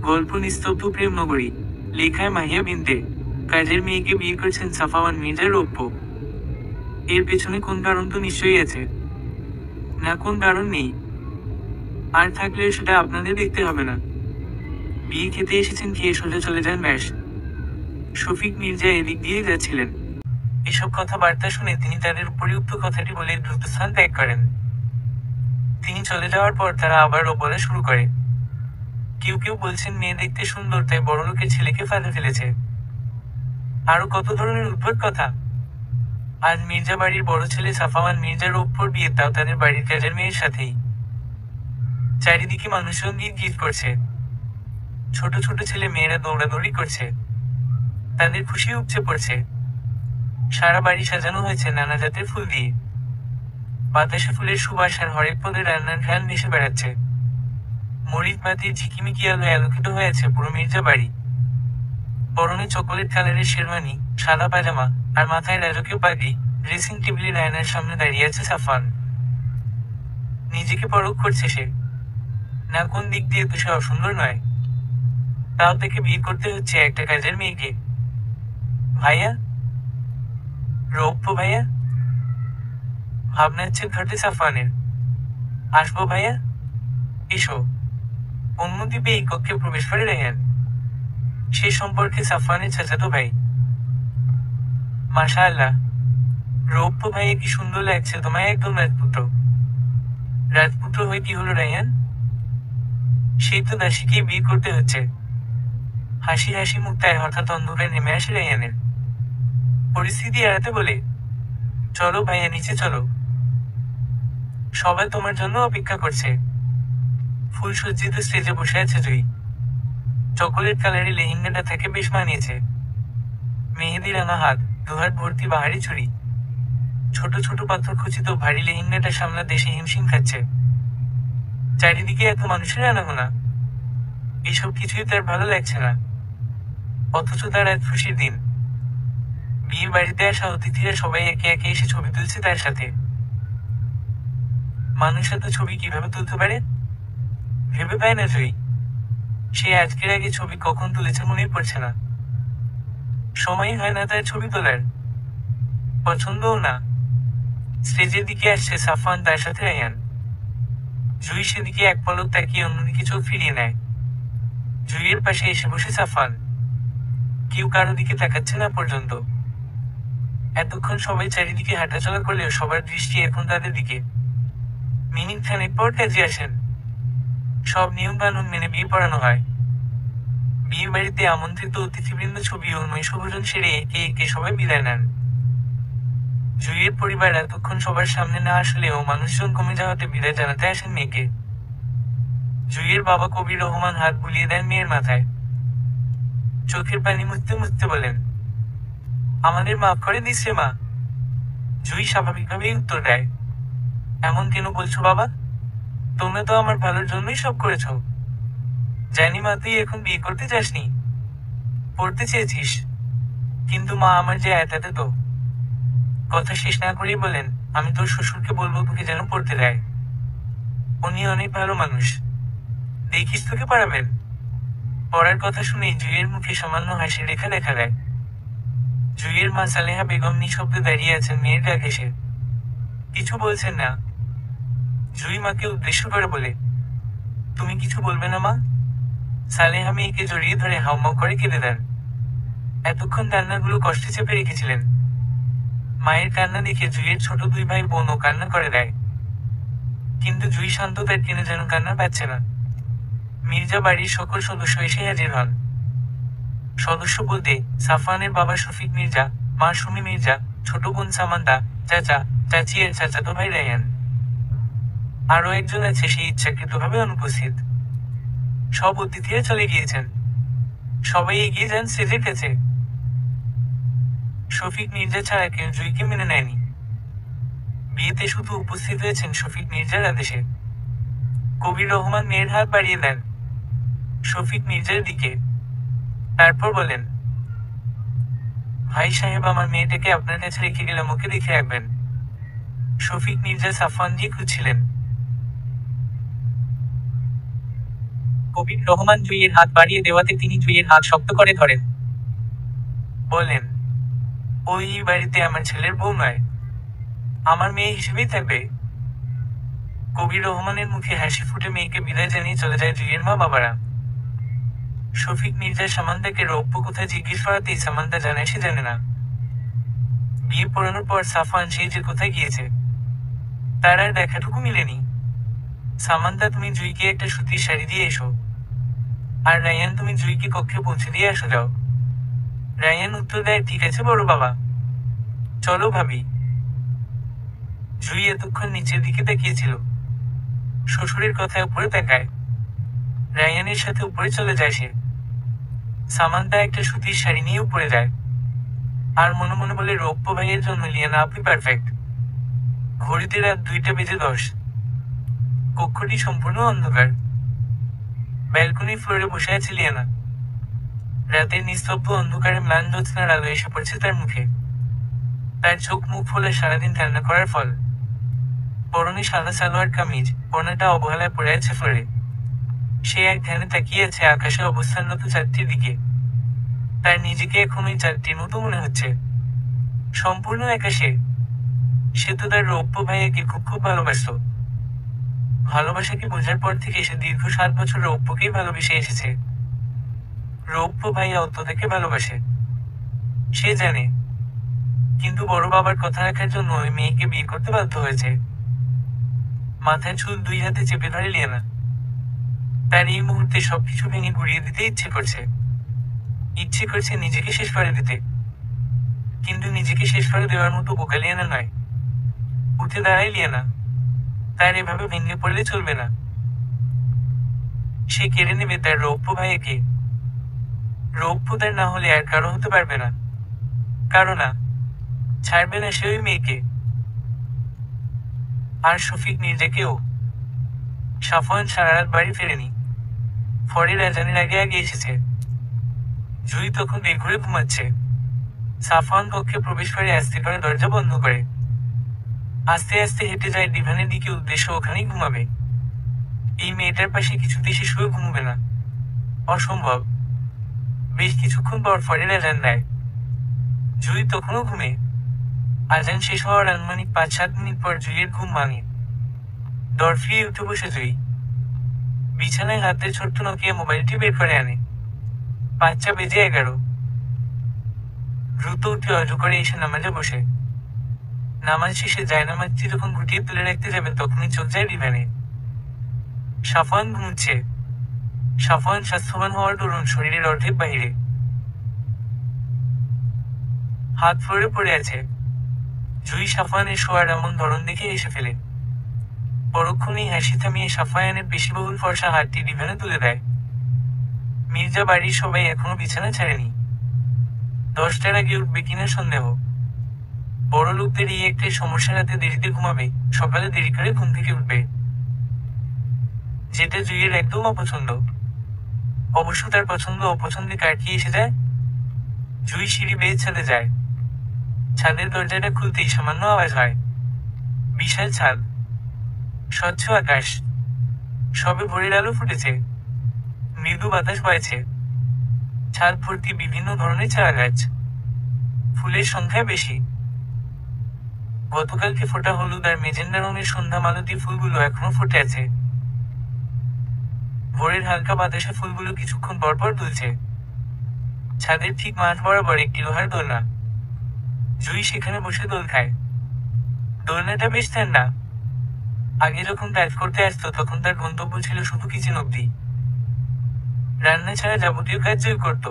গল্প নিস্তব্ধ প্রেম নগরী, লেখায় মাহিয়া বিনতে। কাজের মেয়েকে বিয়ে করেছেন সাফওয়ান মির্জা রৌপ্য। এর পেছনে কোন কারণ তো নিশ্চয়ই আছে, না কোন কারণ নেই। আর থাকলেও সেটা আপনাদের দেখতে হবে না। বিয়ে খেতে এসেছেন, খেয়ে সোজা চলে যান ব্যাস। শফিক মির্জা এদিক দিয়ে যাচ্ছিলেন। এসব কথাবার্তা শুনে তিনি তাদের উপরিউক্ত কথাটি বলে দ্রুত স্থান ত্যাগ করেন। তিনি চলে যাওয়ার পর তারা আবারও বলা শুরু করে। কেউ কেউ বলছেন মেয়ে দেখতে সুন্দর, তাই বড়লোকের ছেলেকে ফাঁদে ফেলেছে। আরো কত ধরনের উদ্ভট কথা। আজ মির্জা বাড়ির বড় ছেলে সাফওয়ান মির্জা রৌপ্যর বিয়ে, তাও তাদের বাড়ির কাজের মেয়ের সাথেই। চারিদিকে মানুষজন গিট করছে। ছোট ছোট ছেলে মেয়েরা দৌড়াদৌড়ি করছে, তাদের খুশি উপচে পড়ছে। সারা বাড়ি সাজানো হয়েছে নানা জাতের ফুল দিয়ে। বাতাসে ফুলের সুবাস আর হরেক পদের রান্নার ঘ্রাণ ভেসে বেড়াচ্ছে। মরিচ বাতির ঝিকিমিকি আলোয় আলোকিত হয়েছে পুরো মির্জা বাড়ি। পরনে চকোলেট কালারের শেরওয়ানি, সাদা পাজামা, আর মাথায় রাজকীয় পাগড়ি। ড্রেসিং টেবিলের আয়নার সামনে দাঁড়িয়ে আছে সাফওয়ান। নিজেকে পরখ করছে সে, না কোন দিক দিয়ে তো সে অসুন্দর নয়। তাও থেকে বিয়ে করতে হচ্ছে একটা কাজের মেয়েকে। ভাইয়া, রৌপ্য ভাইয়া, ভাবনাচ্ছে ঘটে সাফওয়ানের। আসবো ভাইয়া? এসো। অনুমতি পেয়ে কক্ষে প্রবেশ করে রায়হান। সে সম্পর্কে সাফওয়ানের চাচাতো ভাই। মাশাআল্লাহ, রৌপ্য ভাইয়া কি সুন্দর লাগছে তোমায়, একদম রাজপুত্র। রাজপুত্র হয়ে কি হলো রায়হান? সেই তো দাসীকেই বিয়ে করতে হচ্ছে। হাসি হাসি মুক্তায় হঠাৎ অন্ধকার নেমে আসে রায়হানের। পরিস্থিতি এড়াতে বলে, চলো ভাইয়া, নিচে চলো। সবাই তোমার জন্য অপেক্ষা করছে। ফুল সজ্জিত স্টেজে বসে আছে জুই। চকোলেট কালারের লেহেঙ্গাটা তাকে বেশ মানিয়েছে। মেহেদি রাঙা হাত, দুহাত ভর্তি বাহারি চুড়ি। ছোট ছোট পাথর খচিত ভারী লেহেঙ্গাটা সামলা দেশে হিমশিম খাচ্ছে। চারিদিকে এত মানুষের আনাগোনা, এসব কিছুই তার ভালো লাগছে না। অথচ তার আজ খুশির দিন। বিয়ে বাড়িতে আসা অতিথিরা সবাই একে একে এসে ছবি তুলছে তার সাথে। মানুষ এত ছবি কিভাবে তুলতে পারে ভেবে পায় না জয়ী। সে আজকের আগে ছবি কখন তুলেছে মনেই পড়ছে না। সময়ই হয় না তার ছবি তোলার, পছন্দও না। স্টেজের দিকে আসছে সাফওয়ান, তার সাথে রায়হান। জুই সেদিকে এক পলক তাকিয়ে অন্যদিকে চোখ ফিরিয়ে নেয়। জুইয়ের পাশে এসে বসে সাফওয়ান। কেউ কারো দিকে তাকাচ্ছে না পর্যন্ত। এতক্ষণ সবাই চারিদিকে হাঁটাচলা করলেও সবার দৃষ্টি এখন তাদের দিকে। মিনিট খানেক পর কাজে আসেন। সব নিয়ম কানুন মেনে বিয়ে পড়ানো হয়। বিয়ে বাড়িতে আমন্ত্রিত অতিথিবৃন্দ ছবি ও নৈশভোজন সেরে একে একে সবাই বিদায় নেন। জুইয়ের পরিবার এতক্ষণ সবার সামনে না আসলেও মানুষজন কমে যাওয়াতে বিদায় জানাতে আসেন মেয়েকে। জুইয়ের বাবা কবির রহমান হাত বুলিয়ে দেন মেয়ের মাথায়। চোখের পানি মুছতে মুছতে বলেন, আমাদের মাফ করে দিস রে মা। জুই স্বাভাবিকভাবেই উত্তর দেয়, এমন কেন বলছো বাবা? তোমরা তো আমার ভালোর জন্যই সব করেছ। জানি মা, তুই এখন বিয়ে করতে যাসনি, পড়তে চেয়েছিস। কিন্তু মা, আমার যে এটাতে তো। কথা শেষ না করেই বলেন, আমি তোর শ্বশুরকে বলবো তোকে যেন পড়তে দেয়। উনি অনেক ভালো মানুষ, দেখিস তোকে পারাবেন। পড়ার কথা শুনেই জুইয়ের মুখে সামান্য হাসি রেখা দেখা দেয়। জুইয়ের মা সালেহা বেগম নিঃশব্দে দাঁড়িয়ে আছেন মেয়ের ডাক এসে। কিছু বলছেন না। জুই মাকে উদ্দেশ্য করে বলে, তুমি কিছু বলবে না মা? সালেহা মেয়েকে জড়িয়ে ধরে হাউমাউ করে কেঁদে দেন। এতক্ষণ কান্নাগুলো কষ্টে চেপে রেখেছিলেন। মায়ের কান্না দেখে জুইয়ের ছোট দুই ভাই বোনও কান্না করে দেয়। কিন্তু জুই শান্ত, তার টেনে যেন কান্না পাচ্ছে না। মির্জা বাড়ির সকল সদস্য এসে হাজির হন। সদস্য বলতে সাফওয়ানের বাবা শফিক মির্জা, মা সুমি মির্জা, ছোট বোন সামান্তা, চাচা, চাচি এর চাচাতো ভাই রায়হান। আরো একজন আছে সেই ইচ্ছাকৃতভাবে অনুপস্থিত। সব অতিথিরা চলে গিয়েছেন। সবাই এগিয়ে যান স্টেজের কাছে। শফিক মির্জা ছাড়া কেউ জুইকে মেনে নেয়নি। বিয়েতে শুধু উপস্থিত হয়েছেন শফিক মির্জার আদেশে। কবির রহমান মেয়ের হাত বাড়িয়ে দেন শফিক মির্জার দিকে। তারপর বলেন, ভাই সাহেব, আমার মেয়েটাকে আপনার কাছে রেখে গেলাম, ওকে দেখে রাখবেন। শফিক মির্জা সাফওয়ান দিয়ে খুঁজছিলেন। কবির রহমান জুইয়ের হাত বাড়িয়ে দেওয়াতে তিনি জুইয়ের হাত শক্ত করে ধরেন। বলেন, ওই বাড়িতে আমার ছেলের বউ নয়, আমার মেয়ে হিসেবেই থাকবে। কবির রহমানের মুখে হাসি ফুটে মেয়েকে বিদায় জানিয়ে চলে যায় জুইয়ের মা বাবারা। শফিক মির্জা সামান্তাকে রৌপ্য কোথায় জিজ্ঞেস করাতেই সামান্তা জানায় সে জানে না। বিয়ে পড়ানোর পর সাফওয়ান সেই যে কোথায় গিয়েছে, তার আর দেখাটুকু মিলেনি। সামান্তা, তুমি জুইকে একটা সুতির শাড়ি দিয়ে এসো, আর রায়ান তুমি জুইকে কক্ষে পৌঁছে দিয়ে আসো যাও। রায়ান উত্তর দেয়, ঠিক আছে বড় বাবা, চলো ভাবি। জুই এতক্ষণ নিচের দিকে তাকিয়েছিল, শ্বশুরের কথায় উপরে তাকায়। রায়ানের সাথে উপরে চলে যায় সে। সামান্তা একটা সুতির শাড়ি নিয়ে উপরে যায়, আর মনে মনে বলে, রৌপ্য ভাইয়ের জন্য লিয়ানা আপনি পারফেক্ট। ঘড়িতে রাত 2:10। কক্ষটি সম্পূর্ণ অন্ধকার। ব্যালকনি ফ্লোরে বসে আছে লিয়ানা। রাতের নিস্তব্ধ অন্ধকারে ম্লান জ্যোৎস্নার আলো এসে পড়ছে তার মুখে। তার চোখ মুখ ফোলা সারাদিন ঠান্ডা করার ফল। পরনে সাদা সালোয়ার কামিজ, ওড়নাটা অবহেলায় পড়ে আছে ফ্লোরে। সে এক ধ্যানে তাকিয়ে আছে আকাশে অবস্থানরত চাঁদটির দিকে। তার নিজেকে এখন ওই চাঁদটির মতো মনে হচ্ছে, সম্পূর্ণ একা সে। সে তো তার রৌপ্য ভাইয়াকে খুব খুব ভালোবাসত। ভালোবাসাকে বোঝার পর থেকে সে দীর্ঘ 7 বছর রৌপ্যকেই ভালোবেসে এসেছে। রৌপ্য ভাইয়া অত্যতাকে ভালোবাসে, সে জানে, কিন্তু বড় বাবার কথা রাখার জন্য ওই মেয়েকে বিয়ে করতে বাধ্য হয়েছে। মাথায় চুল 2 হাতে চেপে ধরে লিয়ানা। তার এই মুহূর্তে সবকিছু ভেঙে গুড়িয়ে দিতে ইচ্ছে করছে নিজেকে শেষ করে দিতে। কিন্তু নিজেকে শেষ করে দেওয়ার মতো বোকা লিয়ানা নয়। উঠে দাঁড়ায় লিয়ানা। তার এভাবে ভেঙে পড়লে চলবে না। সে কেড়ে নেবে তার রৌপ্য ভাইয়াকে। রৌপ্য তার না হলে আর কারো হতে পারবে না, কারো না। ছাড়বে না সে ওই মেয়েকে, আর শফিক মির্জাকেও। সাফওয়ান সারা রাত বাড়ি ফেরেনি, ফরের আজানের আগে আগে এসেছে। জুই তখন বেঘুরে ঘুমাচ্ছে। সাফওয়ান কক্ষে প্রবেশ করে আস্তে করে দরজা বন্ধ করে। আস্তে আস্তে হেঁটে যায় ডিভানের দিকে, উদ্দেশ্য ওখানেই ঘুমাবে। এই মেয়েটার পাশে কিছুতেই সে শুয়ে ঘুমবে না, অসম্ভব। বেশ কিছুক্ষণ পর ফরের আজান দেয়। জুই তখনও ঘুমে। আজান শেষ হওয়ার আনুমানিক 5-7 মিনিট পর জুইয়ের ঘুম ভাঙে। দর ফিরিয়ে উঠে বসে জুই। বিছানায় হাতে ছোট্ট নোকিয়া মোবাইলটি বের করে আনে। 5:11। দ্রুত উঠে অজু করে এসে নামাজে বসে। নামাজ শেষে জায়নামাজটি যখন গুটিয়ে তুলে রাখতে যাবে তখনই চোখ যায় ডিভানে। সাফওয়ান ঘুমুচ্ছে। সাফওয়ান স্বাস্থ্যবান হওয়ার দরুন শরীরের অর্ধেক বাহিরে, হাত ফ্লোরে পড়ে আছে। জুই সাফওয়ানের শোয়ার এমন ধরন দেখে এসে ফেলে। পরক্ষণেই হাসি থামিয়ে সাফওয়ানের পেশিবহুল ফর্সা হাতটি ডিভানে তুলে দেয়। মির্জা বাড়ির সবাই এখনো বিছানা ছাড়েনি। 10টার আগে উঠবে কিনা সন্দেহ। বড় লোকদের এই একটাই সমস্যা, রাতে দেরিতে ঘুমাবে, সকালে দেরি করে ঘুম থেকে উঠবে, যেটা জুইয়ের একদম অপছন্দ। অবশ্য তার পছন্দ অপছন্দে কাটিয়ে এসে যায়। জুই সিঁড়ি বেয়ে ছাদে যায়। ছাদের দরজাটা খুলতেই সামান্য আওয়াজ হয়। বিশাল ছাদ, স্বচ্ছ আকাশ, সবে ভোরের আলো ফুটেছে, মৃদু বাতাস বইছে। ছাদ ভর্তি বিভিন্ন ধরনের চারা গাছ, ফুলের সংখ্যা বেশি। গতকালকে ফোটা হলুদ আর মেজেন্ডা রঙের সন্ধ্যা মালতী ফুলগুলো এখনো ফুটে আছে। ভোরের হালকা বাতাসে ফুলগুলো কিছুক্ষণ পরপর দুলছে। ছাদের ঠিক মাঠ বরাবর একটি লোহার দোলনা। জুই সেখানে বসে দোল খায়। দোলনাটা বেশ ঠান্ডা। আগে যখন কাজ করতে আসতো তখন তার গন্তব্য ছিল শুধু কিচেন অব্দি। রান্না ছাড়া যাবতীয় কাজ জুই করত।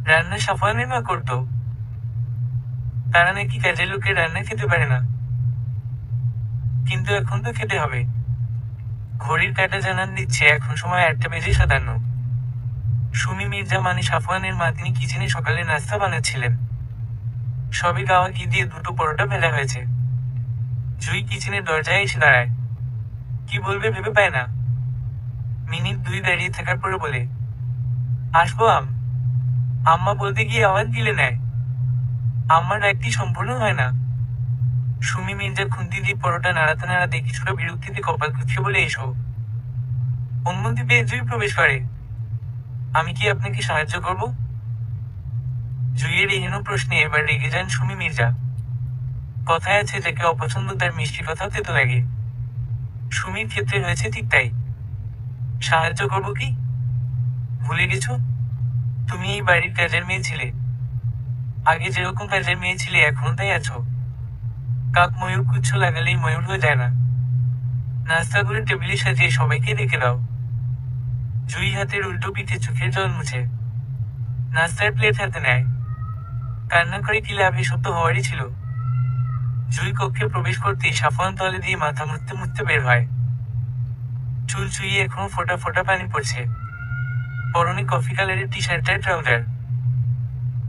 রান্না সাফওয়ানের মা করত। তারা নাকি কাজের লোকের রান্না খেতে পারে না, কিন্তু এখন তো খেতে হবে। ঘড়ির কাঁটা জানান দিচ্ছে এখন সময় 8:57। সুমি মির্জা মানে সাফওয়ানের মা, তিনি কিচেনে সকালে নাস্তা বানাচ্ছিলেন। সবে গাওয়া ঘি দিয়ে 2টো পরোটা ভেজা হয়েছে। জুই কিচেনের দরজায় এসে দাঁড়ায়। কি বলবে ভেবে পায় না। মিনিট 2 দাঁড়িয়ে থাকার পরে বলে, আসবো আম্মা বলতে গিয়ে আওয়াজ দিলে নেয়। আম্মার ডাকটি সম্পূর্ণ হয় না। সুমি মির্জা খুন্তি দিয়ে পরোটা নাড়াতে নাড়াতে কিছুটা বিরক্তিতে কপাল কুঁচকে বলে, এসো। অনুমতি পেয়ে জুই প্রবেশ করে। আমি কি আপনাকে সাহায্য করব? জুইয়ের এহেন প্রশ্নে এবার রেগে যান সুমি মির্জা। কথায় আছে যাকে অপছন্দ তার মিষ্টি কথাও তেতো লাগে। সুমির ক্ষেত্রে হয়েছে ঠিক তাই। সাহায্য করব কি? ভুলে গেছো? তুমি এই বাড়ির কাজের মেয়ে ছিলে। আগে যেরকম কাজের মেয়ে ছিলে এখনো তাই আছো। কাক ময়ূর কুচ্ছ লাগালেই ময়ূর হয়ে যায় না। নাস্তা করে টেবিলে সাজিয়ে সবাইকে রেখে দাও। জুই হাতের উল্টো পিঠে চোখের জল মুছে নাস্তার প্লেট হাতে নেয়। কান্না করে কি লাভ, এসব তো হওয়ারই ছিল। জুই কক্ষে প্রবেশ করতেই সাফওয়ান তলে দিয়ে মাথা মুছতে মুছতে বের হয়। চুল চুইয়ে এখনো ফোঁটা ফোঁটা পানি পড়ছে। পরনে কফি কালারের টি শার্ট আর ট্রাউজার।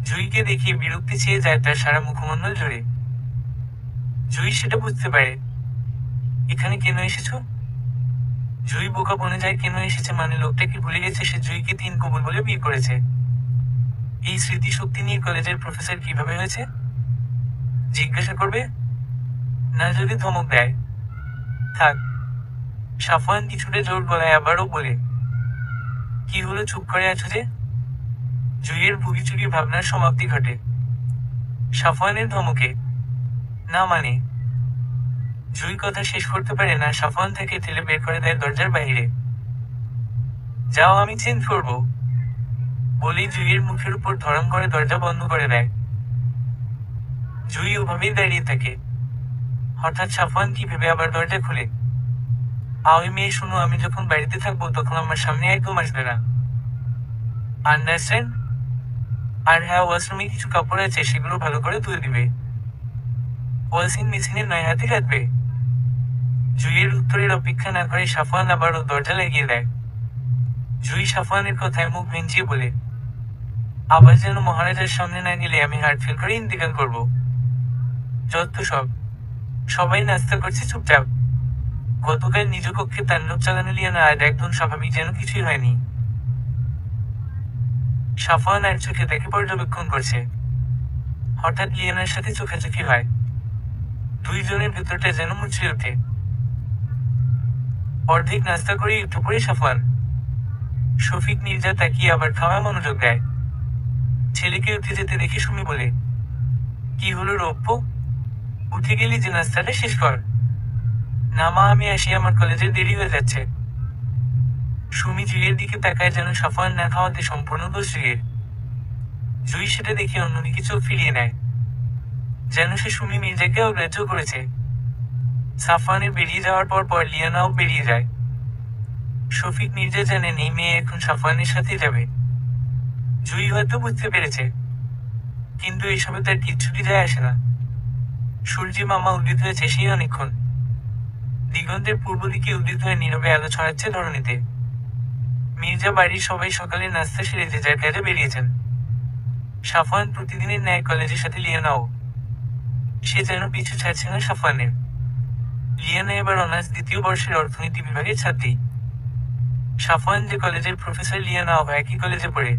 জুইকে দেখিয়ে বিরক্তি চেয়ে যায় তার সারা মুখমণ্ডল জুড়ে। জুই সেটা বুঝতে পারে। এখানে কেন এসেছো? জুই বোকা বনে যায় কেন এসেছে মানে লোকটা কি ভুলে গেছে সে জুইকে 3 কবুল বলে বিয়ে করেছে? এই স্মৃতিশক্তি নিয়ে কলেজের প্রফেসর কিভাবে হয়েছে? জিজ্ঞাসা করবে? না যদি ধমক দেয়? থাক। সাফওয়ান কিছুটা জোর গলায় আবারও বলে, কি হলো, চুপ করে আছো যে? জুইয়ের ভুগিচুগি ভাবনার সমাপ্তি ঘটে সাফওয়ানের ধমকে। না মানে? জুই কথা শেষ করতে পারে না, সাফওয়ান থেকে ঠেলে বের করে দেয় দরজার বাইরে। যাও, আমি চেঞ্জ করবো বলেই জুইয়ের মুখের উপর ধরম করে দরজা বন্ধ করে দেয়। জুই ওভাবেই দাঁড়িয়ে থাকে। হঠাৎ সাফওয়ান কি ভেবে আবার দরজা খুলে। ওই মেয়ে, শুনো, আমি যখন বাড়িতে থাকবো তখন আমার সামনে একদম আসবে না। আন্ডারস্ট্যান্ড? আর হ্যাঁ, ওয়াশরুমে কিছু কাপড় আছে, সেগুলো ভালো করে ধুয়ে দিবে। ওয়াশিং মেশিনের নয় হাতে রাখবে। জুইয়ের উত্তরের অপেক্ষা না করে সাফওয়ান আবারও দরজা লাগিয়ে দেয়। জুই সাফওয়ানের কথায় মুখ ভেঙচিয়ে বলে, আবার যেন মহারাজার সামনে না গেলে আমি হার্ট ফেল করে ইন্তেকাল করব। যত সব। সবাই নাস্তা করছে চুপচাপ। গতকাল নিজ কক্ষে তাণ্ডব চালানো লিয়ানা আজ একদম স্বাভাবিক, যেন কিছুই হয়নি। সাফওয়ান আর চোখে তাকে পর্যবেক্ষণ করছে। হঠাৎ লিয়ানার সাথে চোখাচোখি হয়। দুইজনের ভেতরটা যেন মুচড়ে ওঠে। অর্ধেক নাস্তা করে উঠে পড়ে সাফওয়ান। শফিক মির্জা তাকিয়ে আবার খাওয়া মনোযোগ দেয়। ছেলেকে উঠে যেতে দেখে সুমি বলে, কি হলো রৌপ্য, উঠে গেলি যে, নাস্তাটা শেষ কর। না মা, আমি আসি, আমার কলেজে দেরি হয়ে যাচ্ছে। সুমি জুইয়ের দিকে তাকায় যেন সাফওয়ান না খাওয়াতে সম্পূর্ণ দোষ জুইয়ের। জুই সেটা দেখে অন্যদিকে চোখ ফিরিয়ে নেয়, যেন সে সুমি মির্জাকে অগ্রাহ্য করেছে। সাফওয়ানের বেরিয়ে যাওয়ার পর পর লিয়ানাও বেরিয়ে যায়। শফিক মির্জা জানেন এই মেয়ে এখন সাফওয়ানের সাথে যাবে। জুই হয়তো বুঝতে পেরেছে, কিন্তু এসবে তার কিচ্ছুটি যায় আসে না। সূর্য মামা উদিত হয়েছে সেই অনেকক্ষণ। দিগন্তের পূর্ব দিকে উদিত হয়ে নীরবে আলো ছড়াচ্ছে ধরণীতে। মির্জা বাড়ির সবাই সকালে নাস্তা সেরে যে যার কাজে বেরিয়েছেন। সাফওয়ান প্রতিদিনের ন্যায় কলেজের সাথে লিয়ানাও। সে যেন পিছু ছাড়ছে না সাফওয়ানের। লিয়ানা এবার অনার্স 2য় বর্ষের অর্থনীতি বিভাগের ছাত্রী। সাফওয়ান যে কলেজের প্রফেসর, লিয়ানাও একই কলেজে পড়ে।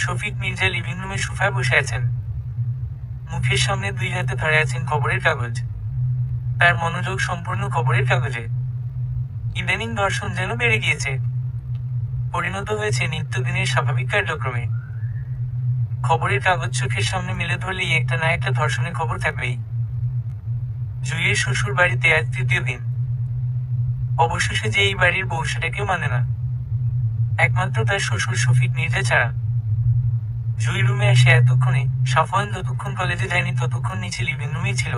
শফিক মির্জা লিভিং রুমে সোফায় বসে আছেন। মুখের সামনে 2 হাতে ধরে আছেন খবরের কাগজ। তার মনোযোগ সম্পূর্ণ খবরের কাগজে। ইদানিং দর্শন যেন বেড়ে গিয়েছে, পরিণত হয়েছে নিত্যদিনের স্বাভাবিক কার্যক্রমে। খবরের কাগজ চোখের সামনে মেলে ধরলেই একটা না একটা ধর্ষণের খবর থাকবেই। জুইয়ের শ্বশুর বাড়িতে আজ 3য় দিন। অবশেষে যে এই বাড়ির বউ সেটা কেউ মানে না, একমাত্র তার শ্বশুর শফিক মির্জা ছাড়া। জুই রুমে আসে এতক্ষণে। সাফওয়ান যতক্ষণ কলেজে যায়নি ততক্ষণ নিচে লিভিং রুমেই ছিল।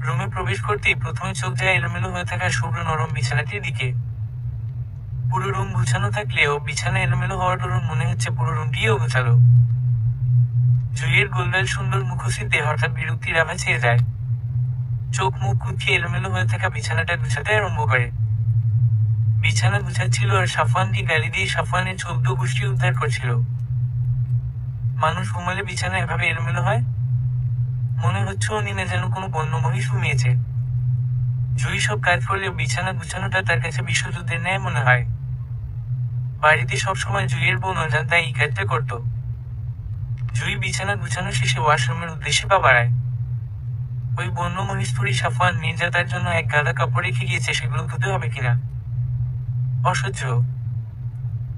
রুমে প্রবেশ করতেই প্রথমে চোখ যায় এলোমেলো হয়ে থাকা শুভ্র নরম বিছানাটির দিকে। পুরো রুম গুছানো থাকলেও বিছানা এলোমেলো হওয়ার দরুন মনে হচ্ছে পুরো রুমটিও গোছালো। জুইয়ের গোলগাল সুন্দর মুখশ্রীতে হঠাৎ বিরক্তির আভা ছেয়ে যায়। চোখ মুখ কুঁচিয়ে এলোমেলো হয়ে থাকা বিছানাটা গুছাতে আরম্ভ করে। বিছানা গুছাচ্ছিল আর সাফওয়ানকে গালি দিয়ে সাফওয়ানের 14 গোষ্ঠী উদ্ধার করছিল। মানুষ ঘুমালে বিছানা এভাবে এলোমেলো হয়? মনে হচ্ছে অনিনা যেন কোনো বন্য মহিষ ঘুমিয়েছে। জুই সব কাজ করলেও বিছানা গুছানোটা তার কাছে বিশ্বযুদ্ধের ন্যায় মনে হয়। বাড়িতে সবসময় জুইয়ের বোন অজান্তায় এই কাজটা করত। জুই বিছানা গুছানো শেষে ওয়াশরুমের উদ্দেশ্যে পা বাড়ায়। ওই বন্য মহিষ তুরি সাফওয়ান মির্জা তার জন্য এক গাদা কাপড় রেখে গিয়েছে, সেগুলো ধুতে হবে কিনা। অসহ্য।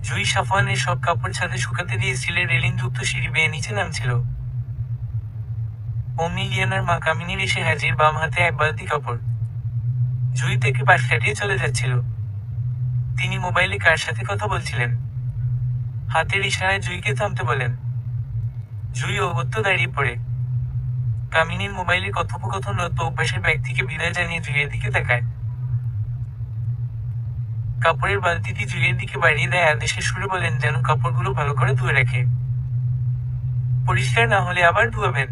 জুই সাফওয়ানের সব কাপড় ছাদে শুকাতে দিয়ে স্টিলের রেলিং যুক্ত সিঁড়ি বেয়ে নিচে নামছিল। অমনি লিয়ানার মা কামিনীর এসে হাজির, বাম হাতে এক বালতি কাপড়। জুই থেকে পাশ কাটিয়ে চলে যাচ্ছিল। তিনি মোবাইলে কার সাথে কথা বলছিলেন। হাতের ইশারায় জুইকে থামতে বলেন। জুই অগত্য দাঁড়িয়ে পড়ে। কামিনীর মোবাইলে কথোপকথনরত অভ্যাসের ব্যক্তিকে বিদায় জানিয়ে জুইয়ের দিকে তাকায়। কাপড়ের বালতিটি জুইয়ের দিকে বাড়িয়ে দেয় আদেশের সুরে বলেন যেন কাপড়গুলো ভালো করে ধুয়ে রাখে। পরিষ্কার না হলে আবার ধুয়াবেন।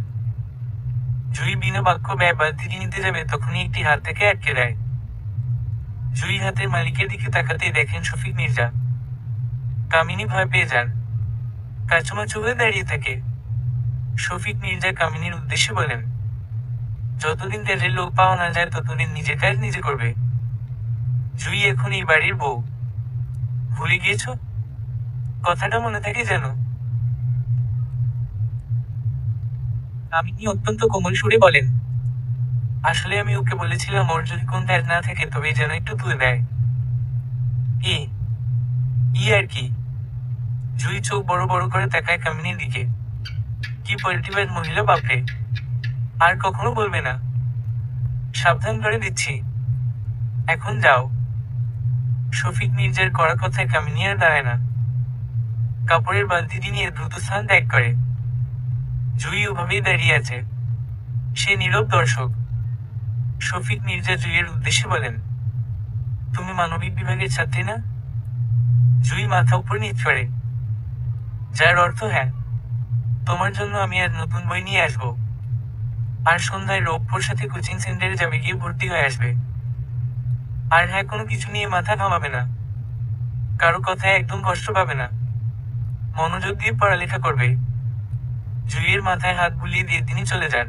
জুই বিনা বাক্য ব্যয় বালতিটি নিতে যাবে, তখনই একটি হাত থেকে আটকে দেয়। জুই হাতের মালিকের দিকে তাকাতেই দেখেন শফিক মির্জা। কামিনী ভয় পেয়ে যান, কাচুমাচু হয়ে দাঁড়িয়ে থাকে। শফিক মির্জা কামিনীর উদ্দেশ্যে বলেন, যতদিন কাজের লোক পাওয়া না যায় ততদিন নিজের কাজ নিজে করবে। জুই এখন এই বাড়ির বউ। ভুলে গিয়েছ? কথাটা মনে থাকে যেন। কামিনী অত্যন্ত কোমল সুরে বলেন, আসলে আমি ওকে বলেছিলাম ওর যদি কোন কাজ না থাকে তবে যেন একটু ধুয়ে দেয়। ই আর কি। জুই চোখ বড় বড় করে তাকায় কামিনীর দিকে। কি পলিটিবাজ মহিলা বাপরে। আর কখনো বলবে না, সাবধান করে দিচ্ছি। এখন যাও। শফিক মির্জার করা কথায় কামিনী আর দাঁড়ায় না। কাপড়ের বালতিটি নিয়ে দ্রুত স্থান ত্যাগ করে। জুই ওভাবেই দাঁড়িয়ে আছে। সে নীরব দর্শক। শফিক মির্জা জুইয়ের উদ্দেশ্যে বলেন, তুমি মানবিক বিভাগের ছাত্রী না? জুই মাথা উপর নিচ করে, যার অর্থ হ্যাঁ। তোমার জন্য আমি আজ নতুন বই নিয়ে আসবো। আর সন্ধ্যায় রৌপ্যর সাথে কোচিং সেন্টারে যাবে, গিয়ে ভর্তি হয়ে আসবে। আর হ্যাঁ, কোনো কিছু নিয়ে মাথা ঘামাবে না। কারো কথায় একদম কষ্ট পাবে না। মনোযোগ দিয়ে পড়ালেখা করবে। জুইয়ের মাথায় হাত বুলিয়ে দিয়ে তিনি চলে যান।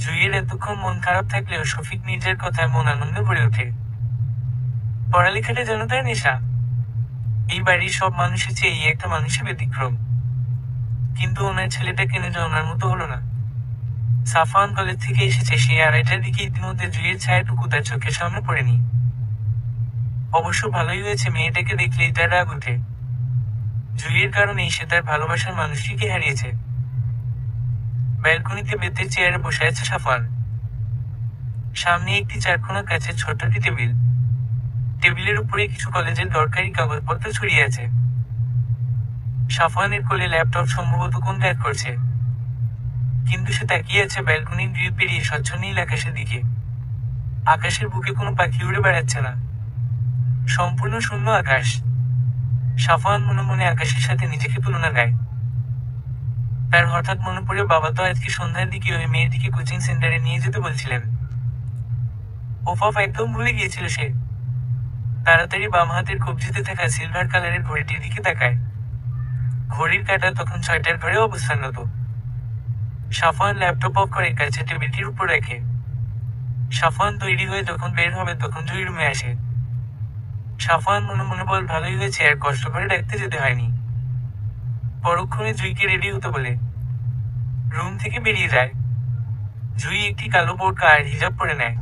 জুইয়ের এতক্ষণ মন খারাপ থাকলেও শফিক মির্জার কথায় মন আনন্দে ভরে ওঠে। পড়ালেখাটা যেন তার নেশা। এই বাড়ির সব মানুষের চেয়ে এই একটা মানুষের ব্যতিক্রম। কিন্তু ওনার ছেলেটা কেন যে ওনার মতো হলো না। সাফওয়ান কলেজ থেকে এসেছে সেই 2:30টার দিকে, ইতিমধ্যে জুইয়ের ছায়াটুকু তার চোখের সামনে পড়েনি। অবশ্য ভালোই হয়েছে, মেয়েটাকে দেখলেই তার রাগ ওঠে। জুইয়ের কারণেই সে তার ভালোবাসার মানুষটিকে হারিয়েছে। ব্যালকনিতে বেতের চেয়ারে বসে আছে সাফওয়ান। সামনে একটি চারকোনা কাছের ছোট্টটি টেবিল। টেবিলের উপরে কিছু কলেজের দরকারি কাগজপত্র ছড়িয়ে আছে। সাফওয়ানের কোলে ল্যাপটপ, সম্ভবত কোন ত্যাগ করছে। কিন্তু সে তাকিয়ে আছে ব্যালকনির গ্রিল পেরিয়ে স্বচ্ছ নীল আকাশের দিকে। আকাশের বুকে কোনো পাখি উড়ে বেড়াচ্ছে না। সম্পূর্ণ শূন্য আকাশ। সাফওয়ান মনে মনে আকাশের সাথে নিজেকে তুলনা দেয়। তার হঠাৎ মনে পড়ে বাবা তো আজকে সন্ধ্যার দিকে ওই মেয়েটিকে কোচিং সেন্টারে নিয়ে যেতে বলছিলেন। ওফ, একদম ভুলে গিয়েছিল সে। তাড়াতাড়ি বাম হাতের কবজিতে থাকা সিলভার কালারের ঘড়িটির দিকে তাকায়। ঘড়ির কাঁটা তখন 6টার ঘরে অবস্থানরত। সাফওয়ান ল্যাপটপ অফ করে কাছে টেবিলটির উপর রাখে। সাফওয়ান তৈরি হয়ে যখন বের হবে তখন জুই রুমে আসে। সাফওয়ান মনে মনে বল, ভালোই হয়েছে, আর কষ্ট করে ডাকতে যেতে হয়নি। পরক্ষণে জুইকে রেডি হতে বলে রুম থেকে বেরিয়ে যায়। জুই একটি কালো বোরকা আর হিজাব পরে নেয়।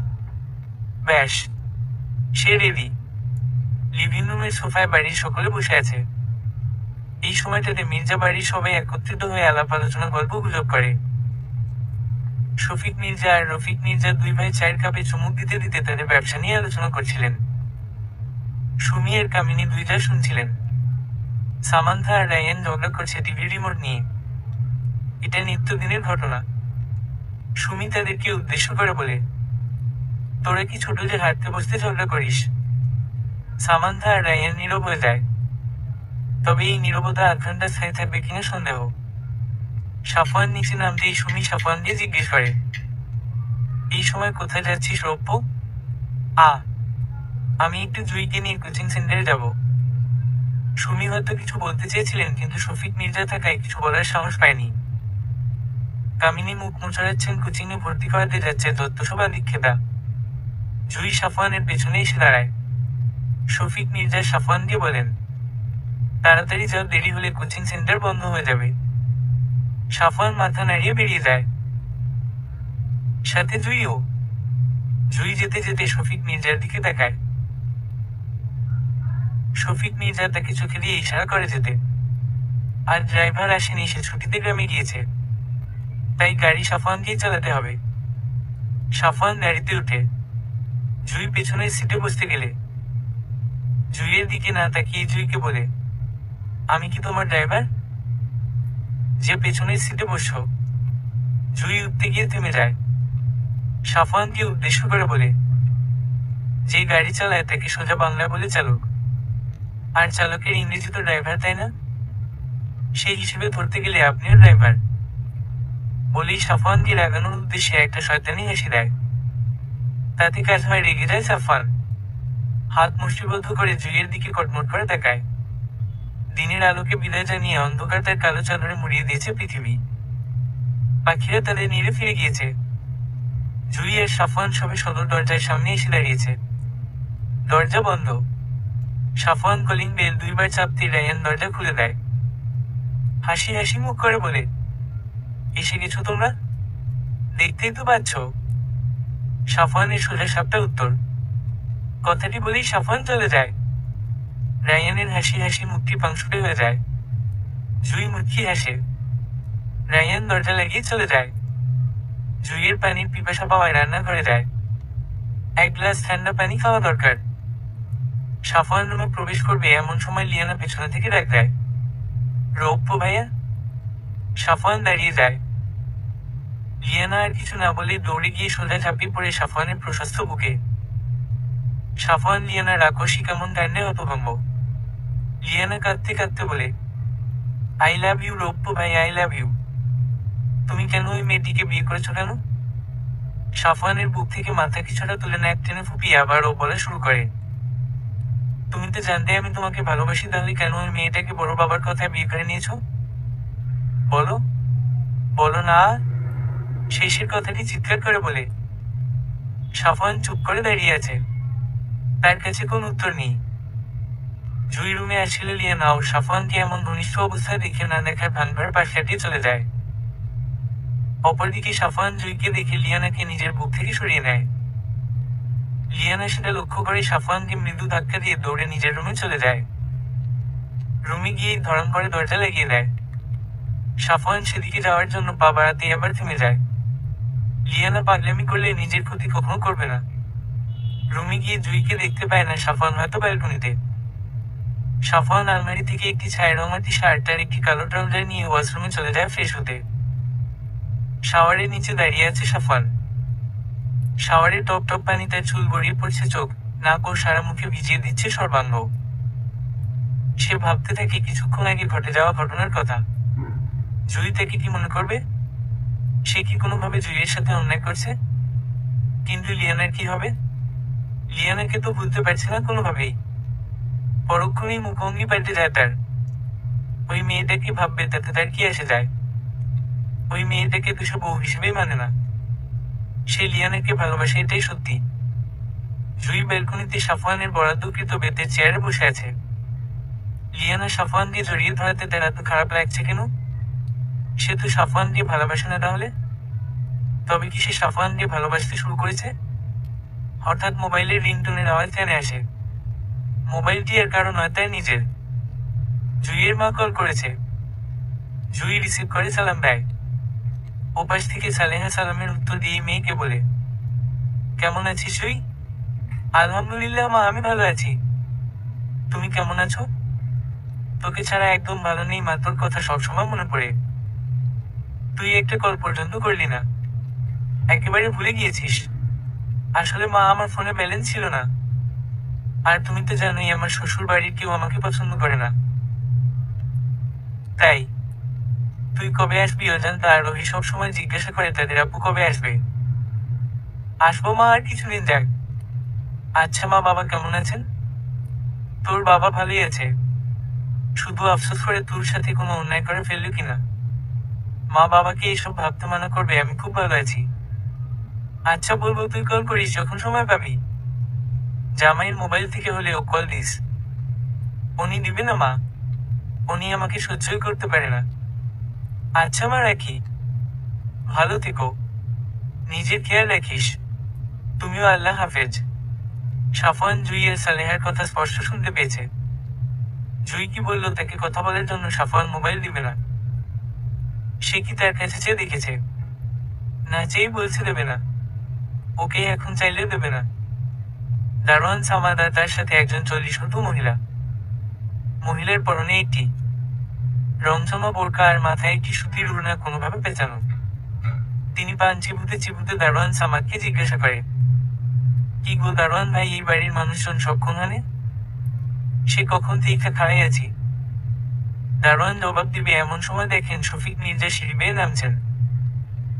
ব্যাস, সে রেডি। লিভিং রুমের সোফায় বাড়ির সকলে বসে আছে। এই সময়টাতে মির্জা বাড়ির সবাই একত্রিত হয়ে আলাপ আলোচনা, গল্প গুজব করে। শফিক মির্জা আর রফিক মির্জা দুই ভাই চায়ের কাপে চুমুক দিতে দিতে তাদের ব্যবসা নিয়ে আলোচনা করছিলেন। সুমি আর কামিনী দুইটা শুনছিলেন। সামান্থা আর রায়ান ঝগড়া করছে টিভি রিমোট নিয়ে। এটা নিত্যদিনের ঘটনা। সুমি তাদেরকে উদ্দেশ্য করে বলে, তোরা কি ছোট যে হাঁটতে বসতে ঝগড়া করিস? সামান্থা আর রায়ান নীরব হয়ে যায়। তবে এই নীরবতা 8 ঘন্টা স্থায়ী থাকবে কিনা সন্দেহ। সাফওয়ান নিচে নামতেই সুমি সাফওয়ানকে জিজ্ঞেস করে, এই সময় কোথায় যাচ্ছিস রৌপ্য? আমি একটু জুইকে নিয়ে কোচিং সেন্টারে যাব। সুমি হয়তো কিছু বলতে চেয়েছিলেন, কিন্তু শফিক মির্জা থাকায় কিছু বলার সাহস পায়নি। কামিনী মুখ মোচড়াচ্ছেন, কোচিংয়ে ভর্তি করাতে যাচ্ছে দত্তসভা দীক্ষেতা। জুই সাফওয়ানের পেছনে এসে দাঁড়ায়। শফিক মির্জা সাফওয়ানকে বলেন, তাড়াতাড়ি যাও, দেরি হলে কোচিং সেন্টার বন্ধ হয়ে যাবে। সাফওয়ান মাথা নাড়িয়ে বেরিয়ে যায়। সাথে জুইও। জুই যেতে যেতে শফিক মির্জার দিকে তাকায়। শফিক মির্জা তাকে চোখে দিয়ে ইশারা করে যেতে। আর ড্রাইভার আসেনি, সে ছুটিতে গ্রামে গিয়েছে, তাই গাড়ি সাফওয়ানকেই চালাতে হবে। সাফওয়ান গাড়িতে উঠে জুই পেছনের সিটে বসতে গেলে জুইয়ের দিকে না তাকিয়ে জুইকে বলে, আমি কি তোমার ড্রাইভার যে পেছনের সিটে বসছো? জুই উঠতে গিয়ে থেমে যায়। সাফওয়ানকে উদ্দেশ্য করে বলে, যে গাড়ি চালায় তাকে সোজা বাংলা বলে চালক, আর চালকের ইংরেজি তো ড্রাইভার, তাই না? সেই হিসেবে ধরতে গেলে আপনিও ড্রাইভার। বলেই সাফওয়ানকে রাগানোর উদ্দেশ্যে একটা শয়তানি হাসি দেয়। তাতে কাজ হয়, রেগে যায় সাফওয়ান। হাত মুষ্টিবদ্ধ করে জুইয়ের দিকে কটমট করে তাকায়। দিনের আলোকে বিদায় জানিয়ে অন্ধকার তার কালো চাদরে মুড়িয়ে দিয়েছে পৃথিবী। পাখিরা তাদের নিড়ে ফিরে গিয়েছে। জুই আর সাফওয়ান সবে সদর দরজার সামনে এসে দাঁড়িয়েছে। দরজা বন্ধ। সাফওয়ান কলিং বেল 2 বার চাপতে রায়ান দরজা খুলে দেয়। হাসি হাসি মুখ করে বলে, এসে গেছো তোমরা? দেখতেই তো পাচ্ছ। সাফওয়ানের সোজা সাপটা উত্তর। কথাটি বলেই সাফওয়ান চলে যায়। রায়ানের হাসি হাসি মুখটি পাংশুটে হয়ে যায়। জুই মুচকি হাসে। রায়ান দরজা লাগিয়ে চলে যায়। জুইয়ের পানির পিপাসা পাওয়ায় রান্নাঘরে যায়। 1 গ্লাস ঠান্ডা পানি খাওয়া দরকার। সাফওয়ান রুমে প্রবেশ করবে এমন সময় লিয়ানা পেছনে থেকে ডাক দেয়, রৌপ্য ভাইয়া। সাফওয়ান দাঁড়িয়ে যায়। লিয়ানা আর কিছু না বলে দৌড়ে গিয়ে সোজা ঝাঁপিয়ে পড়ে সাফওয়ানের প্রশস্ত বুকে। সাফওয়ান লিয়ানার আকস্মিক কেমন কাণ্ডে হতভম্ব। লিয়ানা কাঁদতে কাঁদতে বলে, আই লাভ ইউ রৌপ্য ভাই, আই লাভ ইউ। তুমি কেন ওই মেয়েটিকে বিয়ে করেছো কেন? সাফওয়ানের বুক থেকে মাথা কিছুটা তুলে নাক টেনে ফুপিয়ে আবার ও বলা শুরু করে, তুমি তো জানতে আমি তোমাকে ভালোবাসি, তাহলে কেন ওই মেয়েটাকে বড় বাবার কথায় বিয়ে করে নিয়েছো? বলো, বলো না। শেষের কথাটি চিৎকার করে বলে। সাফওয়ান চুপ করে দাঁড়িয়ে আছে। তার কাছে কোন উত্তর নেই। জুই রুমে আসলে লিয়ানা ও সাফওয়ানকে এমন ঘনিষ্ঠ অবস্থায় দেখে না দেখার ভানভার পাশ কাটিয়ে চলে যায়। অপরদিকে সাফওয়ান জুইকে দেখে লিয়ানাকে নিজের বুক থেকে সরিয়ে নেয়। লিয়ানা সেটা লক্ষ্য করে সাফওয়ানকে মৃদু ধাক্কা দিয়ে দৌড়ে নিজের রুমে চলে যায়। রুমে গিয়ে ধরন করে দরজা লাগিয়ে দেয়। সাফওয়ান সেদিকে যাওয়ার জন্য পা বাড়াতেই আবার থেমে যায়। লিয়ানা পাগলামি করলে নিজের ক্ষতি কখনো করবে না। রুমে গিয়ে জুইকে দেখতে পায় না, সাফওয়ান হয়তো ব্যালকনিতে। সাফওয়ান আলমারি থেকে একটি ছায়া রঙা টি শার্ট আর একটি কালো ট্রাউজার নিয়ে ওয়াশরুমে চলে যায় ফ্রেশ হতে। শাওয়ারের নিচে দাঁড়িয়ে আছে সাফওয়ান। শাওয়ারের টপ টপ পানি তার চুল গড়িয়ে পড়ছে, চোখ নাক ও সারা মুখে ভিজিয়ে দিচ্ছে সর্বাঙ্গ। সে ভাবতে থাকে কিছুক্ষণ আগে ঘটে যাওয়া ঘটনার কথা। জুই তাকে কি মনে করবে? সে কি কোনোভাবে জুইয়ের সাথে অন্যায় করছে? কিন্তু লিয়ানার কি হবে? লিয়ানাকে তো ভুলতে পারছে না কোনোভাবেই। পরক্ষণেই মুখভঙ্গি পাল্টে যায় তার। ওই মেয়েটাকে ভাববে তাতে তার কি আসে যায়? ওই মেয়েটাকে তো সে বউ হিসেবেই মানে না। সে লিয়ানাকে ভালোবাসে, এটাই সত্যি। জুই ব্যালকনিতে সাফওয়ানের বরাদ্দকৃত বেতের চেয়ারে বসে আছে। লিয়ানা সাফওয়ানকে জড়িয়ে ধরাতে তার এত খারাপ লাগছে কেন? সে তো সাফওয়ানকে ভালোবাসে না তাহলে? তবে কি সে সাফওয়ানকে ভালোবাসতে শুরু করেছে? হঠাৎ মোবাইলের রিংটোনের আওয়াজ কানে আসে। মোবাইলটি আর কারো নয়, তাই নিজের। জুইয়ের মা কল করেছে। জুই রিসিভ করে সালাম দেয়। ওপাশ থেকে সালেহা সালামের উত্তর দিয়ে মেয়েকে বলে, কেমন আছিস জুই? আলহামদুলিল্লাহ মা, আমি ভালো আছি। তুমি কেমন আছো? তোকে ছাড়া একদম ভালো নেই মা, তোর কথা সবসময় মনে পড়ে। তুই একটা কল পর্যন্ত করলি না, একেবারে ভুলে গিয়েছিস। আসলে মা, আমার ফোনে ব্যালেন্স ছিল না। আর তুমি তো জানোই আমার শ্বশুর বাড়ির কেউ আমাকে পছন্দ করে না। তাই তুই কবে আসবি অজান্তা আর রোহি সব সময় জিজ্ঞাসা করে তাদের আপু কবে আসবে। আসবো মা, আর কিছুদিন যাক। আচ্ছা মা, বাবা কেমন আছেন? তোর বাবা ভালোই আছে, শুধু আফসোস করে তোর সাথে কোনো অন্যায় করে ফেললো কিনা। মা বাবাকে এসব ভাবতে মানা করবে, আমি খুব ভালো আছি। আচ্ছা বলবো, তুই কল করিস যখন সময় পাবি। জামাইয়ের মোবাইল থেকে হলেও কল দিস। উনি দিবে না মা, উনি আমাকে সহ্যই করতে পারে না। আচ্ছা মা, রাখি। ভালো থেকো, নিজের খেয়াল রাখিস। তুমিও, আল্লাহ হাফেজ। সাফওয়ান জুই আর সালেহার কথা স্পষ্ট শুনতে পেয়েছে। জুই কি বলল তাকে কথা বলার জন্য সাফওয়ান মোবাইল দিবে না? সে কি তার কাছে চেয়ে দেখেছে? না চেয়েই বলছে দেবে না। ওকে এখন চাইলে দেবে না। দারোয়ান সামাদ আর তার সাথে একজন 40 মহিলা। মহিলার পরনে একটি রংচমা বোরকা আর মাথায় একটি সুতির ওড়না কোনোভাবে পেঁচানো। তিনি পান চিবুতে চিবুতে দারোয়ান সামাদকে জিজ্ঞাসা করে, কি গো দারোয়ান ভাই, এই বাড়ির মানুষজন সক্ষম হানে? সে কখন থেকে খাড়াই আছি। দারোয়ান জবাব দিবে এমন সময় দেখেন শফিক মির্জা সিঁড়ি বেয়ে নামছেন।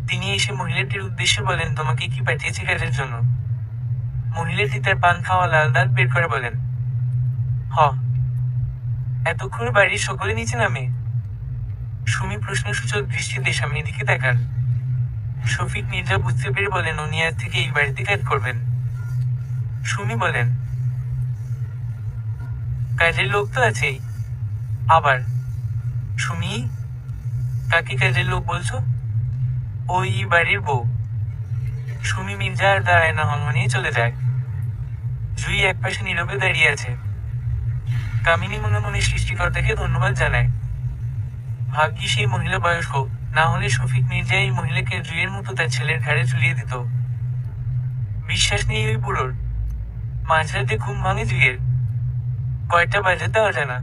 তিনি এসে মহিলাটির উদ্দেশ্যে বলেন, তোমাকে কি পাঠিয়েছে কাজের জন্য? মহিলাটি তার পান খাওয়া লাল দাঁত বের করে বলেন, হ। এতক্ষণ বাড়ির সকলে নিচে নামে? সুমি প্রশ্নসূচক দৃষ্টিতে সামনের দিকে তাকান। শফিক মির্জা বুঝতে পেরে বলেন, উনি আজ থেকে এই বাড়িতে কাজ করবেন। সুমি বলেন, কাজের লোক তো আছেই। আবার সুমি, কাকে কাজের লোক বলছো? ওই বাড়ির বউ। সুমি মির্জা আর দাঁড়ায় না, হনহনিয়ে চলে যায়। জুই একপাশে নীরবে দাঁড়িয়ে আছে। কামিনী মনে মনে সৃষ্টিকর্তাকে ধন্যবাদ জানায়। ভাগ্যি সেই মহিলা বয়স্ক, না হলে শফিক মির্জা এই মহিলাকে জুইয়ের মতো তার ছেলের ঘাড়ে ঝুলিয়ে দিত। বিশ্বাস নেই ওই বুড়োর। মাঝরাতে ঘুম ভাঙে জুইয়ের। কয়টা বাজে তাও জানা।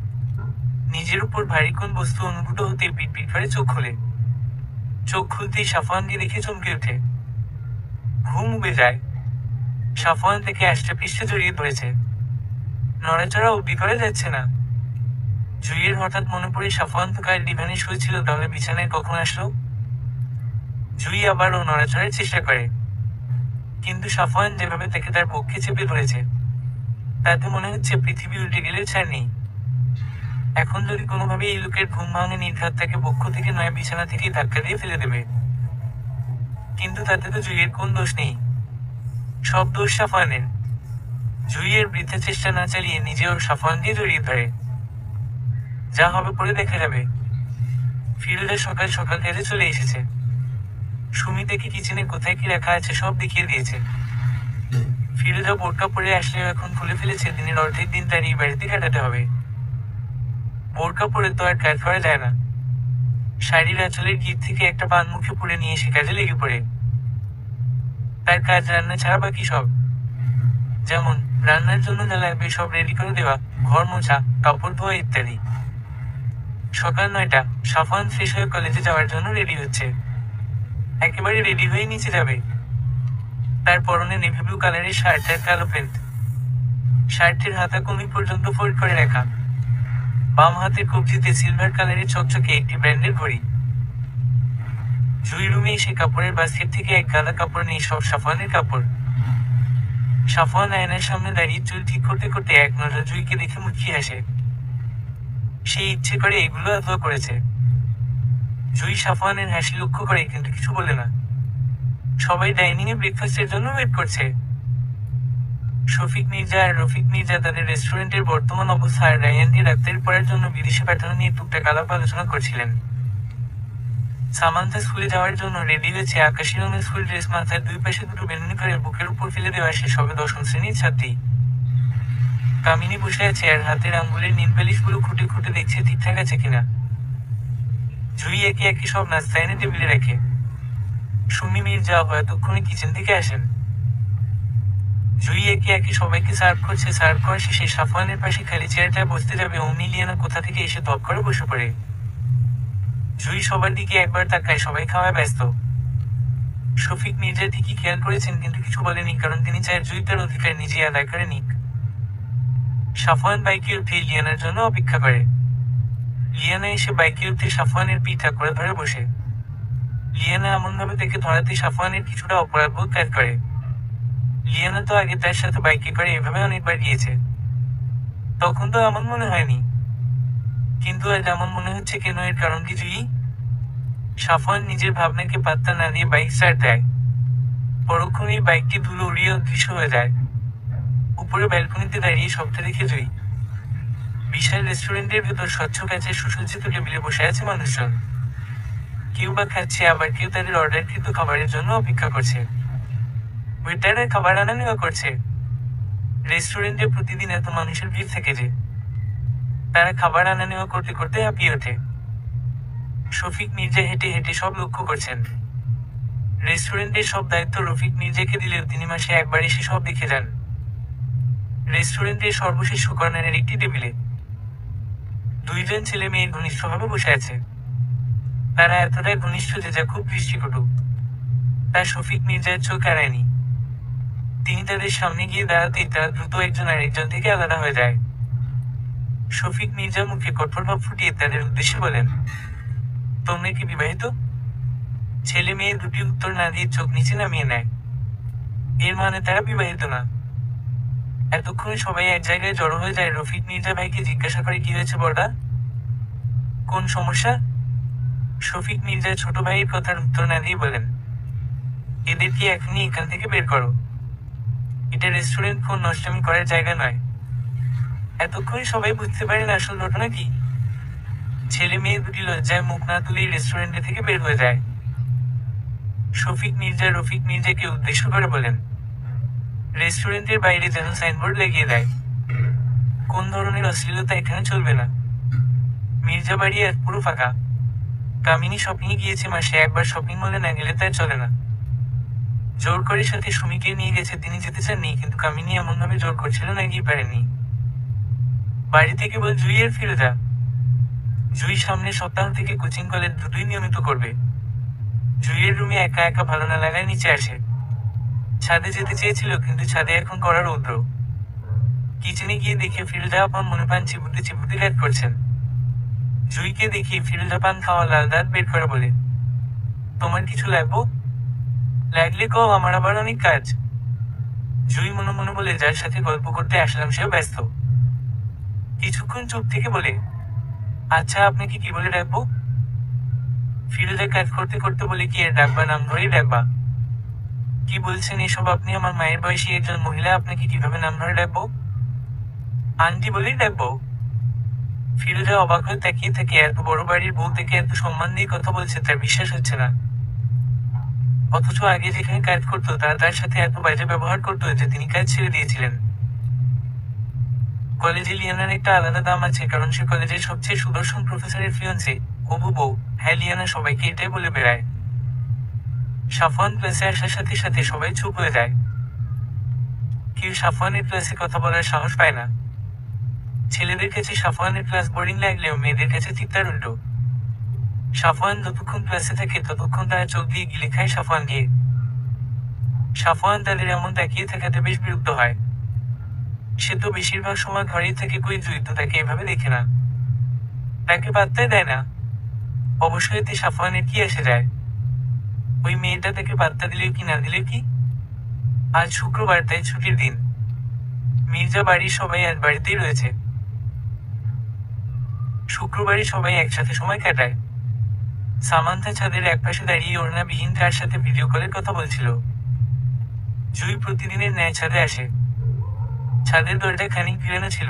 নিজের উপর ভারী কোন বস্তু অনুভূত হতে পিটপিট করে চোখ খোলে। চোখ খুলতেই সাফওয়ানকে দেখে চমকে ওঠে। ঘুম উবে যায়। সাফওয়ান থেকে আষ্টে পৃষ্ঠে জড়িয়ে ধরেছে। নড়াচড়া অব্দি করে যাচ্ছে না। জুইয়ের হঠাৎ মনে পড়ে সাফওয়ান তো কাল ডিভানে শুয়েছিল, তাহলে বিছানায় কখন আসলো? জুই আবারও নড়াচড়ার চেষ্টা করে, কিন্তু সাফওয়ান যেভাবে তাকে তার পক্ষে চেপে ধরেছে তাতে মনে হচ্ছে পৃথিবী উল্টে গেলে ছাড় নেই। এখন যদি কোনোভাবে এই লোকের ঘুম ভাঙে, নির্ঘাত তাকে বক্ষ থেকে নয় বিছানা থেকেই ধাক্কা দিয়ে ফেলে দেবে। কিন্তু তাতে তো জুইয়ের কোন দোষ নেই, সব দোষ সাফওয়ানের। জুইয়ের বৃথা চেষ্টা না চালিয়ে নিজে ওর সাফওয়ান দিয়ে জড়িয়ে ধরে। যা হবে পরে দেখা যাবে। ফিরোজা সকাল সকাল কাজে চলে এসেছে। সুমি থেকে কিচেনে কোথায় কি রাখা আছে সব দেখিয়ে দিয়েছে। ফিরোজা বোরকা পরে আসলেও এখন খুলে ফেলেছে, দিনের অর্ধেক দিন তার এই বাড়িতে কাটাতে হবে। বোরকা পরে তো আর কাজ করা যায় না। শাড়ির আঁচলের গিট থেকে একটা পান মুখে পুড়ে নিয়ে সে কাজে লেগে পড়ে। তার কাজ রান্না ছাড়া বাকি সব। যেমন রান্নার জন্য যা লাগবে সব রেডি করে দেওয়া, ঘর মোছা, কাপড় ধোয়া ইত্যাদি। সকাল 9টা, সাফওয়ান ফ্রেশ হয়ে কলেজে যাওয়ার জন্য রেডি হচ্ছে। একেবারে রেডি হয়ে নিচে যাবে। তার পরনে নেভি ব্লু কালারের শার্ট আর কালো প্যান্ট। শার্টের হাতা কনুই পর্যন্ত ফোল্ড করে রাখা। বাম হাতের কবজিতে সিলভার কালারের চকচকে একটি ব্র্যান্ডের ঘড়ি। জুই রুমে এসে কাপড়ের বাস্কেট থেকে এক গাদা কাপড় নিয়ে সব সাফওয়ানের কাপড়। সাফওয়ান আয়নার সামনে দাঁড়িয়ে চুল ঠিক করতে করতে এক নজর জুইকে দেখে মুচকি হাসে। সে ইচ্ছে করে এগুলো আদর করেছে। জুই সাফওয়ানের হাসি লক্ষ্য করে কিন্তু কিছু বলে না। সবাই ডাইনিং এ ব্রেকফাস্টের জন্য ওয়েট করছে। শফিক মির্জা আর রফিক মির্জা তাদের রেস্টুরেন্টের বর্তমান অবস্থা আর রায়ানকে ডাক্তারি পড়ার জন্য বিদেশে পাঠানো নিয়ে টুকটাক আলাপ আলোচনা করছিলেন। সামান্থা স্কুলে যাওয়ার জন্য রেডি হয়েছে আকাশি রঙের স্কুল ড্রেস, মাথার দুই পাশে দুটো বেনুনি করে বুকের উপর ফেলে দেওয়া। সে সবে 10ম শ্রেণীর ছাত্রী। কামিনী বসে আছে আর হাতের আঙ্গুলের নীলপালিশগুলো খুঁটে খুঁটে দেখছে ঠিকঠাক আছে কিনা। জুই একে একে সব নাস্তা এনে টেবিলে রাখে। সুমি মির্জা এতক্ষণে কিচেন থেকে আসেন। জুই একে একে সবাইকে সার্ভ করছে। সার্ভ করা শেষে সাফওয়ানের পাশে খালি চেয়ারটায় বসতে যাবে অমনি লিয়ানা কোথা থেকে এসে ধপ করে বসে পড়ে। জুই সবার দিকে একবার তাকায়, সবাই খাওয়ায় ব্যস্ত। শফিক মির্জা ঠিকই খেয়াল করেছেন কিন্তু কিছু বলেনি, কারণ তিনি চায় জুই তার অধিকার নিজেই আদায় করে নিক। সাফওয়ান বাইকে উঠে লিয়ানার জন্য অপেক্ষা করে। লিয়ানা এসে বাইকে উঠে সাফওয়ানের পিঠা করে ধরে বসে। লিয়ানা এমনভাবে তাকে ধরাতে সাফওয়ানের কিছুটা অপরাধবোধ কাজ করে। লিয়ানা তো আগে তার সাথে বাইকে করে এভাবে অনেকবার গিয়েছে, তখন তো এমন মনে হয়নি। কিন্তু আজ এমন মনে হচ্ছে কেন? এর কারণ কি জুই? সাফওয়ান নিজের ভাবনাকে পাত্তা না দিয়ে বাইক স্টার্ট দেয়। পরক্ষণেই বাইকটি ধুলো উড়িয়ে অদৃশ্য হয়ে যায়। উপরে ব্যালকনিতে দাঁড়িয়ে সবটা দেখে জুই। বিশাল রেস্টুরেন্টের ভেতর স্বচ্ছ কাচের সুসজ্জিত টেবিলে বসে আছে মানুষজন। কেউ বা খাচ্ছে, আবার কেউ তাদের অর্ডারকৃত খাবারের জন্য অপেক্ষা করছে। ওয়েটাররা খাবার আনা নেওয়া করছে। রেস্টুরেন্টে প্রতিদিন এত মানুষের ভিড় থাকে যে। তারা খাবার আনা নেওয়া করতে করতে হাঁপিয়ে ওঠে। শফিক মির্জা হেঁটে হেঁটে সব লক্ষ্য করছেন। রেস্টুরেন্টের সব দায়িত্ব রফিক মির্জাকে দিলেও তিনি মাসে একবার এসে সব দেখে যান। রেস্টুরেন্টের সর্বশেষ কর্নারের একটি টেবিলে দুইজন ছেলে মেয়ে ঘনিষ্ঠভাবে বসে আছে। তারা এতটাই ঘনিষ্ঠ যে যা খুব দৃষ্টিকটু। তা শফিক মির্জার চোখ এড়ায়নি। তিনি তাদের সামনে গিয়ে দাঁড়াতেই তারা দ্রুত একজন আরেকজন থেকে আলাদা হয়ে যায়। শফিক মির্জা মুখে কঠোর ভাব ফুটিয়ে তাদের উদ্দেশ্যে বলেন, তোমরা কি বিবাহিত? ছেলে মেয়ে দুটি উত্তর না দিয়ে চোখ নিচে নামিয়ে নেয়। এর মানে তারা বিবাহিত না। এতক্ষণে সবাই এক জায়গায় জড়ো হয়ে যায়। রফিক মির্জা ভাইকে জিজ্ঞাসা করে, কি হয়েছে বড়দা, কোন সমস্যা? শফিক মির্জা ছোট ভাইয়ের কথার উত্তর না দিয়ে বলেন, এদেরকে এখনই এখান থেকে বের করো। এটা রেস্টুরেন্ট, ফোন নষ্টামি করার জায়গা নয়। এতক্ষণে সবাই বুঝতে পারেন আসল ঘটনা কি। ছেলে মেয়ে দুটি লজ্জায় মুখ না তুলেই রেস্টুরেন্ট থেকে বের হয়ে যায়। শফিক মির্জা রফিক মির্জাকে উদ্দেশ্য করে বলেন, রেস্টুরেন্টের বাইরে যেন সাইনবোর্ড লাগিয়ে দেয়, কোন ধরনের অশ্লীলতা এখানে চলবে না। মির্জা বাড়ি আর পুরো ফাঁকা। কামিনী শপিং এ গিয়েছে, মাসে একবার শপিং মলে না গেলে তার চলে না। জোর করে সাথে সুমিকে নিয়ে গেছে, তিনি যেতে চাননি, কিন্তু কামিনী এমন ভাবে জোর করছিল না গিয়ে পারেনি। বাড়িতে কেবল জুই আর ফিরোজা। জুই সামনের সপ্তাহ থেকে কোচিং কলেজ দুটোই নিয়মিত করবে। জুইয়ের রুমে একা একা ভালো না লাগায় নিচে আসে। ছাদে যেতে চেয়েছিল, কিন্তু ছাদে এখন করা রৌদ্র। কিচেনে গিয়ে দেখে ফিরোজা আপন মনে পান চিবুতে চিবুতে ল্যাদ করছেন। জুইকে দেখি ফিরোজা পান খাওয়া লাল দাঁত বের করে বলে, তোমার কিছু লাগবো? লাগলে কও, আমার আবার অনেক কাজ। জুই মনে মনে বলে, যার সাথে গল্প করতে আসলাম সেও ব্যস্ত। কিছুক্ষণ চুপ থেকে বলে, আচ্ছা আপনাকে কি বলে ডাকবো? ফিরোজা কাজ করতে করতে বলে, কি এর ডাকবা, নাম ধরেই ডাকবা? কি বলছেন এসব? আপনি আমার মায়ের বয়সী একজন মহিলা, আপনাকে কিভাবে নাম ধরে ডাকবো? আন্টি বলেই ডাকবো। ফিরোজা অবাক হয়ে তাকিয়ে থাকে। এত বড় বাড়ির বউ থেকে এত সম্মান দিয়ে কথা বলছে, তার বিশ্বাস হচ্ছে না। অথচ আগে যেখানে কাজ করতো তারা তার সাথে এত বাজে ব্যবহার করতো যে তিনি কাজ ছেড়ে দিয়েছিলেন। কলেজে লিয়ানার একটা আলাদা দাম আছে, কারণ সে কলেজের সবচেয়ে সুদর্শন প্রফেসরের ফিয়ন্সে, হবু বউ। হ্যাঁ, লিয়ানা সবাইকে এটাই বলে বেড়ায়। সাফওয়ান ক্লাসে আসার সাথে সাথে সবাই চুপ হয়ে যায়। কেউ সাফওয়ানের ক্লাসে কথা বলার সাহস পায় না। ছেলেদের কাছে সাফওয়ানের ক্লাস বোরিং লাগলেও মেয়েদের কাছে ঠিক তার উল্টো। সাফওয়ান যতক্ষণ ক্লাসে থাকে ততক্ষণ তারা চোখ দিয়ে গিলে খায় সাফওয়ান দিয়ে। সাফওয়ান তাদের এমন তাকিয়ে থাকাতে বেশ বিরক্ত হয়। সে তো বেশিরভাগ সময় ঘরেই থাকে, কই জুই তো তাকে এভাবে দেখে না, তাকে পাত্তাই দেয় না। অবশ্যই এতে সাফওয়ানের কি আসে যায়? ওই মেয়েটা তাকে পাত্তা দিলেও কি না দিলেও কি। আজ শুক্রবার, তাই ছুটির দিন। মির্জা বাড়ির সবাই আজ বাড়িতেই রয়েছে। শুক্রবারে সবাই একসাথে সময় কাটায়। সামান্থা ছাদের একপাশে দাঁড়িয়ে ওড়নাবিহীন কার সাথে ভিডিও কলে কথা বলছিল। জুই প্রতিদিনের ন্যায় ছাদে আসে। ছাদের দরজা খানিক ভিড়ানো ছিল।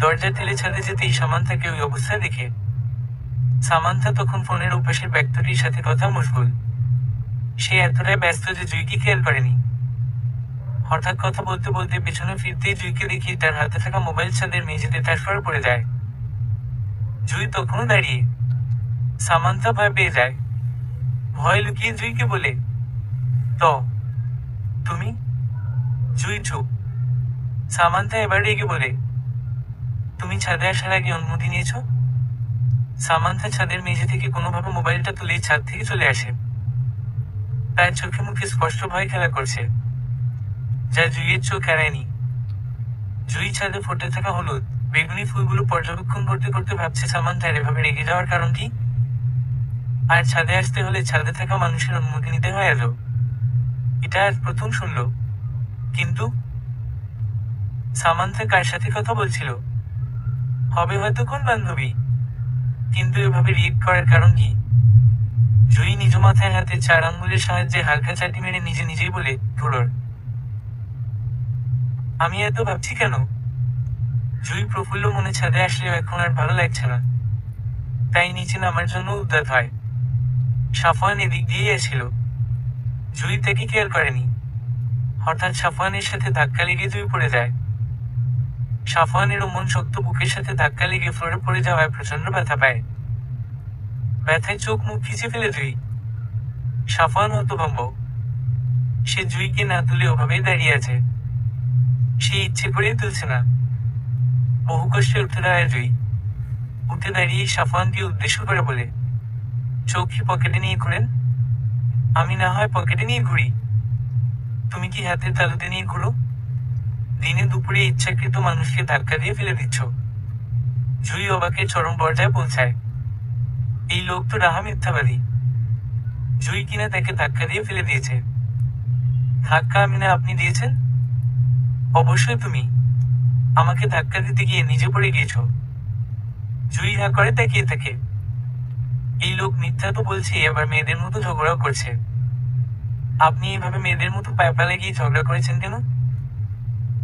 দরজা ঠেলে ছাদে যেতেই সামান্থাকে ওই অবস্থায় দেখে। সামান্থা তখন ফোনের ওপাশের ব্যক্তিটির সাথে কথা মশগুল। সে এতটাই ব্যস্ত যে জুইকে খেয়াল করেনি। হঠাৎ কথা বলতে বলতে পেছনে ফিরতেই জুইকে দেখি তার হাতে থাকা মোবাইল ছাদের মেঝেতে ট্রান্সফার পড়ে যায়। জুই তখনও দাঁড়িয়ে। সামান্থা ভয় পেয়ে যায়। ভয় লুকিয়ে জুইকে বলে, তো তুমি? জুই চুপ। সামান্থা এবার রেগে বলে, তুমি ছাদে আসার আগে অনুমতি নিয়েছ? সামান্থা ছাদের মেঝে থেকে কোনোভাবে মোবাইলটা তুলে ছাদ থেকে চলে আসে। তার চোখে মুখে স্পষ্ট ভয় খেলা করছে, যা জুইয়ের চোখ এড়ায়নি। জুই ছাদে ফুটে থাকা হলুদ বেগুনি ফুলগুলো পর্যবেক্ষণ করতে করতে ভাবছে সামান্থার এভাবে রেগে যাওয়ার কারণ কি। আর ছাদে আসতে হলে ছাদে থাকা মানুষের অনুমতি নিতে হয় আজও। এটা আজ প্রথম শুনল। কিন্তু সামান্থা কার সাথে কথা বলছিল? হবে হয়তো কোন বান্ধবী। কিন্তু এভাবে রিয়েক্ট করার কারণ কি? জুই নিজ মাথায় হাতে 4 আঙ্গুলের সাহায্যে হালকা চাটি মেরে নিজে নিজেই বলে, ধুরর, আমি এত ভাবছি কেন? জুই প্রফুল্ল মনে ছাদে আসলেও এখন আর ভালো লাগছে না, তাই নিচে নামার জন্য উদ্যত হয়। সাফওয়ান এদিক দিয়েই আসছিল। জুই তাকে খেয়াল করেনি। হঠাৎ সাফওয়ানের সাথে ধাক্কা লেগে জুই পড়ে যায়। সাফওয়ানের মন শক্ত বুকের সাথে ধাক্কা লেগে ফ্লোরে পড়ে যাওয়ায় প্রচন্ড ব্যথা পায়। ব্যথায় চোখ মুখ খিচে ফেলে জুই। সাফওয়ান হতভম্ব। সে জুইকে না তুলে ওভাবেই দাঁড়িয়ে আছে। সে ইচ্ছে করেই তুলছে না। বহু কষ্টে উঠে দাঁড়ায় জুই। উঠে দাঁড়িয়ে সাফওয়ানকে উদ্দেশ্য করে বলে, চোখ কি পকেটে নিয়ে ঘুরেন? আমি না হয় পকেটে নিয়ে ঘুরি, তুমি কি হাতের তালুতে নিয়ে ঘুরো? দিনে দুপুরে ইচ্ছাকৃত মানুষকে ধাক্কা দিয়ে ফেলে দিচ্ছ। জুই অবাকের চরম পর্যায়ে পৌঁছায়। এই লোক তো রাহা মিথ্যাবাদী। জুই কিনা তাকে ধাক্কা দিয়ে ফেলে দিয়েছে। ধাক্কা আমি না আপনি দিয়েছেন? অবশ্যই তুমি। আমাকে ধাক্কা দিতে গিয়ে নিজে পড়ে গিয়েছ। জুই হা করে তাকিয়ে থাকে। এই লোক মিথ্যা তো বলছে, আবার মেয়েদের মতো ঝগড়াও করছে। আপনি এইভাবে মেয়েদের মতো পায়ে গিয়ে ঝগড়া করেছেন কেন?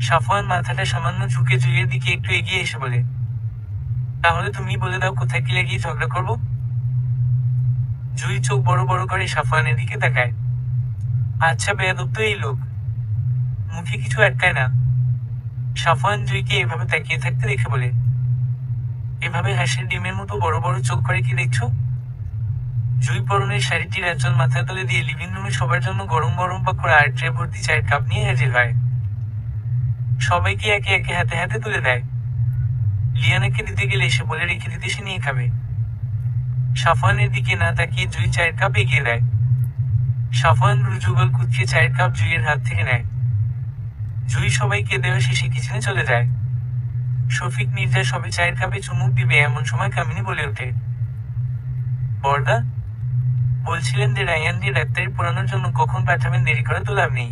সাফওয়ান মাথাটা সামান্য ঝুঁকে জুইয়ের দিকে একটু এগিয়ে এসে বলে, তাহলে তুমি বলে দাও কোথায় কি লাগিয়ে ঝগড়া করব? জুই চোখ বড় বড় করে সাফওয়ানের দিকে তাকায়। আচ্ছা বেয়াদব তো এই লোক, মুখে কিছু আটকায় না। সাফওয়ান জুইকে এভাবে তাকিয়ে থাকতে দেখে বলে, এভাবে হাঁসের ডিমের মতো বড় বড় চোখ করে কি দেখছো? জুই পরনের শাড়িটির একজন মাথার তলে দিয়ে লিভিং রুমে সবার জন্য গরম গরম পাকোড়া আর ট্রে ভর্তি চায়ের কাপ নিয়ে হাজির হয়। সবাইকে একে একে হাতে হাতে তুলে দেয়। লিয়ানাকে দিতে গেলে এসে বলে রেখে দিতে সে নিয়ে খাবে। সাফওয়ানের দিকে না তাকিয়ে জুই চায়ের কাপ এগিয়ে দেয়। সাফওয়ান রুজুগল কুচকে চায়ের কাপ জুইয়ের হাত থেকে নেয়। জুই সবাইকে দেওয়া শেষে কিচেনে চলে যায়। শফিক মির্জা সবে চায়ের কাপে চুমুক দিবে এমন সময় কামিনী বলে ওঠে, বর্দা, বলছিলেন যে রায়ান দিয়ে ডাক্তারি পড়ানোর জন্য কখন পাঠাবেন, দেরি করে তো লাভ নেই।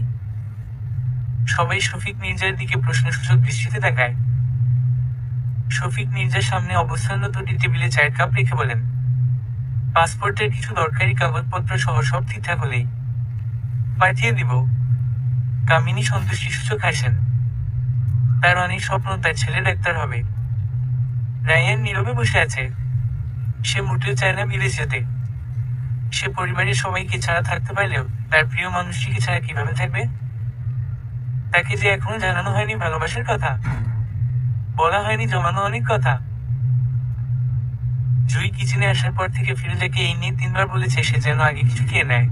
সবাই শফিক মির্জার দিকে প্রশ্নসূচক দৃষ্টিতে তাকায়। শফিক মির্জার সামনে অবস্থানরত টেবিলে চায়ের কাপ রেখে বলেন, পাসপোর্টের কিছু দরকারি কাগজপত্র সহ সব ঠিকঠাক হলেই পাঠিয়ে দিব। কামিনী সন্তুষ্টিসূচক হাসেন। তার অনেক স্বপ্ন তার ছেলে ডাক্তার হবে। রায়ান নীরবে বসে আছে। সে মোটেও চায় না বিদেশ যেতে। সে পরিবারের সবাইকে ছাড়া থাকতে পারলেও তার প্রিয় মানুষটিকে ছাড়া কিভাবে থাকবে? তাকে যে এখনো জানানো হয়নি ভালোবাসার কথা, বলা হয়নি জমানো অনেক কথা। জুই কিচেনে আসার পর থেকে ফিরোজাকে এই নিয়ে 3বার বলেছে সে যেন আগে কিছু খেয়ে নেয়,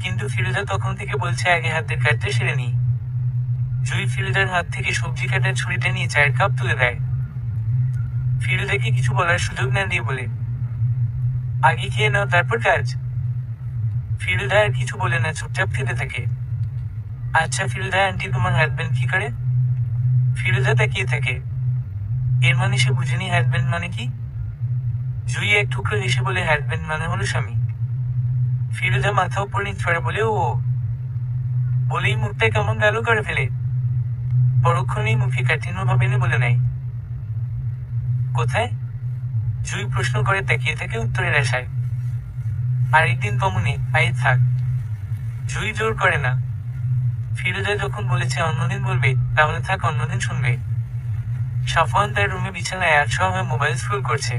কিন্তু ফিরোজা তখন থেকে বলছে আগে হাতের কাজটা সেরে নি। জুই ফিরোজার হাত থেকে সবজি কাটার ছুরিটা নিয়ে চায়ের কাপ তুলে দেয়। ফিরোজাকে কিছু বলার সুযোগ না দিয়ে বলে, আগে খেয়ে নাও তারপর কাজ। ফিরোজা আর কিছু বলে না, চুপচাপ খেতে থাকে। আচ্ছা ফিরোজা আন্টি, তোমার হাজবেন্ড কি করে? ফিরোজা তাকিয়ে থাকে। এর মানে সে বুঝেনি হাজবেন্ড মানে কি। জুই এক টুকরো হেসে বলে, হাজবেন্ড মানে হলো স্বামী। ফিরোজা মাথা উপর নিচ করে বলে, ও বলেই মুখটা কেমন গালো করে ফেলে। পরক্ষণেই মুখে কাঠিন্য ভাবে এনে বলে নাই, কোথায়? জুই প্রশ্ন করে তাকিয়ে থাকে উত্তরের আশায়। আরেকদিন কমনে আয়ে থাক। জুই জোর করে না। ফিরোজা যখন বলেছে অন্যদিন বলবে, তাহলে থাক, অন্যদিন শুনবে। সাফওয়ান তার রুমে বিছানায় একশো হয়ে মোবাইল স্ক্রল করছে।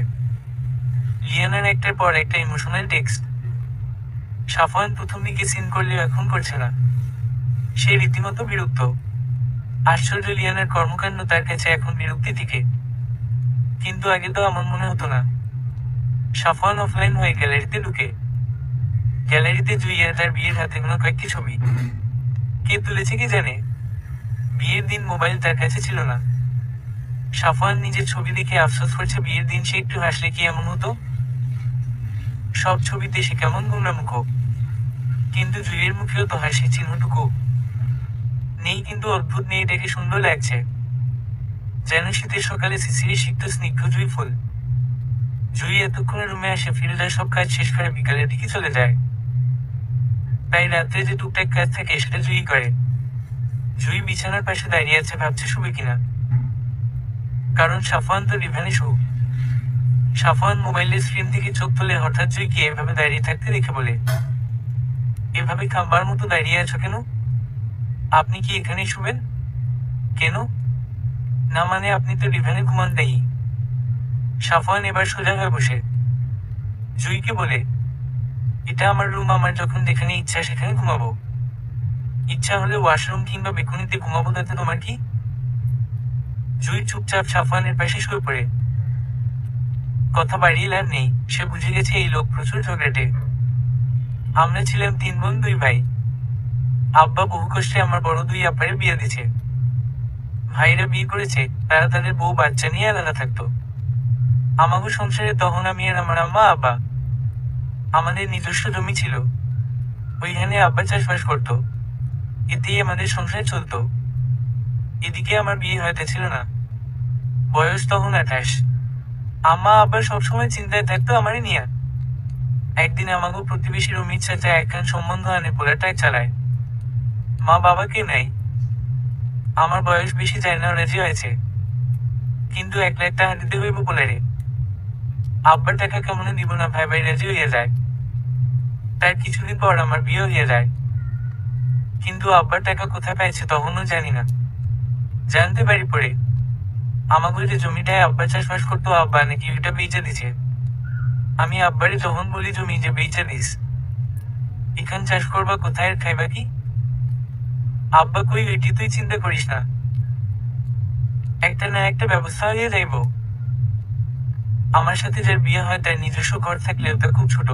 লিয়ানার একটার পর একটা ইমোশনাল টেক্সট। সাফওয়ান প্রথম দিকে সিন করলেও এখন করছে না। সে রীতিমতো বিরক্ত। আশ্চর্য, লিয়ানার কর্মকাণ্ড তার কাছে এখন বিরক্তি থেকে। কিন্তু আগে তো আমার মনে হতো না। সাফওয়ান অফলাইন হয়ে গ্যালারিতে ঢুকে। গ্যালারিতে জুই আর তার বিয়ের হাতে গোনা কয়েকটি ছবি। কে তুলেছে কি জানে। বিয়ের দিন মোবাইল তার কাছে ছিল না। সাফওয়ান নিজের ছবি দেখে আফসোস করছে, বিয়ের দিন সে একটু হাসলে কি এমন হতো। সব ছবিতে সে কেমন গুমরামুখ, কিন্তু জুইয়ের মুখেও তো হাসির চিহ্নটুকু নেই। কিন্তু অদ্ভুত মেয়েটাকে সুন্দর লাগছে, যেন শীতের সকালে শিশিরে সিক্ত স্নিগ্ধ জুই ফুল। জুই এতক্ষণে রুমে আসে ফিরোজা সব কাজ শেষ করে বিকালের দিকে চলে যায়। তাই রাত্রে যে টুকটাক কাজ থাকে সেটা জুই করে। জুই বিছানার পাশে দাঁড়িয়ে আছে, ভাবছে শুবে কিনা। কারণ সাফওয়ান তো রিভানে শু। সাফওয়ান মোবাইলের স্ক্রিন থেকে চোখ তুলে হঠাৎ জুইকে এভাবে দাঁড়িয়ে থাকতে দেখে বলে, এভাবে খাম্বার মতো দাঁড়িয়ে আছো কেন? আপনি কি এখানেই শুবেন? কেন? না মানে আপনি তো রিভানে ঘুমান দেই। সাফওয়ান এবার সোজা হয়ে বসে জুইকে বলে, এটা আমার রুম, আমার যখন যেখানে ইচ্ছা সেখানে ঘুমাবো। ইচ্ছা হলে ওয়াশরুম কিংবা বেকুনিতে ঘুমাবো, তাতে তোমার কি? জুই চুপচাপ সাফওয়ানের পাশে শুয়ে পড়ে। কথা বাড়িয়ে লাভ নেই, সে বুঝে গেছে এই লোক প্রচুর ঝগড়াটে। আমরা ছিলাম 3 বোন 2 ভাই। আব্বা বহু কষ্টে আমার বড় 2 আব্বারে বিয়ে দিছে। ভাইরা বিয়ে করেছে, তারা তাদের বউ বাচ্চা নিয়ে আলাদা থাকতো। আমাগো সংসারে তখন আমি আর আমার আম্মা আব্বা। আমাদের নিজস্ব জমি ছিল, ওইখানে আব্বা চাষবাস করতো, এতেই আমাদের সংসার চলতো। এদিকে আমার বিয়ে হইতেছিল না, বয়স তখন 28। আম্মা আব্বা সবসময় চিন্তায় থাকতো আমারে নিয়ে। একদিন আমাগো প্রতিবেশী রমিত চাচা একখান সম্বন্ধ আনে পোলাটায় চালায়। মা বাবাকে নাই, আমার বয়স বেশি যায় না, রাজি হয়েছে, কিন্তু 1 লাখ টাকা দিতে হইব পোলারে। আব্বার টাকা কেমনে দিব না, ভাই ভাই রাজি হইয়া যায়। তার কিছুদিন পর আমার বিয়ে হইয়া যায়, কিন্তু আব্বার টাকা কোথায় পাইছে তখনও জানি না। জানতে পারি পরে আমাগো যে জমিটায় আব্বা চাষবাস করতো, আব্বা নাকি ওইটা বেচে দিছে। আমি আব্বারে যখন বলি জমি যে বেচে দিস, এখান চাষ করবা কোথায় আর খাইবা কি? আব্বা কই, ওইটি তুই চিন্তা করিস না, একটা না একটা ব্যবস্থা হয়ে যাইব। আমার সাথে যার বিয়ে হয় তার নিজস্ব ঘর থাকলেও তা খুব ছোট,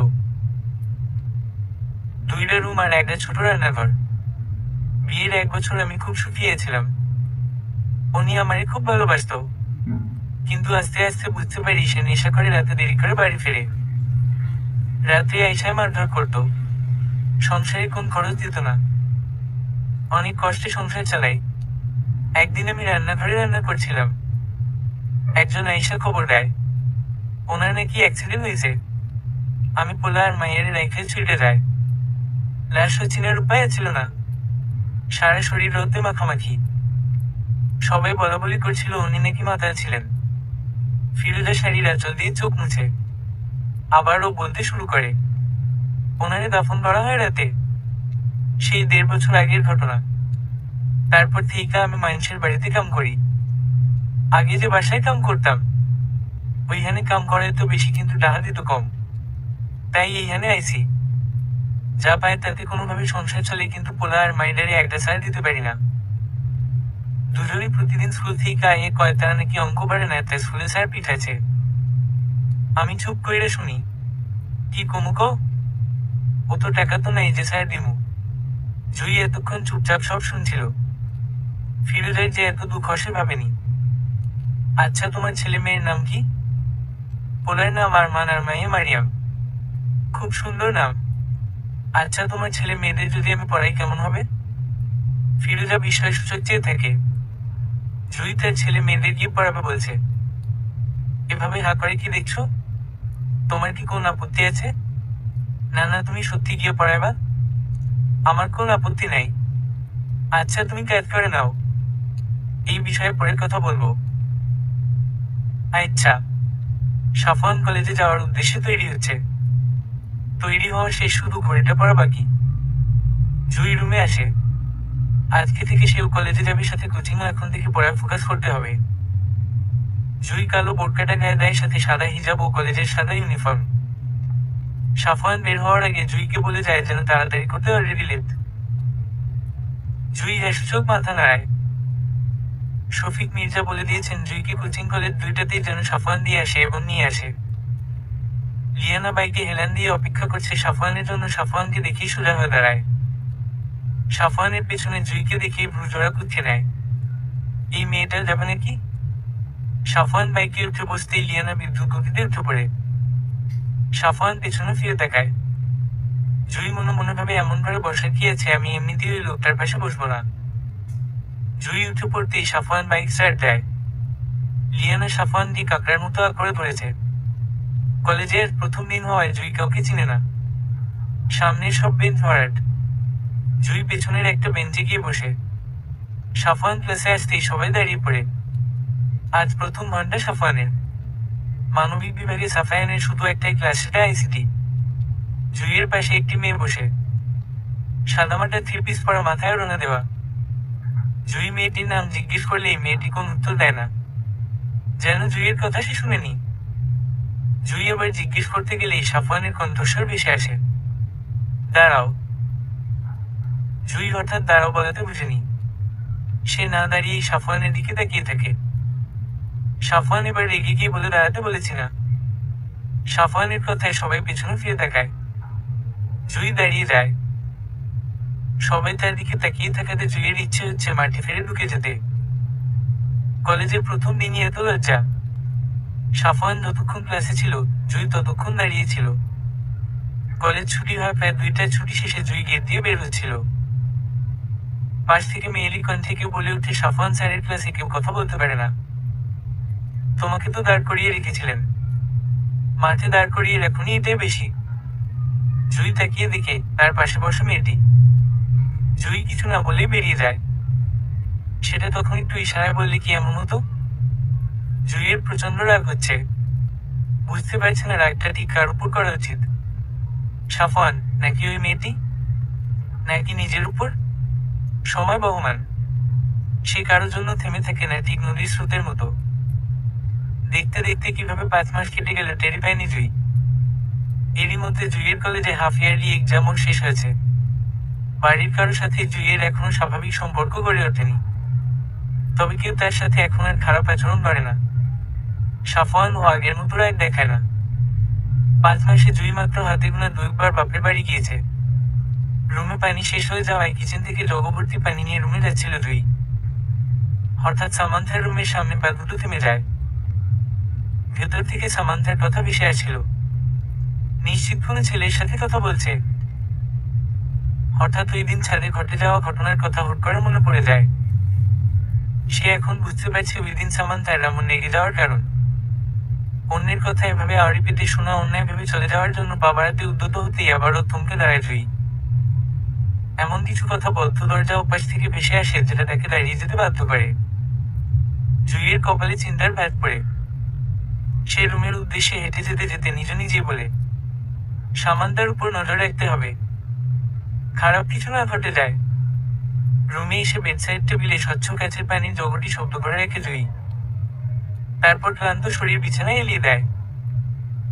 2টা রুম আর একটা ছোট রান্নাঘর। বিয়ের 1 বছর আমি খুব সুখিয়েছিলাম, উনি আমারে খুব ভালোবাসতো। কিন্তু আস্তে আস্তে বুঝতে পারি সে নেশা করে রাতে দেরি করে বাড়ি ফেরে। রাতে আইসায় মারধর করতো, সংসারে কোন খরচ দিত না, অনেক কষ্টে সংসার চালাই। একদিন আমি রান্নাঘরে রান্না করছিলাম, একজন আইসা খবর দেয় ওনার নাকি অ্যাক্সিডেন্ট হয়েছে। আমি পোলা আর মায়ের রেখে ছুটে যায়। লাশ চিনার উপায় ছিল না, সারা শরীর রোদে মাখামাখি। সবাই বলা বলি করছিল উনি নাকি মাতাল ছিলেন। ফিরোজা শাড়ির আঁচল দিয়ে চোখ মুছে আবারও বলতে শুরু করে, ওনারে দাফন করা হয় রাতে, সেই 1.5 বছর আগের ঘটনা। তারপর থেকে আমি মানুষের বাড়িতে কাম করি। আগে যে বাসায় কাম করতাম, ওইখানে কাম করে তো বেশি, কিন্তু টাকা দিত কম, তাই এইখানে আইছি। যা পায় তাতে কোনোভাবে সংসার চলে, কিন্তু পোলা আর মাইডারে একটা ছাড় দিতে পারি না। দুজনই প্রতিদিন স্কুল থেকে আইয়ে কয় তারা নাকি অঙ্ক পারে না, তাই স্কুলে স্যার পিঠাইছে। আমি চুপ কইরা শুনি, কি কমুক, অত টাকা তো নাই যে স্যার দিমু। জুই এতক্ষণ চুপচাপ সব শুনছিল। ফিরোজের যে এত দুঃখ সে ভাবেনি। আচ্ছা, তোমার ছেলে মেয়ের নাম কি? পোলার নাম আরমান আর মায়ে মারিয়াম। খুব সুন্দর নাম। আচ্ছা, তোমার ছেলে মেয়েদের যদি আমি পড়াই কেমন হবে? ফিরোজা বিস্ময়সূচক চেয়ে থাকে। জুই তার ছেলে মেয়েদের গিয়ে পড়াবে বলছে। এভাবে হা করে কি দেখছো? তোমার কি কোন আপত্তি আছে? না না, তুমি সত্যি গিয়ে পড়াইবা? আমার কোন আপত্তি নাই। আচ্ছা, তুমি কাজ করে নাও, এই বিষয়ে পরে কথা বলবো। আচ্ছা। সাফওয়ান কলেজে যাওয়ার উদ্দেশ্যে তৈরি হচ্ছে। তৈরি হওয়া শেষ, শুধু ঘড়িটা পড়া বাকি। জুই রুমে আসে। আজকে থেকে সেও কলেজে যাবে, সাথে কোচিং, এখন থেকে পড়ায় ফোকাস করতে হবে। জুই কালো বোরকাটা গায়ে দেয়, সাথে সাদা হিজাব ও কলেজের সাদা ইউনিফর্ম। সাফওয়ান বের হওয়ার আগে জুইকে বলে যায় যেন তাড়াতাড়ি করতে, অলরেডি লেট। জুই হেসুচোখ মাথা নাড়ায়। শফিক মির্জা বলে দিয়েছেন জুইকে কোচিং কলেজ 2টাতেই যেন সাফওয়ান দিয়ে আসে এবং নিয়ে আসে। লিয়ানা বাইকে হেলান দিয়ে অপেক্ষা করছে সাফওয়ানের জন্য। সাফওয়ানকে দেখেই সোজা হয়ে দাঁড়ায়। সাফওয়ানের পেছনে জুইকে দেখেই ভ্রুজোড়া কুঁচকে নেয়। এই মেয়েটা যাবে নাকি? সাফওয়ান বাইকে উঠে বসতেই লিয়ানা বিদ্যুৎ গতিতে উঠে পড়ে। সাফওয়ান পেছনে ফিরে তাকায়। জুই মনে মনে ভাবে এমন করে বসা কি আছে, আমি এমনিতেই ওই লোকটার পাশে বসবো না। জুই উঠে পড়তেই সাফওয়ান বাইক স্টার্ট দেয়। লিয়ানা সাফওয়ান দিয়ে কাকড়ার মতো করে ধরেছে। কলেজের প্রথম দিন হওয়ায় জুই কাউকে চিনে না। সামনের সব বেঞ্চ ভরাট। জুই পেছনের একটা বেঞ্চে গিয়ে বসে। সাফওয়ান ক্লাসে আসতেই সবাই দাঁড়িয়ে পড়ে। আজ প্রথম ঘন্টা সাফওয়ানের। মানবিক বিভাগে সাফায়ানের শুধু একটাই ক্লাস, সেটা আইসিটি। জুইয়ের পাশে একটি মেয়ে বসে, সাদামাটা 3 পিস পরা, মাথায় রোনা দেওয়া। জুই মেয়েটির নাম জিজ্ঞেস করলে এই মেয়েটি কোন উত্তর দেয় না, যেন জুইয়ের কথা সে শুনেনি। জুই আবার জিজ্ঞেস করতে গেলেই সাফওয়ানের কণ্ঠস্বর ভেসে আসে, দাঁড়াও। জুই হঠাৎ দাঁড়াও বলাতে বুঝেনি। সে না দাঁড়িয়েই সাফওয়ানের দিকে তাকিয়ে থাকে। সাফওয়ান এবার রেগে গিয়ে বলে দাঁড়াতে বলেছি না। সাফওয়ানের কথায় সবাই পেছনে ফিরে তাকায়। জুই দাঁড়িয়ে যায়। সবাই তার দিকে তাকিয়ে থাকাতে জুইয়ের ইচ্ছে হচ্ছে মাঠে ফিরে ঢুকে যেতে। কলেজের প্রথম দিনই এত লজ্জা। সাফওয়ান যতক্ষণ ক্লাসে ছিল, জুই ততক্ষণ দাঁড়িয়ে ছিল। কলেজ ছুটি হয় প্রায় 2টায়। ছুটি শেষে জুই গেট দিয়ে বের হচ্ছিল। পাশ থেকে মেয়েলি কণ্ঠে কেউ বলে উঠে, সাফওয়ান স্যারের ক্লাসে কেউ কথা বলতে পারে না। তোমাকে তো দাঁড় করিয়ে রেখেছিলেন, মাঠে দাঁড় করিয়ে রাখুনি, এটাই বেশি। জুই তাকিয়ে দেখে তার পাশে বসে মেয়েটি। জুই কিছু না বলেই বেরিয়ে যায়। সেটা তখন একটু ইশারায় বললে কি এমন হতো? জুইয়ের প্রচন্ড রাগ হচ্ছে। বুঝতে পারছে না রাগটা ঠিক কার উপর করা উচিত, সাফওয়ান নাকি ওই মেয়েটি, নাকি নিজের উপর। সময় বহমান, সে কারোর জন্য থেমে থাকে না, ঠিক নদীর স্রোতের মতো। দেখতে দেখতে কিভাবে 5 মাস কেটে গেল টেরি পায়নি জুই। এরই মধ্যে জুইয়ের কলেজে হাফ ইয়ারলি এক্সামও শেষ হয়েছে। বাড়ির কারোর সাথে জুইয়ের এখনো স্বাভাবিক সম্পর্ক গড়ে ওঠেনি, তবে কেউ তার সাথে এখন আর খারাপ আচরণ করে না। সাফওয়ান ও আগের মতো রাগ দেখায় না। 5 মাসে জুই মাত্র হাতে গোনা 2বার বাপের বাড়ি গিয়েছে। রুমে পানি শেষ হয়ে যাওয়ায় কিচেন থেকে জগভর্তি পানি নিয়ে রুমে যাচ্ছিল জুই। হঠাৎ সামান্থার রুমের সামনে পা দুটো থেমে যায়। ভেতর থেকে সামান্থার কথা ভেসে আসছিল। নিশ্চিত কোনো ছেলের সাথে কথা বলছে। হঠাৎ ওই দিন ছাদে ঘটে যাওয়া ঘটনার কথা হুট করে মনে পড়ে যায়। সে এখন বুঝতে পারছে ওই দিন সামান্থার এমন রেগে যাওয়ার কারণ। অন্যের কথা এভাবে আড়ি পেতে শোনা অন্যায় ভেবে চলে যাওয়ার জন্য পা বাড়াতে উদ্যত হতেই আবারও থমকে দাঁড়ায় জুই। এমন কিছু কথা বদ্ধ দরজা ওপাশ থেকে ভেসে আসে যেটা তাকে দাঁড়িয়ে যেতে বাধ্য করে। জুইয়ের কপালে চিন্তার ভাঁজ পড়ে। সে রুমের উদ্দেশ্যে হেঁটে যেতে যেতে নিজ নিজে বলে, সামান্তার উপর নজর রাখতে হবে, খারাপ কিছু না ঘটে যায়। রুমে এসে বেডসাইড টেবিলে স্বচ্ছ কাচের পানির জগটি শব্দ করে রেখে জুই। তারপর ক্লান্ত শরীর বিছানায় এলিয়ে দেয়।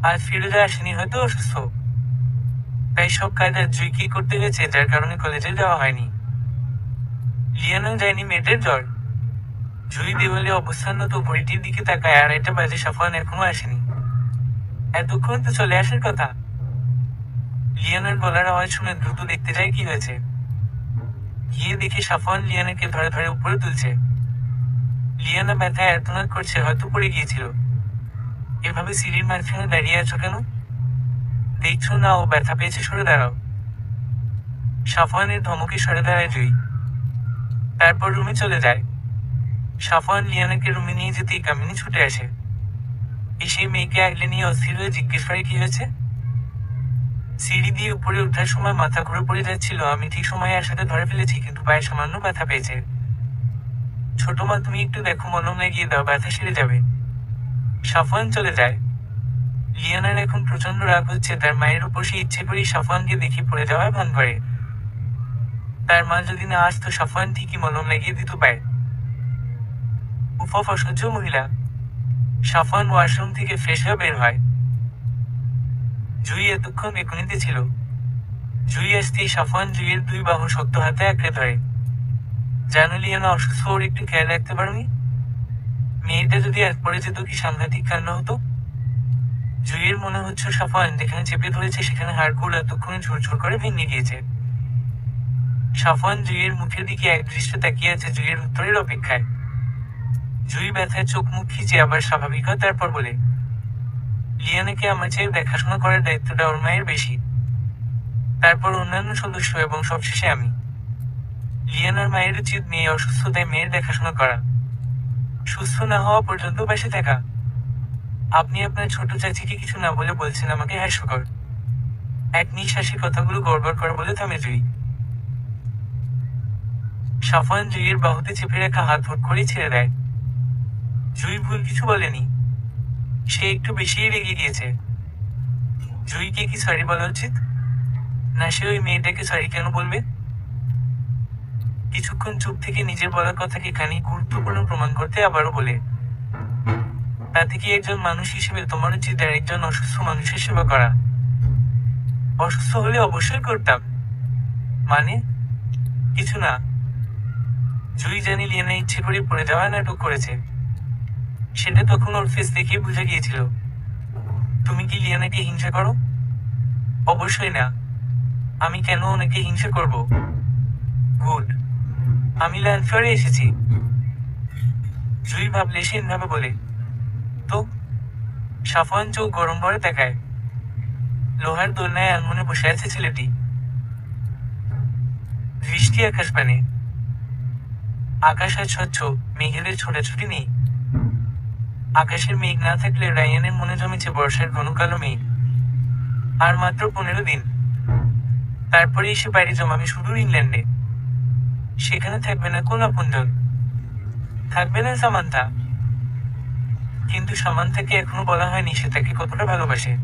আজ ফিরোজা আসেনি, হয়তো অসুস্থ। তাই সব কায়দা জুই কি করতে গেছে, যার কারণে কলেজে যাওয়া হয়নি। লিয়ানো যায়নি, মেয়েটার জ্বর। জুই দেওয়ালে অবস্থানরত ঘড়িটির দিকে তাকায়, 2:30 বাজে। সাফওয়ান এখনো আসেনি। এতক্ষণ তো চলে আসার কথা। লিয়ানার গলার আওয়াজ শুনে দ্রুত দেখতে যায় কি হয়েছে। গিয়ে দেখে সাফওয়ান লিয়ানাকে ধরে ধরে উপরে তুলছে। লিয়ানা ব্যথায় আর্তনাদ করছে, হয়তো পড়ে গিয়েছিল। এভাবে সিঁড়ির মাঝখানে দাঁড়িয়ে আছো কেন? দেখছো না ও ব্যথা পেয়েছে, সরে দাঁড়াও। সাফওয়ানের ধমকে সরে দাঁড়ায় জুই। তারপর রুমে চলে যায়। সাফওয়ান লিয়ানাকে রুমে নিয়ে যেতেই কামিনী ছুটে আসে। এসে মেয়েকে আগলে নিয়ে অস্থির হয়ে জিজ্ঞেস করে কি হয়েছে। সিঁড়ি দিয়ে উপরে ওঠার সময় মাথা ঘুরে পড়ে যাচ্ছিল, আমি ঠিক সময়ে আসাতে ধরে ফেলেছি, কিন্তু পায়ে সামান্য ব্যথা পেয়েছে। ছোট মা, তুমি একটু দেখো, মলম লাগিয়ে দাও, ব্যথা সেরে যাবে। সাফওয়ান চলে যায়। লিয়ানার এখন প্রচন্ড রাগ হচ্ছে তার মায়ের উপর। সে ইচ্ছে করেই সাফওয়ানকে দেখে পড়ে যাওয়ার ভান করে। তার মা যদি না আসতো, সাফওয়ান ঠিকই মলম লাগিয়ে দিত পায়ে। উফ, অসহ্য মহিলা। সাফওয়ান ওয়াশরুম থেকে ফ্রেশ হয়ে বের হয়। জুই এতক্ষণ বেকুনিতে ছিল। জুই আসতেই সাফওয়ান জুইয়ের 2 বাহু শক্ত হাতে আঁকড়ে ধরে। জানো লিয়ানা অসুস্থ, ওর একটু খেয়াল রাখতে পারোনি? মেয়েটা যদি আর পড়ে যেত, কি সাংঘাতিক কাণ্ড হতো। জুইয়ের মনে হচ্ছে সাফওয়ান যেখানে চেপে ধরেছে সেখানে হাড়গুলো এতক্ষণে ঝুরঝুর করে ভেঙে গিয়েছে। সাফওয়ান জুইয়ের মুখের দিকে একদৃষ্টে তাকিয়ে আছে, জুইয়ের উত্তরের অপেক্ষায়। জুই ব্যথায় চোখ মুখ খিচে আবার স্বাভাবিক হয়, তারপর বলে, লিয়ানাকে আমার চেয়ে দেখাশোনা করার দায়িত্বটা ওর মায়ের বেশি। তারপর অন্যান্য সদস্য এবং সবশেষে আমি। লিয়ানার মায়ের উচিত মেয়ে অসুস্থতায় মেয়ের দেখাশোনা করা, সুস্থ না হওয়া পর্যন্ত পাশে থাকা। আপনি আপনার ছোট চাচিকে কিছু না বলে বলছেন আমাকে হাস্যকর। এক নিঃশ্বাসে কথাগুলো গড়বড় করে বলে থামে জুই। সাফওয়ান জুইয়ের বাহুতে চেপে রাখা হাত হুট করে ছেড়ে দেয়। জুই ভুল কিছু বলেনি, সে একটু বেশিই রেগে গিয়েছে। জুইকে কি সরি বলা উচিত? না সে ওই মেয়েটাকে সরি কেন বলবে? কিছুক্ষণ চুপ থেকে নিজের বলার কথাকে খানিক গুরুত্বপূর্ণ প্রমাণ করতে আবারও বলে, তাতে কি একজন মানুষ হিসেবে তোমার উচিত আর একজন অসুস্থ মানুষের সেবা করা? অসুস্থ হলে অবশ্যই করতাম। মানে? কিছু না। জুই জানি লিয়ানা ইচ্ছে করে পড়ে যাওয়া নাটক করেছে। সেটা তখন ওর ফেস দেখে বুঝে গিয়েছিল। তুমি কি লিয়ানাকে হিংসা করো? অবশ্যই না। আমি কেন ওনাকে হিংসা করব? গুড। আমি ল্যান্ড ফ্লোরে এসেছি। জুই ভাবলেশীনভাবে বলে। তো? সাফওয়ান চোখ গরম করে দেখায়। লোহার দোলনায় আনমনে বসে আছে ছেলেটি। দৃষ্টি আকাশপানে। আকাশ আজ স্বচ্ছ, মেঘেদের ছোটাছুটি নেই। আকাশের মেঘ না থাকলে রায়ানের মনে জমেছে বর্ষার ঘন কালো মেঘ। আর মাত্র 15 দিন। তারপরে এসে পাড়ি জমাবে সুদূর ইংল্যান্ডে। সেখানে থাকবে না কোন আপনজন। থাকবে না সামান্থা। কিন্তু সামান্থাকে এখনো বলা হয়নি সে তাকে কতটা ভালোবাসে।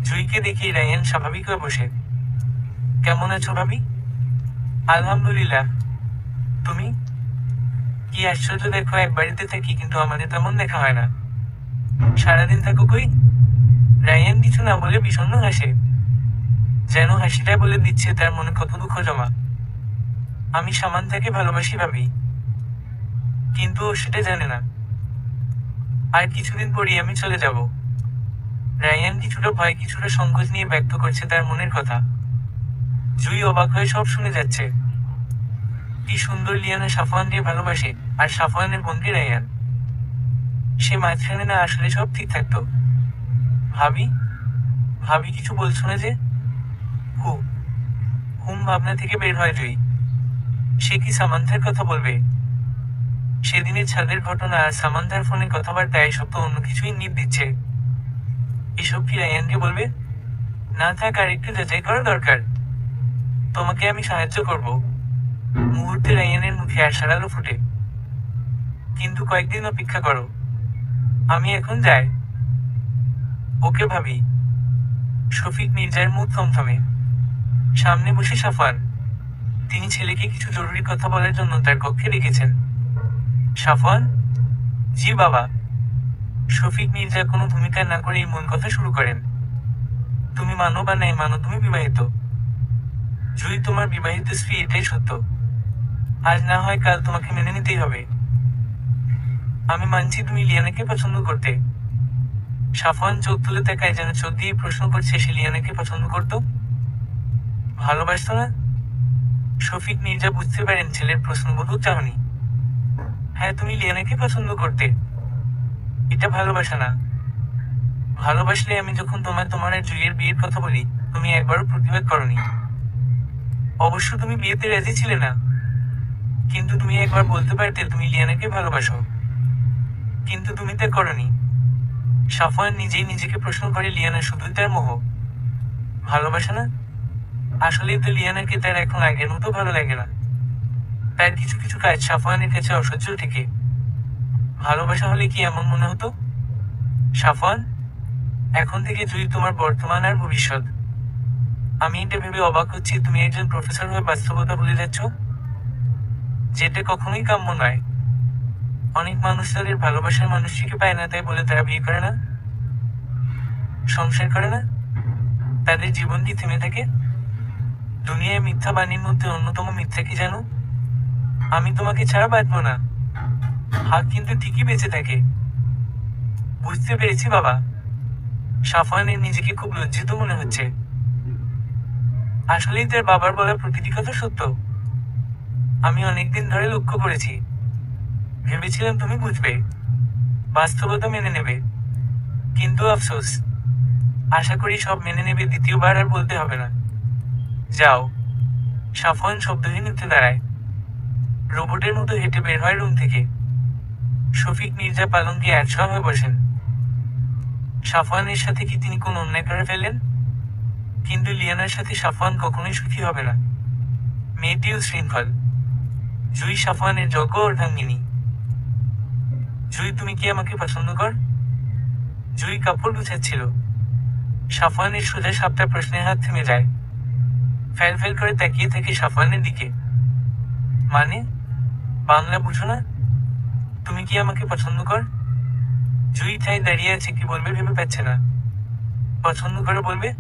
জুইকে দেখেই রায়ান স্বাভাবিক হয়ে বসে। কেমন আছো ভাবি? আলহামদুলিল্লাহ। তুমি? কি আশ্চর্য, দেখো এক বাড়িতে থাকি কিন্তু আমাদের তেমন দেখা হয় না। সারাদিন থাকো কই? রায়ান কিছু না বলে বিষণ্ণ হাসে। যেন হাসিটা বলে দিচ্ছে তার মনে কত দুঃখ জমা। আমি সামান্থাকে ভালোবাসি ভাবি, কিন্তু ও সেটা জানে না। আর কিছুদিন পরই আমি চলে যাব। রায়ান কিছুটা ভয় কিছুটা সংকোচ নিয়ে ব্যক্ত করছে তার মনের কথা। জুই অবাক হয়ে সব শুনে যাচ্ছে। কি সুন্দর লিয়ানা সাফওয়ানকে ভালোবাসে, আর সাফওয়ানের বোনকে রায়ান। সে মাঝখানে না আসলে সব ঠিক থাকতো। ভাবি, ভাবি কিছু বলছো না যে? হু হুম ভাবনা থেকে বের হয় জুই। সে কি সামান্থার কথা বলবে? সেদিনের ছাদের ঘটনা আর সামান্থার ফোনে কথাবার্তা এসব তো অন্য কিছুই ইঙ্গিত দিচ্ছে। এসব কি রায়ানকে বলবে? না থাক, আর একটু যাচাই করা দরকার। তোমাকে আমি সাহায্য করব। মুহূর্তে রায়ানের মুখে আশার আলো ফুটে। কিন্তু কয়েকদিন অপেক্ষা করো। আমি এখন যাই। ওকে ভাবি। শফিক মির্জার মুখ থমথমে। সামনে বসে সাফওয়ান। তিনি ছেলেকে কিছু জরুরি কথা বলার জন্য তার কক্ষে রেখেছেন। সাফওয়ান? জি বাবা। শফিক মির্জা কোনো ভূমিকা না করেই মূল কথা শুরু করেন। তুমি মানো বা নাই মানো তুমি বিবাহিত। জুই তোমার বিবাহিত স্ত্রী, এটাই সত্য। আজ না হয় কাল তোমাকে মেনে নিতেই হবে। আমি মানছি তুমি লিয়ানাকে পছন্দ করতে। সাফওয়ান চোখ তুলে তাকায়, যেন চোখ দিয়ে প্রশ্ন করছে সে লিয়ানাকে পছন্দ করত, ভালোবাসত না। শফিক মির্জা বুঝতে পারেন ছেলের প্রশ্নবোধ চাহনি। হ্যাঁ, তুমি লিয়ানাকে পছন্দ করতে। এটা ভালোবাসা না। ভালোবাসলে আমি যখন তোমার আর জুইয়ের বিয়ের কথা বলি, তুমি একবারও প্রতিবাদ করনি। অবশ্য তুমি বিয়েতে রাজি ছিলে না, কিন্তু তুমি একবার বলতে পারতে তুমি লিয়ানাকে ভালোবাসো। কিন্তু তুমি তা করনি। সাফওয়ান নিজেই নিজেকে প্রশ্ন করে, লিয়ানা শুধুই তার মোহ, ভালোবাসা না। আসলেই তো লিয়ানাকে তার এখন আগের মতো ভালো লাগে না। তার কিছু কিছু কাজ সাফওয়ানের কাছে অসহ্য থেকে। ভালোবাসা হলে কি এমন মনে হতো? সাফওয়ান, এখন থেকে জুই তোমার বর্তমান আর ভবিষ্যৎ। আমি এটা ভেবে অবাক হচ্ছি তুমি একজন প্রফেসর হয়ে বাস্তবতা ভুলে যাচ্ছ, যেটা কখনোই কাম্য নয়। অনেক মানুষ তাদের ভালোবাসার মানুষটিকে পায় না তাই বলে তারা বিয়ে করে না, সংসার করে না, তাদের জীবনটি থেমে থাকে। দুনিয়ায় মিথ্যা বাণীর মধ্যে অন্যতম মিথ্যা কি জানো? আমি তোমাকে ছাড়া বাঁচবো না। হাত কিন্তু ঠিকই বেঁচে থাকে। বুঝতে পেরেছি বাবা। সাফওয়ানের নিজেকে খুব লজ্জিত মনে হচ্ছে। আসলেই তার বাবার বলা প্রতিটি কথা সত্য। আমি অনেকদিন ধরে লক্ষ্য করেছি। ভেবেছিলাম তুমি বুঝবে, বাস্তবতা মেনে নেবে। কিন্তু আফসোস। আশা করি সব মেনে নেবে, দ্বিতীয়বার আর বলতে হবে না। যাও। সাফওয়ান শব্দহীন উঠে দাঁড়ায়। রোবটের মতো হেঁটে বের হয় রুম থেকে। শফিক মির্জা পালঙ্কে একশো হয়ে বসেন। সাফওয়ানের সাথে কি তিনি কোন অন্যায় করে ফেললেন? কিন্তু লিয়ানার সাথে সাফওয়ান কখনোই সুখী হবে না। মেয়েটিও শৃঙ্খল। জুই সাফওয়ানের যজ্ঞ অর্ধাঙ্গিনী। জুই, তুমি কি আমাকে পছন্দ কর? জুই কাপড় গুছাচ্ছিল। সাফওয়ানের সোজা সাপটা প্রশ্নের হাত থেমে যায়। ফেল ফেল করে তাকিয়ে থাকে সাফওয়ানের দিকে। মানে? বাংলা বুঝো না? তুমি কি আমাকে পছন্দ কর? জুই ঠায় দাঁড়িয়ে আছে, কি বলবে ভেবে পাচ্ছে না। পছন্দ করে বলবে?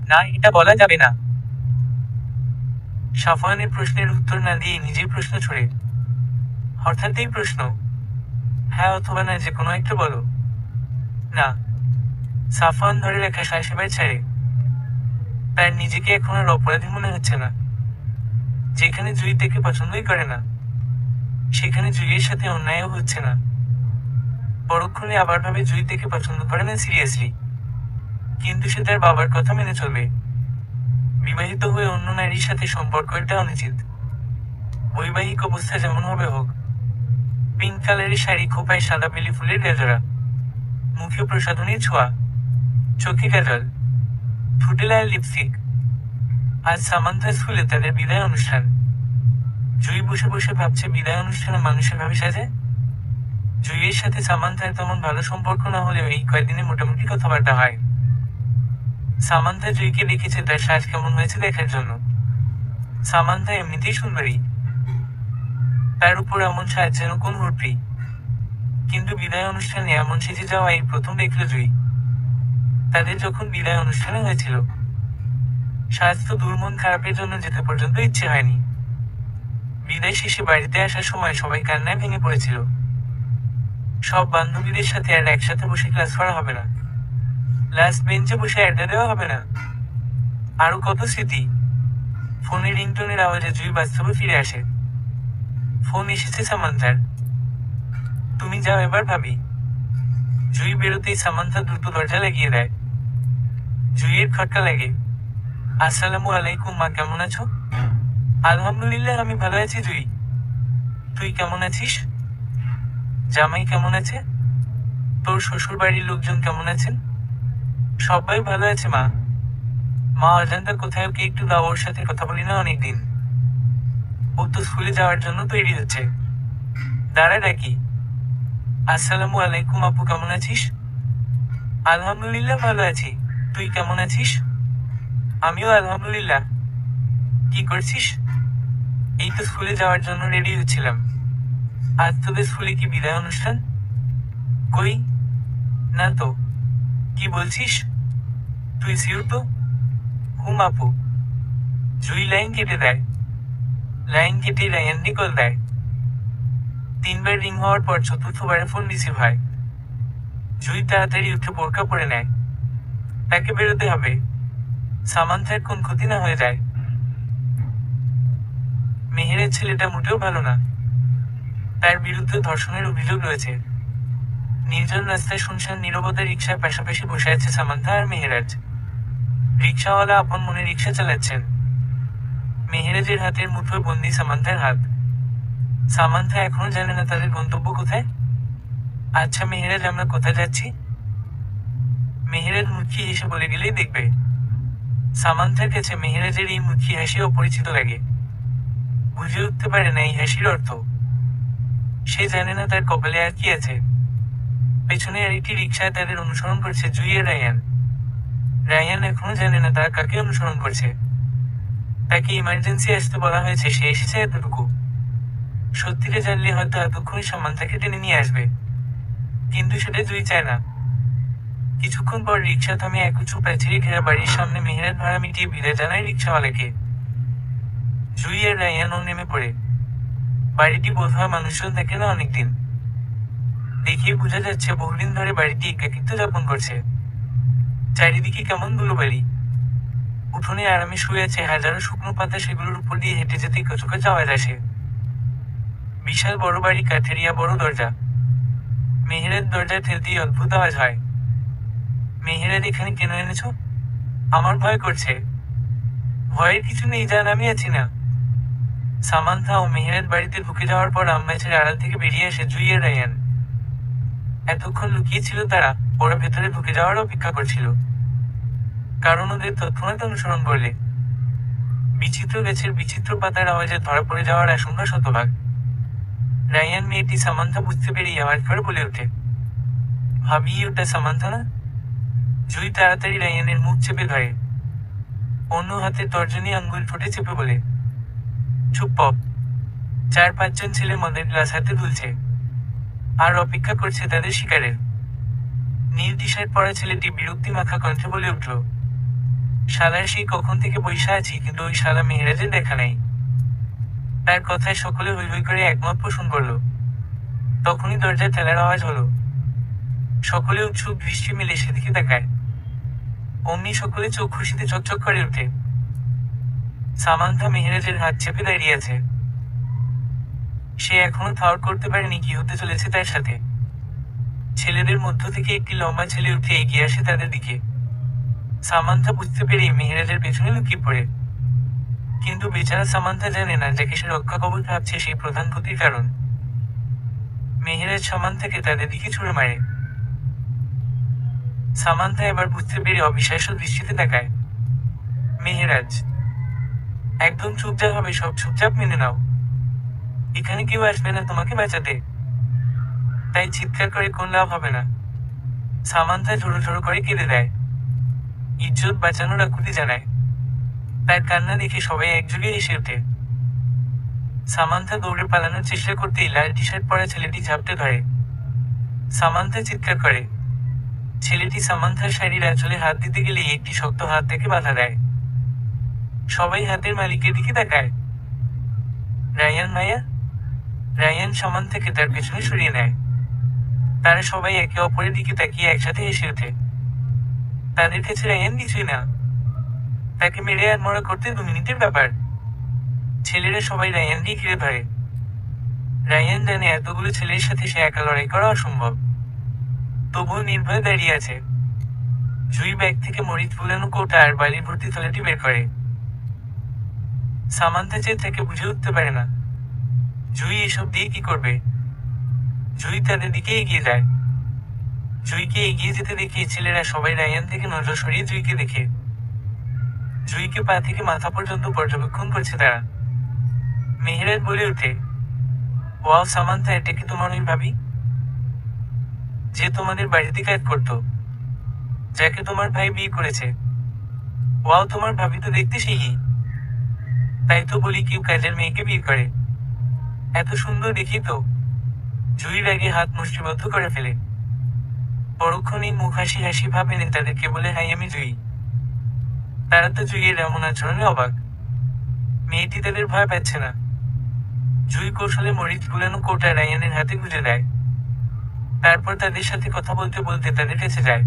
না, এটা বলা যাবে না। সাফওয়ানের প্রশ্নের উত্তর না দিয়ে নিজেই প্রশ্ন ছড়ে। হঠাৎ এই প্রশ্ন। হ্যাঁ অথবা না, যে কোনো একটা বলো। না। সাফওয়ান ধরে রাখা শ্বাস এবার ছেড়ে। তার নিজেকে এখন আর অপরাধী মনে হচ্ছে না। যেখানে জুই তাকে পছন্দই করে না, সেখানে জুইয়ের সাথে অন্যায়ও হচ্ছে না। পরক্ষণে আবার ভাবে জুই তাকে পছন্দ করে না সিরিয়াসলি, কিন্তু সে তার বাবার কথা মেনে চলবে। বিবাহিত হয়ে অন্য নারীর সাথে সম্পর্ক এটা অনুচিত। বৈবাহিক অবস্থা যেমন হবে হোক। পিঙ্ক কালারের শাড়ি, খোপায় সাদা বেলি ফুলের গেজরা, মুখে প্রসাধনীর ছোঁয়া, চোখে কাজল, ঠোঁটে লাল লিপস্টিক। আজ সামান্থা স্কুলে তাদের বিদায় অনুষ্ঠান। জুই বসে বসে ভাবছে বিদায় অনুষ্ঠানে মানুষের ভাবে সাজে। জুইয়ের সাথে সামান্থার তেমন ভালো সম্পর্ক না হলেও এই কয়েকদিনে মোটামুটি কথাবার্তা হয়। সামান্থা জুইকে ডেকেছে তার সাজ কেমন হয়েছে দেখার জন্য। সামান্থা এমনিতেই সুন্দরী, তার উপর এমন সাজ যেন কোন হুটরি। কিন্তু বিদায় অনুষ্ঠানে এমন সেজে যাওয়া এই প্রথম দেখল জুই। তাদের যখন বিদায় অনুষ্ঠানে হয়েছিল, সাজ তো দূর, মন খারাপের জন্য যেতে পর্যন্ত ইচ্ছে হয়নি। বিদায় শেষে বাড়িতে আসার সময় সবাই কান্নায় ভেঙে পড়েছিল। সব বান্ধবীদের সাথে আর একসাথে বসে ক্লাস করা হবে না, লাস্ট বেঞ্চে বসে আড্ডা দেওয়া হবে না, আরো কত স্মৃতি। ফোনের রিংটোনের আওয়াজে জুই বাস্তবে ফিরে আসে। ফোন এসেছে সামান্থার। তুমি যাও এবার ভাবি। জুই বেরোতেই সামান্থা দ্রুত দরজা লাগিয়ে দেয়। জুইয়ের খটকা লাগে। আসসালামু আলাইকুম মা, কেমন আছো? আলহামদুলিল্লাহ, আমি ভালো আছি জুই। তুই কেমন আছিস? জামাই কেমন আছে? তোর শ্বশুর বাড়ির লোকজন কেমন আছেন? সবাই ভালো আছে মা। মা অজান্তা কোথায়, ওকে একটু দাও, ওর সাথে কথা বলি না অনেকদিন। ও তো স্কুলে যাওয়ার জন্য তৈরি হচ্ছে। দাঁড়া ডাকি। আসসালামু আলাইকুম আপু, কেমন আছিস? আলহামদুলিল্লাহ ভালো আছি। তুই কেমন আছিস? আমিও আলহামদুলিল্লাহ। কি করছিস? এই তো স্কুলে যাওয়ার জন্য রেডি হচ্ছিলাম। আজ তোদের স্কুলে কি বিদায় অনুষ্ঠান? কই না তো। কি বলছিস? তুই সিওর তো? হুম আপু। জুই লাইন কেটে দেয়। লাইন কেটে রায়ান কল দেয়। 3বার রিং হওয়ার পর চতুর্থবারে ফোন রিসিভ হয়। জুই তাড়াতাড়ি উঠে বোরকা পরে নেয়। তাকে বেরোতে হবে, সামান্থার কোন ক্ষতি না হয়ে যায়। মেহেরের ছেলেটা মোটেও ভালো না। তার বিরুদ্ধে ধর্ষণের অভিযোগ রয়েছে। নির্জন রাস্তায় শুনশান নীরবতা, রিক্সার পাশাপাশি বসে আছে সামান্থা আর মেহেরাজ। রিক্সাওয়ালা আপন মনে রিক্সা চালাচ্ছেন। মেহেরাজের হাতের মুঠোয় বন্দি সামান্থার হাত। সামান্থা এখনো জানে না তাদের গন্তব্য কোথায়। আচ্ছা মেহেরাজ, আমরা কোথায় যাচ্ছি? মেহেরাজ মুচকি হেসে বলে গেলেই দেখবে। সামান্থার কাছে মেহেরাজের এই মুচকি হাসি অপরিচিত লাগে। বুঝে উঠতে পারে না এই হাসির অর্থ। সে জানে না তার কপালে আর কি আছে। পেছনে আরেকটি রিক্সায় তাদের অনুসরণ করছে জুই আর রায়ান। রায়ান এখনো জানে না তারা কাকে অনুসরণ করছে। তাকে ইমার্জেন্সি আসতে বলা হয়েছে, সে এসেছে এতটুকু। সত্যিটা জানলে হয়তো এতক্ষণই সামান্থাকে টেনে নিয়ে আসবে, কিন্তু সেটা জুই চায় না। কিছুক্ষণ পর রিক্সা থামে এক উঁচু প্রাচীরে ঘেরা বাড়ির সামনে। মেহেরাজ ভাড়া মিটিয়ে বিদায় জানায় রিক্সাওয়ালাকে। জুই আর রায়ানও নেমে পড়ে। বাড়িটি বোধহয় মানুষজন থাকে না অনেকদিন। দেখে বোঝা যাচ্ছে বহুদিন ধরে বাড়িটি একাকিত্ব যাপন করছে। চারিদিকে কেমন ধুলোবালি। উঠোনে আরামে শুয়ে আছে হাজারো শুকনো পাতা, সেগুলোর উপর দিয়ে হেঁটে যেতে কচকচ আওয়াজ আসে। বিশাল বড় বাড়ি, কাঠেরিয়া বড় দরজা। মেহেরাজ দরজা ঠেলতেই অদ্ভুত আওয়াজ হয়। মেহেরাজ, এখানে কেন এনেছ? আমার ভয় করছে। ভয়ের কিছু নেই, জান আমি আছি না। সামান্থা ও মেহেরাজ বাড়িতে ঢুকে যাওয়ার পর আম্মাছের আড়াল থেকে বেরিয়ে আসে জুই আর রায়ান। এতক্ষণ লুকিয়ে ছিল তারা, ওরা ভেতরে ঢুকে যাওয়ার অপেক্ষা করছিল। কারণ ওদের তৎক্ষণাৎ অনুসরণ করলে বিচিত্র গাছের বিচিত্র পাতার আওয়াজে ধরা পড়ে যাওয়ার আশঙ্কা শতভাগ। রায়ান মেয়েটি সামান্থা বুঝতে পেরেই আওয়াজ করে বলে ওঠে, ভাবি ওটা সামান্থা না? জুই তাড়াতাড়ি রায়ানের মুখ চেপে ধরে, অন্য হাতে তর্জনী আঙ্গুল ঠোঁটে চেপে বলে, চুপ পপ। 4-5 জন ছেলে মদের গ্লাস হাতে তুলছে আর অপেক্ষা করছে তাদের শিকারের। নীল টি শার্ট পরা ছেলেটি বিরক্তি মাখা কণ্ঠে বলে উঠল, শালার সেই কখন থেকে বৈশা আছি, কিন্তু ওই শালা মেহেরাজের দেখা নাই। তার কথায় সকলে হৈ হৈ করে একমত পোষণ করল। তখনই দরজায় ঠেলার আওয়াজ হলো। সকলে উৎসুক দৃষ্টি মিলে সেদিকে তাকায়। অমনি সকলে চোখ খুশিতে চকচক করে ওঠে। সামান্থা মেহেরাজের হাত চেপে দাঁড়িয়ে আছে। সে এখনো ঠাউর করতে পারেনি কি হতে চলেছে তার সাথে। ছেলেদের মধ্য থেকে একটি লম্বা ছেলে উঠে এগিয়ে আসে তাদের দিকে। সামান্থা বুঝতে পেরে মেহেরাজের পেছনে লুকিয়ে পড়ে। কিন্তু বেচারা সামান্থা জানে না যাকে সে রক্ষা কবচ ভাবছে সেই প্রধান ক্ষতির কারণ। মেহেরাজ সামান্থাকে তাদের দিকে ছুঁড়ে মারে। সামান্থা এবার বুঝতে পেরে অবিশ্বাস্য দৃষ্টিতে তাকায়। মেহেরাজ, একদম চুপচাপ হবে, সব চুপচাপ মেনে নাও। এখানে কেউ আসবে না তোমাকে বাঁচাতে, তাই চিৎকার করে কোন লাভ হবে না। সামান্থা ঝোড়ো ঝোড়ো করে কেঁদে দেয়। ইজ্জত বাঁচানোর আকুতি জানায়। তার কান্না দেখে সবাই একযোগে হেসে ওঠে। সামান্থা দৌড়ে পালানোর চেষ্টা করতেই লাল টি শার্ট পরা ছেলেটি ঝাপটে ধরে। সামান্থা চিৎকার করে। ছেলেটি সামান্থার শাড়ির আঁচলে হাত দিতে গেলেই একটি শক্ত হাত থেকে বাধা দেয়। সবাই হাতের মালিকের দিকে তাকায়। রায়ান মায়া? রায়ান সামান্থাকে তার পেছনে সরিয়ে নেয়। তারা সবাই একে অপরের দিকে তাকিয়ে একসাথে হেসে ওঠে। তাদের কাছে রায়ান কিছুই না। তাকে মেরে আর মরা করতে 2 মিনিটের ব্যাপার। ছেলেরা সবাই রায়ানকে ঘিরে ধরে। রায়ান জানে এতগুলো ছেলের সাথে সে একা লড়াই করা অসম্ভব, তবুও নির্ভয়ে দাঁড়িয়ে আছে। জুই ব্যাগ থেকে মরিচ ফুলানো কৌটা আর বালি ভর্তি থলেটি বের করে। সামান্থা চেয়ে তাকে বুঝে উঠতে পারে না জুই এসব দিয়ে কি করবে। জুই তাদের দিকে এগিয়ে যায়। জুইকে এগিয়ে যেতে দেখে ছেলেরা সবাই রায়ান থেকে নজর সরিয়ে জুইকে দেখে। জুইকে পা থেকে মাথা পর্যন্ত পর্যবেক্ষণ করছে তারা। মেহেরাজ বলে ওঠে, ওয়াও সামান্থা, এটা কি তোমার ওই ভাবি যে তোমাদের বাড়িতে কাজ করতো, যাকে তোমার ভাই বিয়ে করেছে? ওয়াও, তোমার ভাবি তো দেখতে সেই। তাই তো বলি কেউ কাজের মেয়েকে বিয়ে করে, এত সুন্দর দেখি তো। জুইর আগে হাত মুষ্টিবদ্ধ করে ফেলে। পরক্ষণেই মুখ হাসি হাসি ভাব এনে তাদেরকে বলে, হাই আমি জুই। তারা তো জুইয়ের এমন আচরণে অবাক। মেয়েটি তাদের ভয় পাচ্ছে না। জুই কৌশলে মরিচ গুলানো কৌটা রায়ানের হাতে গুঁজে দেয়। তারপর তাদের সাথে কথা বলতে বলতে তাদের কাছে যায়।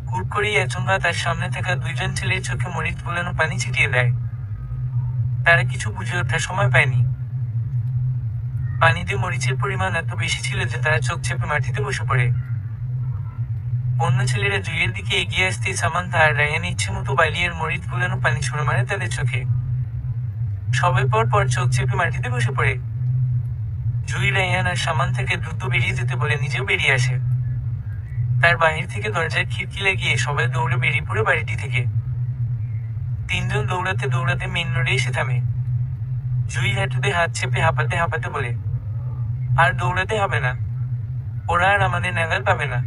হুট করেই আচমকা তার সামনে থাকা 2 জন ছেলের চোখে মরিচ গুলানো পানি ছিটিয়ে দেয়। তারা কিছু বুঝে ওঠার সময় পায়নি। পানিতে মরিচের পরিমাণ এত বেশি ছিল যে তারা চোখ চেপে মাটিতে বসে পড়ে। অন্য ছেলেরা জুইয়ের দিকে এগিয়ে আসতেই সামান্থা আর রায়ান ইচ্ছে মতো বালি আর মরিচ গুলানো পানি ছুঁড়ে মারে তাদের চোখে। সবাই পর পর চোখ চেপে মাটিতে বসে পড়ে। জুই রায়ান আর সামান্থাকে দ্রুত বেরিয়ে যেতে বলে নিজেও বেরিয়ে আসে। তার বাহির থেকে দরজার খিড়কি লাগিয়ে সবাই দৌড়ে বেরিয়ে পড়ে বাড়িটি থেকে। 3 জন দৌড়াতে দৌড়াতে মেন রোডে এসে থামে। জুই হাঁটুতে হাত চেপে হাঁপাতে হাঁপাতে বলে, আর দৌড়াতে হবে না, ওরা আর আমাদের নাগাল পাবে না।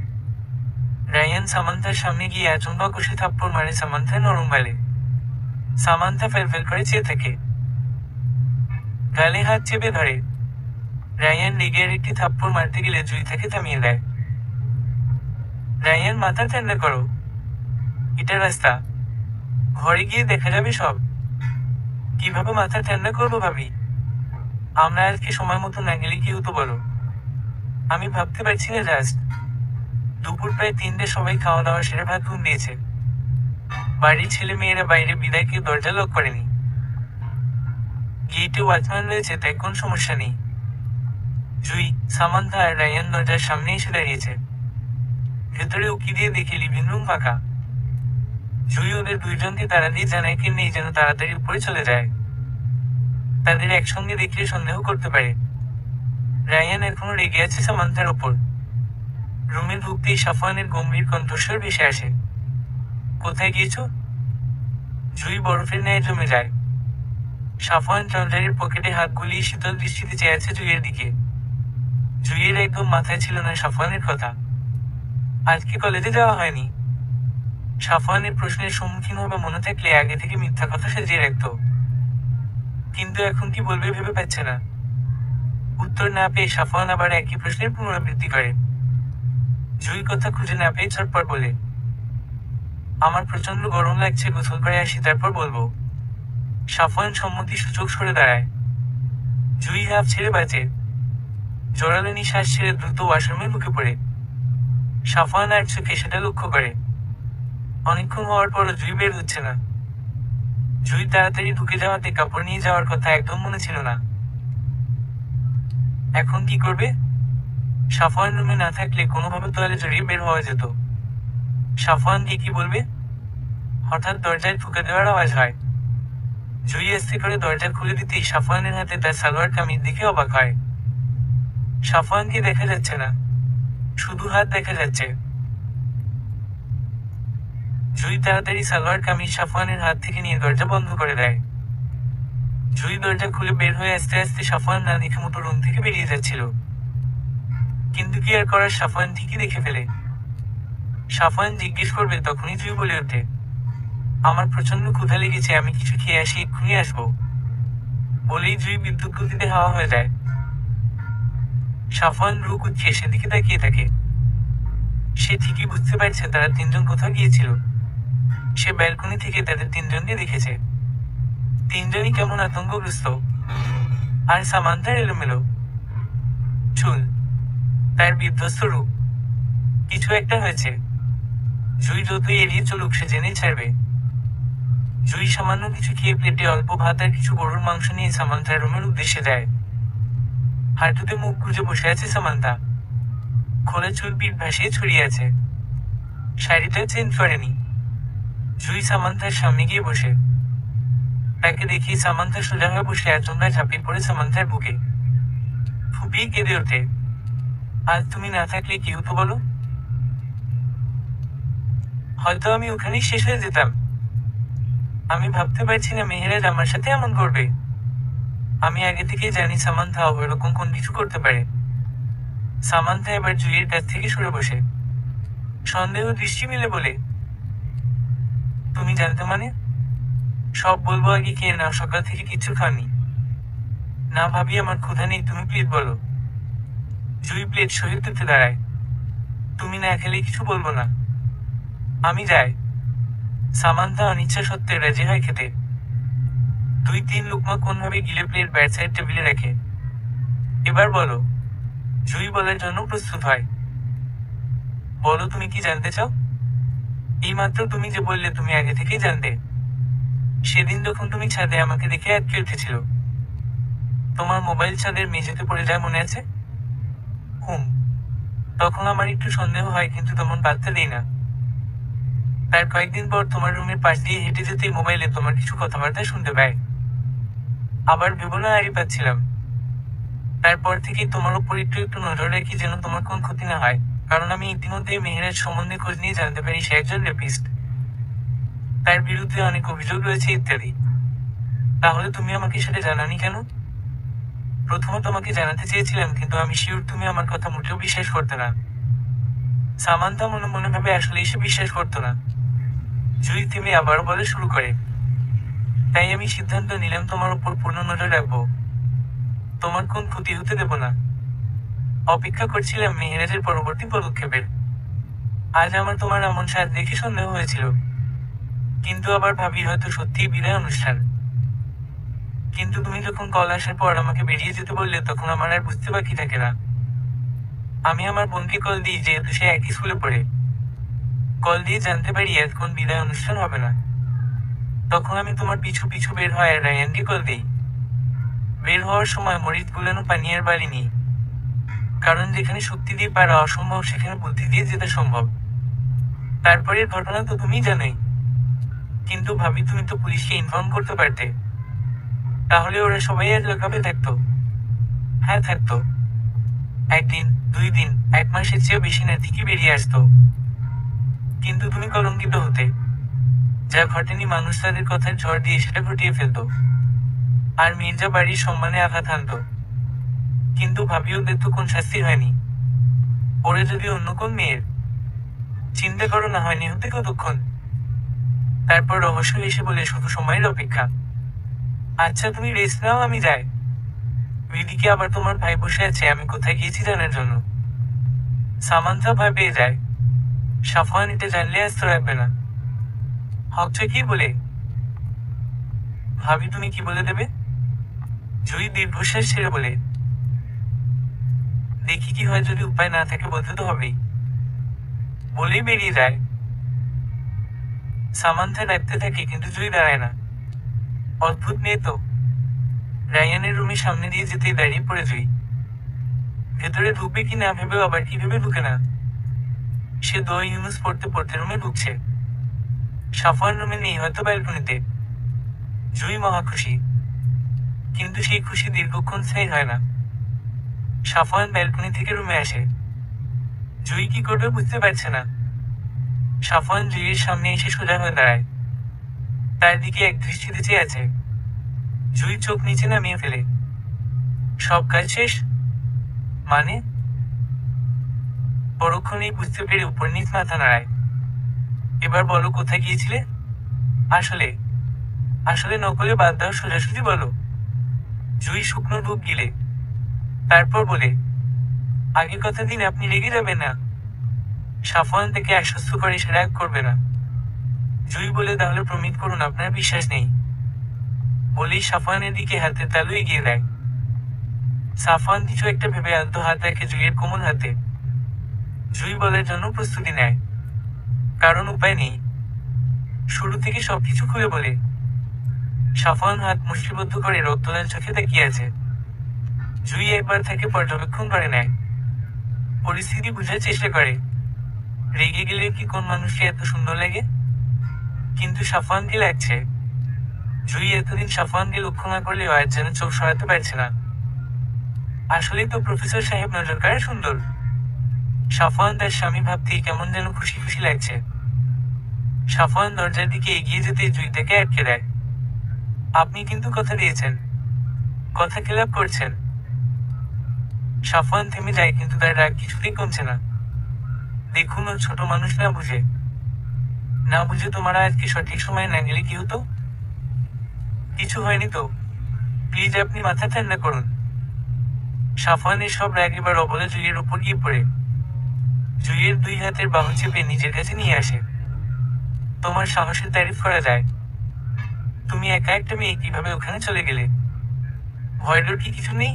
রায়ান সামান্থার সামনে গিয়ে আচমকা কষে থাপ্পড় মারে সামান্থা নরম গালে। সামান্থা ফেলফেল করে চেয়ে থাকে। গালে হাত চেপে ধরে। রায়ান রেগে আর একটি থাপ্পড় মারতে গেলে জুই তাকে থামিয়ে দেয়। রায়ান, মাথা ঠান্ডা করো, এটা রাস্তা, ঘরে গিয়ে দেখা যাবে সব। কিভাবে মাথা ঠান্ডা করবো ভাবি? আমরা আজকে সময় মতো না গেলে কি হতো বলো? আমি ভাবতে পারছি না। জাস্ট দুপুর প্রায় 3টে, সবাই খাওয়া দাওয়া সেরে ভাত ঘুম দিয়েছে। বাড়ির ছেলে মেয়েরা বাইরে বিদায়কে দরজা লক করেনি। গেটে ওয়াচম্যান রয়েছে, তাই কোন সমস্যা নেই। জুই, সামান্থা আর রায়ান দরজার সামনে এসে দাঁড়িয়েছে। ভেতরে উকি দিয়ে দেখে লিভিং রুম ফাঁকা। জুই ওদের 2 জনকে তাড়া দিয়ে জানায় কি নেই যেন তাড়াতাড়ি উপরে চলে যায়। তাদের একসঙ্গে দেখলে সন্দেহ করতে পারে। রায়ান এখনো রেগে আছে সামান্থার ওপর। রুমে ঢুকতেই সাফওয়ানের গম্ভীর কণ্ঠস্বর ভেসে আসে, কোথায় গিয়েছো? জুই বরফের ন্যায় জমে যায়। সাফওয়ান ট্রাউজারের পকেটে হাত গুলিয়ে শীতল দৃষ্টিতে চেয়ে আছে জুইয়ের দিকে। জুইয়ের একদম মাথায় ছিল না সাফওয়ানের কথা। আজকে কলেজে যাওয়া হয়নি। সাফওয়ানের প্রশ্নের সম্মুখীন হবে মনে থাকলে আগে থেকে মিথ্যা কথা সাজিয়ে রাখত, কিন্তু এখন কি বলবে ভেবে পাচ্ছে না। উত্তর না পেয়ে সাফওয়ান আবার একই প্রশ্নের পুনরাবৃত্তি করে। জুই কথা খুঁজে না পেয়ে ছটপট বলে, আমার প্রচন্ড গরম লাগছে, গোসল করে আসি তারপর বলবো। সাফওয়ান সম্মতি সূচক সরে দাঁড়ায়। জুই হাফ ছেড়ে বাঁচে। জোরালো নিঃশ্বাস ছেড়ে দ্রুত ওয়াশরুমে ঢুকে পড়ে। সাফওয়ান আর চোখে সেটা লক্ষ্য করে। অনেকক্ষণ হওয়ার পরও জুই বের হচ্ছে না। জুই তাড়াতাড়ি ঢুকে যাওয়াতে কাপড় নিয়ে যাওয়ার কথা একদম মনে ছিল না। এখন কি করবে? সাফওয়ান রুমে না থাকলে কোনোভাবে তোয়ালে জড়িয়ে বের হওয়া যেত। সাফওয়ান গিয়ে কি বলবে? হঠাৎ দরজায় ঠুকে দেওয়ার আওয়াজ হয়। জুই আস্তে করে দরজা খুলে দিতেই সাফওয়ানের হাতে তার সালোয়ার কামিজ দেখে অবাক হয়। সাফওয়ানকে দেখা যাচ্ছে না, শুধু হাত দেখা যাচ্ছে। জুই তাড়াতাড়ি সালোয়ার কামিজ সাফওয়ানের হাত থেকে নিয়ে দরজা বন্ধ করে দেয়। জুই দরজা খুলে বের হয়ে আস্তে আস্তে সাফওয়ান না দেখে মতো রুম থেকে বেরিয়ে যাচ্ছিল। কিন্তু কি আর করার, সাফওয়ান ঠিকই দেখে ফেলে। সাফওয়ান জিজ্ঞেস করবে তখনই জুই বলে ওঠে, আমার প্রচন্ড ক্ষুধা লেগেছে, আমি কিছু খেয়ে আসি, এক্ষুনি আসবো। বলেই জুই বিদ্যুৎ গতিতে হাওয়া হয়ে যায়। সাফওয়ান রু কুঁচকে সেদিকে তাকিয়ে থাকে। সে ঠিকই বুঝতে পারছে তারা তিনজন কোথাও গিয়েছিল। সে ব্যালকনি থেকে তাদের তিনজনকে দেখেছে। তিনজনই কেমন আতঙ্কগ্রস্ত। আর সামান্থার এলোমেলো চুল, তার বিধ্বস্ত রূপ। কিছু একটা হয়েছে। জুই যতই এড়িয়ে চলুক সে জেনে ছাড়বে। জুই সামান্য কিছু খেয়ে প্লেটে অল্প ভাত আর কিছু গরুর মাংস নিয়ে সামান্থার রুমের উদ্দেশ্যে যায়। হাঁটুতে মুখ গুজে বসে আছে সামান্থা। খোলা চুল পিঠ ভাসিয়ে ছড়িয়ে আছে। শাড়িটা চেঞ্জ করেনি। জুই সামান্থার সামনে গিয়ে বসে। তাকে দেখি সামান্থা সোজা হয়ে বসে আচমকা ঝাঁপিয়ে পড়ে সামান্থার বুকে। ফুপিয়ে কেঁদে ওঠে। আজ তুমি না থাকলে কি হতো বলো? হয়তো আমি ওখানেই শেষ হয়ে যেতাম। আমি ভাবতে পারছি না মেহেরাজ আমার সাথে এমন করবে। আমি আগে থেকেই জানি সামান্থাও এরকম কোন কিছু করতে পারে। সামান্থা এবার জুইয়ের কাছ থেকে সরে বসে সন্দেহ দৃষ্টি মিলে বলে, তুমি জানতে মানে? সব বলবো, আগে খেয়ে নাও, সকাল থেকে কিচ্ছু খাওনি। না ভাবি আমার ক্ষুধা নেই, তুমি প্লিজ বলো। জুই প্লেট সহিত উঠে দাঁড়ায়। তুমি না খেলে কিছু বলবো না। আমি যাই। সামান্থা অনিচ্ছা সত্ত্বে রাজি হয় খেতে। 2-3 লুকমা কোনভাবে গিলে প্লেট ব্যাট সাইড টেবিলে রাখে। এবার বলো। জুই বলার জন্য প্রস্তুত হয়। বলো, তুমি কি জানতে চাও? এইমাত্র তুমি যে বললে তুমি আগে থেকেই জানতে। সেদিন যখন তুমি ছাদে আমাকে দেখে আটকে উঠেছিল। তোমার মোবাইল ছাদের মেঝেতে পড়ে যায় মনে আছে? হুম। তখন আমার একটু সন্দেহ হয়, কিন্তু তেমন পাত্তা দিই না। তার কয়েকদিন পর তোমার রুমের পাশ দিয়ে হেঁটে যেতেই মোবাইলে তোমার কিছু কথাবার্তা শুনতে পাই। আবার ভেবো না আড়ি পাচ্ছিলাম। তারপর থেকেই তোমার উপর একটু একটু নজর রাখি যেন তোমার কোন ক্ষতি না হয়, কারণ আমি ইতিমধ্যে মেহেরাজ সম্বন্ধে খোঁজ নিয়ে জানতে পারি সে একজন রেপিস্ট। তার বিরুদ্ধে অনেক অভিযোগ রয়েছে ইত্যাদি। তাহলে তুমি আমাকে সেটা জানানি কেন? প্রথমত তোমাকে জানাতে চেয়েছিলাম, কিন্তু আমি শিওর তুমি আমার কথা মোটেও বিশ্বাস করতে না। সামান্থা মনে মনে ভাবে আসলেই সে বিশ্বাস করতো না। জুই থেমে আবারও বলে শুরু করে, তাই আমি সিদ্ধান্ত নিলাম তোমার উপর পূর্ণ নজর রাখবো। তোমার কোন ক্ষতি হতে দেব না। অপেক্ষা করছিলাম মেহেরাজের পরবর্তী পদক্ষেপের। আজ আমার তোমার এমন স্বাদ দেখে সন্দেহ হয়েছিল, কিন্তু আবার ভাবি হয়তো সত্যিই বিদায় অনুষ্ঠান। কিন্তু তুমি যখন কল আসার পর আমাকে বেরিয়ে যেতে বললে, তখন আমার আর বুঝতে বাকি থাকে না। আমি আমার বোনকে কল দিই, যেহেতু সে একই স্কুলে পড়ে। কল দিয়ে জানতে পারি এতক্ষণ বিদায় অনুষ্ঠান হবে না। তখন আমি তোমার পিছু পিছু বের হয় আর রায়ানকে কল দিই। বের হওয়ার সময় মরিচ গুলানো পানি আর বাড়ি নিই, কারণ যেখানে শক্তি দিয়ে পারা অসম্ভব সেখানে বুদ্ধি দিয়ে যেতে সম্ভব। তারপরের ঘটনা তো তুমি জানোই। কিন্তু ভাবি তুমি তো পুলিশকে ইনফর্ম করতে পারতে। তাহলে ওরা সবাই আর লকাপে থাকতো। হ্যাঁ থাকতো। 1 দিন, 2 দিন, 1 মাসের চেয়েও বেশি না ঠিকই বেরিয়ে আসতো। কিন্তু তুমি কলঙ্কিত হতে। যা ঘটেনি মানুষ তাদের কথার ঝড় দিয়ে সেটা ঘটিয়ে ফেলতো। আর মির্জা বাড়ির সম্মানে আঘাত হানতো। কিন্তু ভাবি ওদের তো কোন শাস্তি হয়নি। ওরে যদি অন্য কোন মেয়ের। চিন্তা করো না হয়নি হতে কতক্ষণ। তারপর রহস্য এসে বলে শুধু সময়ের অপেক্ষা। আচ্ছা তুমি রেস্ট নাও, আমি যাই। ওইদিকে আবার তোমার ভাই বসে আছে আমি কোথায় গিয়েছি জানার জন্য। সামান্থা ভয় পেয়ে যায়। সাফওয়ান এটা জানলে আস্ত রাখবে না। হকচে কি বলে? ভাবি তুমি কি বলে দেবে? জুই দীর্ঘশ্বাস ছেড়ে বলে, দেখি কি হয়, যদি উপায় না থাকে বলতে তো হবেই। বলেই বেরিয়ে যায়। সামান্থা ডাকতে থাকে কিন্তু জুই দাঁড়ায় না। অদ্ভুত মেয়ে তো। রায়ানের রুমের সামনে দিয়ে যেতেই দাঁড়িয়ে পড়ে জুই। ভেতরে ঢুকবে কি না ভেবেও আবার কি ভেবে ঢুকে না। সে দোয়া ইউনুস পড়তে পড়তে রুমে ঢুকছে। সাফওয়ান রুমে নেই, হয়তো ব্যালকনিতে। জুই মহা খুশি, কিন্তু সেই খুশি দীর্ঘক্ষণ স্থায়ী হয় না। সাফওয়ান ব্যালকনি থেকে রুমে আসে। জুই কি করবে বুঝতে পারছে না। সাফওয়ান জুইয়ের সামনে এসে সোজা হয়ে দাঁড়ায়। তার দিকে এক দৃষ্টিতে চেয়ে আছে। জুই চোখ নিচে নামিয়ে ফেলে। সব কাজ শেষ? মানে? পরক্ষণেই বুঝতে পেরে উপর নিচ মাথা নাড়ায়। এবার বলো, কোথায় গিয়েছিলে? আসলে আসলে নকলে বাদ দাও, সোজাসুজি বলো। জুই শুকনো ঢোক গিলে। তারপর বলে, আগে কথা দিন আপনি রেগে যাবেন না। সাফওয়ান থেকে আশ্বস্ত করে সে রাগ করবে না। জুই বলে, তাহলে প্রমিত করুন আপনার বিশ্বাস নেই। বলেই সাফওয়ানের দিকে হাতের তালু এগিয়ে দেয়। সাফওয়ান কিছু একটা ভেবে আলতো হাত রাখে জুইয়ের কোমল হাতে। জুই বলার জন্য প্রস্তুতি নেয়, কারণ উপায় নেই। শুরু থেকে সবকিছু খুলে বলে। সাফওয়ান হাত মুষ্টিবদ্ধ করে রক্তলাল চোখে তাকিয়ে আছে। জুই একবার তাকে পর্যবেক্ষণ করে নেয়। পরিস্থিতি বুঝার চেষ্টা করে। রেগে গেলে কি কোন মানুষকে এত সুন্দর লাগে? কিন্তু সাফওয়ানকে লাগছে। জুই এতদিন সাফওয়ানকে লক্ষ্য না করলেও আজ যেন চোখ সরাতে পারছে না। আসলেই তো প্রফেসর সাহেব নজর কাড়া সুন্দর। সাফওয়ান তার স্বামী ভাবতেই কেমন যেন খুশি খুশি লাগছে। সাফওয়ান দরজার দিকে এগিয়ে যেতে জুই তাকে আটকে দেয়। আপনি কিন্তু কথা দিয়েছেন, কথা খেলাপ করছেন। সাফওয়ান থেমে যায়, কিন্তু তার রাগ কিছুতেই কমছে না। দেখুন, ও ছোট মানুষ, না বুঝে তোমার আজকে সঠিক সময় না গেলে কি হতো? কিছু হয়নি তো, প্লিজ আপনি মাথা ঠান্ডা করুন। সাফওয়ানের সব রাগ এবার অবলা জুইয়ের উপর গিয়ে পড়ে। জুইয়ের দুই হাতের বাহু চেপে নিজের কাছে নিয়ে আসে। তোমার সাহসের তারিফ করা যায়। তুমি একা একটা মেয়ে কিভাবে ওখানে চলে গেলে? ভয় ডর কি কিছু নেই?